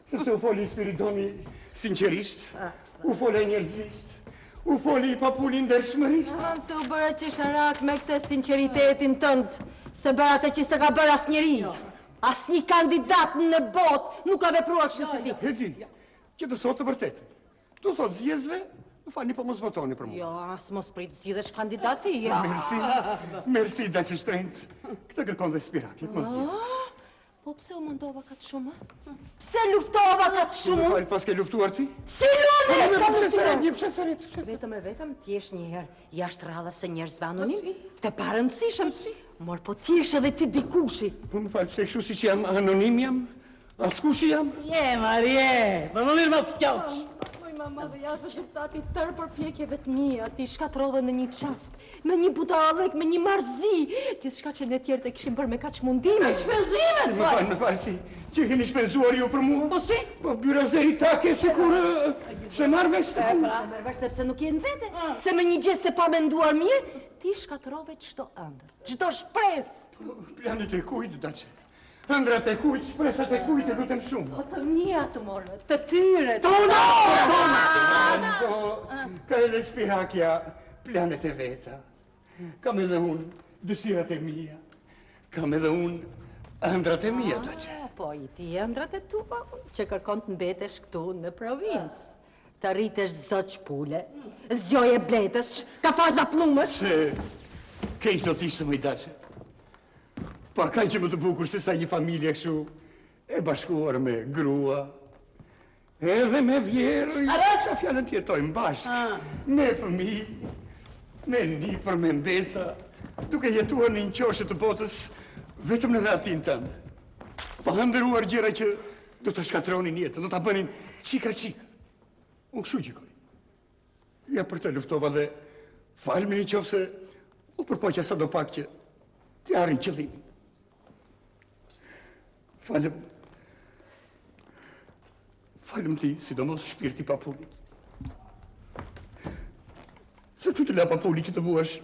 Sepse u foli Spiridoni sinqerisht, u foli njerëzisht, u foli papuli ndershmërisht. Aman se u bëra qesharak me këtë sinqeritetin tënd, se bëra të që se ka bërë asnjëri. Asnjë kandidat në botë nuk ka vepruar kështu si ti. E di, që të thotë të vërtetë. Tu thotë zgjedhësve, më falni po mos votoni për mua. Jo, as mos prit zgjidhesh kandidati. Merci daçë shtrenjtë. Këtë kërkon dhe Spiraki, mos zgjidh. Po pse u mundova kaq shumë? Pse luftova kaq shumë? Më fal, pas ke luftuar ti? Si lutem? Pse Vetëm ti je një herë jashtë radhës së njerëzve anonim, të parëndësishëm. Mor po ti je edhe ti dikushi. Po më fal, pse kështu siç jam anonim jam? Askush jam? Je, Marie, po më mirë më të qofsh. Mama dhe janë rezultati tërë përpjekjeve të mia, ti shkatrove në një çast, me një budallëk, me një marzi, gjithçka që ne tjerët e kishim bërë me kaq mundime. Shpenzime, Më fal, si, që keni shpenzuar ju për mua? Po si? Po byrazeri take se kur se marr vesh. Marr vesh sepse nuk je në vete, se me një gjest e pa menduar mirë, ti shkatrove çdo ëndër, çdo shpresë. Planet e kujt, daçë. Ëndrat e kujt, shpresat e kujt, e lutem shumë. Po të mia të morë, të tyre. Tona! Ka edhe Spirakja planet e veta. Kam edhe unë dëshirat e mia. Kam edhe unë ëndrat e mia, daçë. Po i ti ëndrat e tua, që kërkon të mbetesh këtu në provincë. Të rritesh zoq pule, zgjoje bletësh, kafaza plumësh. Se, kej do t'ishtë më i daçë. Pa ka që më të bukur se sa një familje kështu e bashkuar me grua, edhe me vjerë, që fjallën tjetojmë bashkë, me fëmijë, me libër, me mbesa, duke jetuar në një qoshe të botës vetëm në ratin tëmë. Pa hëndëruar gjëra që do të shkatronin jetën, do të bënin qika. Unë këshu gjikoj. Ja për të luftova dhe falmi një qofë se u përpoqja sa do pak që të arrin qëllimin. Falem ti, sidomos shpirti Papulit. Se tu të la Papulit që të vuash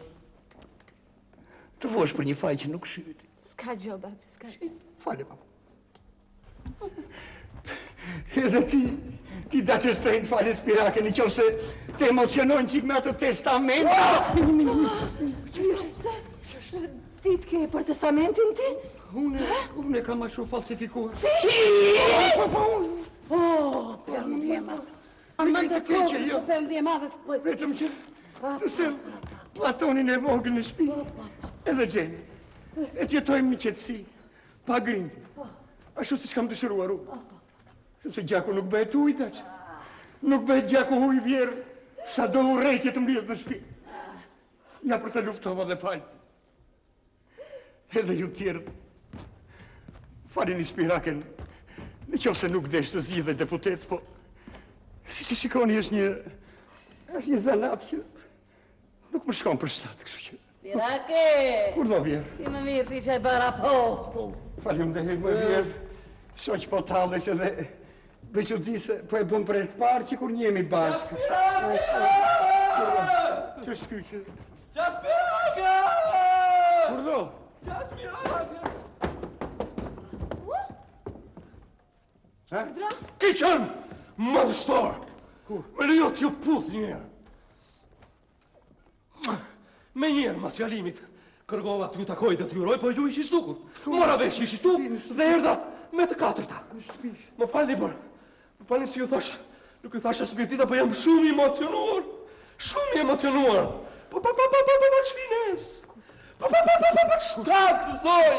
për një faj që nuk shyti. S'ka gjo, babi, s'ka gjo. Falem, Papulit. Edhe ti da që stojnë fale Spirake, në qofë se të emocionojnë qik me atë testament. Ti të ke për testamentin ti? Unë e kam ashtu falsifikuar. Perëndje madhe. Amën të kokë, perëndje madhe. Vetëm që të sem Platonin e vogël në shtëpi, edhe Gjeni. E t'jetojmë një qetësi, pa grindje. Ashtu si s'kam dëshiruar unë. Sepse gjaku nuk bëhet ujë, daqë. Nuk bëhet gjaku ujë vjerë, sa do urrejtje të mbledh në shtëpi. Ja për të luftova dhe falë. Edhe ju tjerë, falini Spiraken, në qofë se nuk desh të zgjidhe deputet, po si që shikoni është një zanat që nuk më shkon për shtatë, kështu që. Spirake! Kur do vjerë? Ti më mirë ti që e bërë apostull. Faleminderit më vjerë, shoq po tallesh edhe veç u di se po e bëm për e të parë që kur njemi bashkë. Që shkyqë? Gjaspirake! Kur do? Gjaspirake! Ha? Ki qënë, madhështor! Me lejo t'ju puth njërë. Me njërë, mas kalimit, kërgova t'ju takoj dhe t'ju roj, po ju ishi stukur. Mora vesh ishi stuk dhe erda me të katërta. Më falni për, më falni si ju thash, nuk ju thash as mirëtita, po jam shumë emocionuar. Shumë emocionuar. Po shfines. Po shtak të zoj.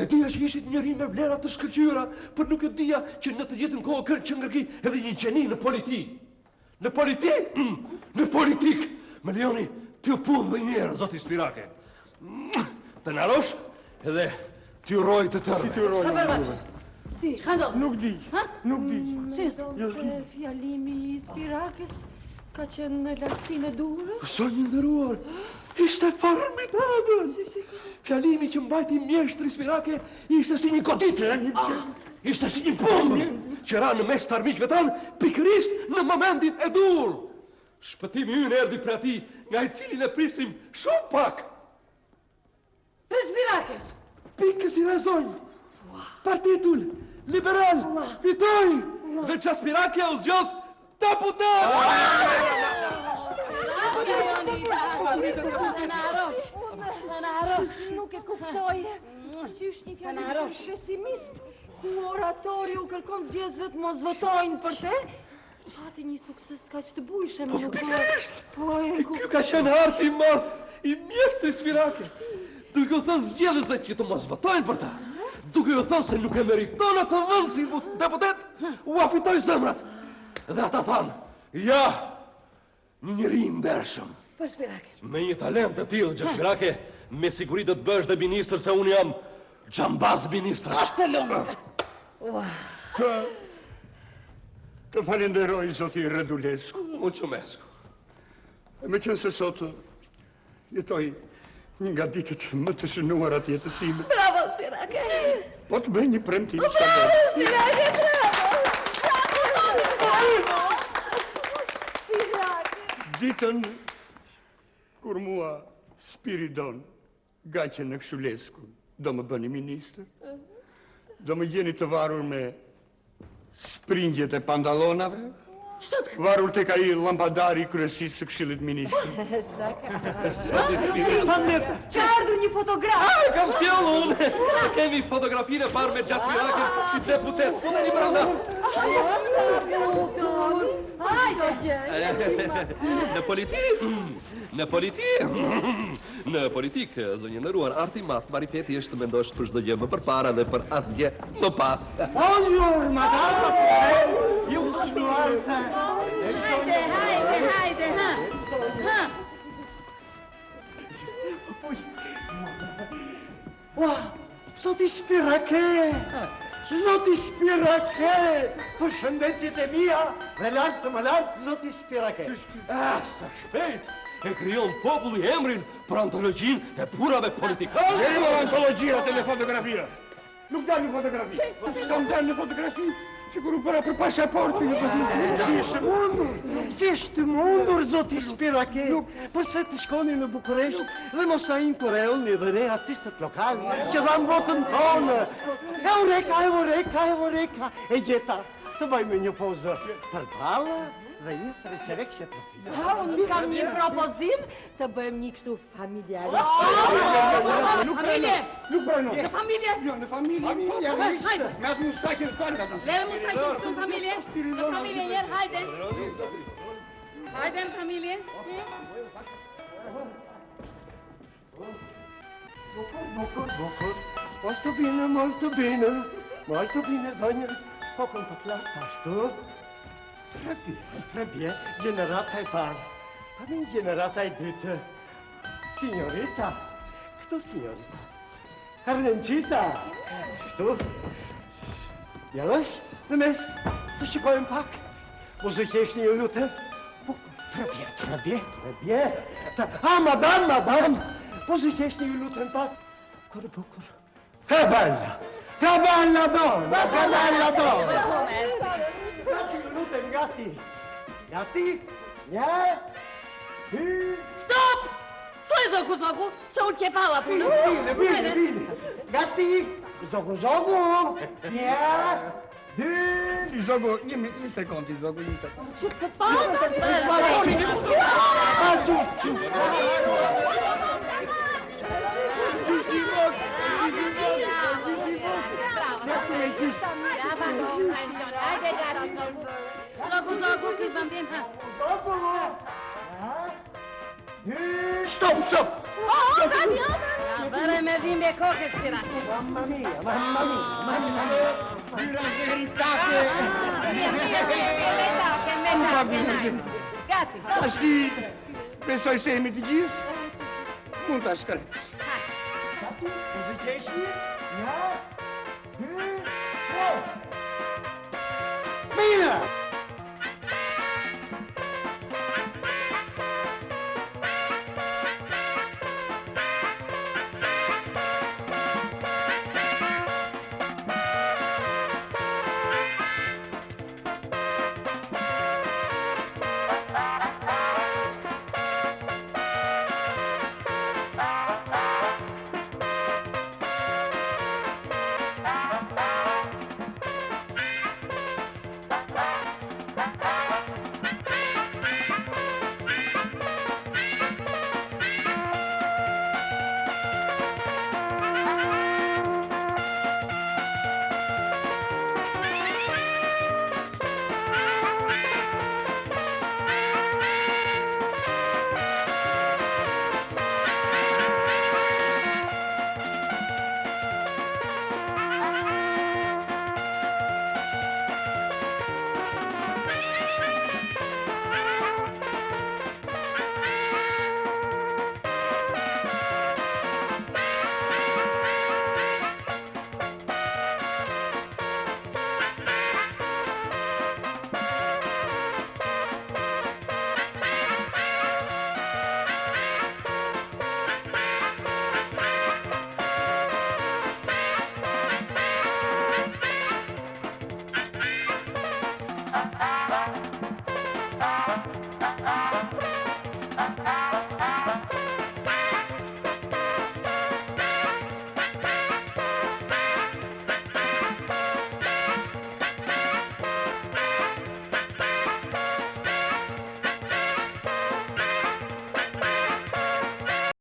E dija që ishit njëri me vlerat të shkëlqyra, për nuk e dija që në të jetën kohë kërë që ngërgi edhe një gjeni në politi. Në politi? Në politik. Me leoni, t'ju puth dhe njerë, zoti Spirake. Të narosh, edhe t'ju roj të tërve. Si t'ju roj në mërëve? Si, shkandot? Nuk di, nuk di. Si, fjalimi I Spirakes ka qenë në lartësinë e durë? Sa një ndëruar, ishte formidabël. Fjalimi që mbajti mjeshtri Spirake ishte si një kodit. Ishte si një bombë që ra në mes të armiqve tanë, pikërisht në momentin e dur. Shpëtimi ynë erdi për ati, nga I cilin e pristim shumë pak. Për Spirakes! Pikës I rezojnë. Partitull, liberal, fitoj, dhe Gjaspirake u zgjot deputet! Në arosh, nuk e kuptoj. Që është një fjallë pesimist, ku oratori u kërkon zjezëve të mos votojnë për te, pati një sukses ka që të bujshe me nuk... Pikërisht! Kjo ka qenë arti I madh I mjeshtri Spirake. Duke u thënë zgjedhësve që të mos votojnë për ta. Duke u thënë se nuk e meriton atë vend si deputet, u afitoj zemrat. Dhe ata thanë, ja, një njeri I ndershëm. Për Spirake. Me një talent të tillë, Gjaspirake, me siguri do të bësh dhe ministër se unë jam gjambaz ministrash. Të lumë. Të falenderoj, zoti Redulescu. Mulțumesc. Me qënë se sot jetoj një nga ditët më të shënuar atë jetësime. Bravo, Spirake! Po të bëj një premtim. Bravo, Spirake, bravo! Ditën kur mua Spiridon gaqe në Këshulesku do më bëni ministër, do më gjeni të varur me springjet e pandalonave, varur tek ai lampadari I kryesisë së Këshillit Ministrë. Ka ardhur një fotograf. Kam sjellë unë. Kemi fotografinë e parë me Gjaspirake si deputet. Po tani brenda. Në politi, Në politikë, zonjë nderuar, arti madh, marifeti është të mendosh për çdo gjë më përpara dhe për asgjë më pas. Bonjour, madame. Ju shtuarta. Hajde, ha. Ua, zoti Spirake! Zoti Spirake! Përshëndetjet e mia dhe lartë të më lartë, zoti Spirake. Sa shpejt! E krijon populli emrin për antologjinë e burrave politikane. Deri më antologjirat e në fotografia. Nuk dalë në fotografi. S'kam dalë në fotografi. Sigur u bëra për pasaportin. Si është mundur, zoti Spirake? Përse të shkoni në Bukuresht dhe mos a inkureoni dhe ne artistët lokal që dhanë votën tonë. Eureka! E gjeta, të bëjmë një pozë për balë dhe një treqerekshje profil. Unë kam një propozim të bëjmë një kështu familjarë. Familje! Nuk bëjnë. Në familje! Jo, në familje. Hajde! Me atë mustaqin s'kone. Leve mustaqin këtu në familje. Në familje njerë, hajde. Hajde në familje. Molto bene, zonjë. Kokën për të lartë ashtu. Tre bje, generata e parë. Tani generata e dytë. Signorita. Këtu, signorita. Arlencita. Këtu. Jelësh, në mes. Të shikojmë pak. Mos e kesh një lutë. Tre bje. Madame. Mos e kesh një lutë në pak. Bukur. Che bella donna. Gati, një, hy... Stop! Soj zogu, se unë kje pala punë. Bine. Gati, zogu, një, hy... Zogu, një sekund, Zogu, një sekund. Që të pamë Zogu, që vendim, ha? Stop! Vere me dhimbe kohë, Spirake. Mamma mia. Veritake. Gati. Ashti, besoj se jemi të gjithë? Mund të shkërë. Mos e kesh një, një, hy... Bine!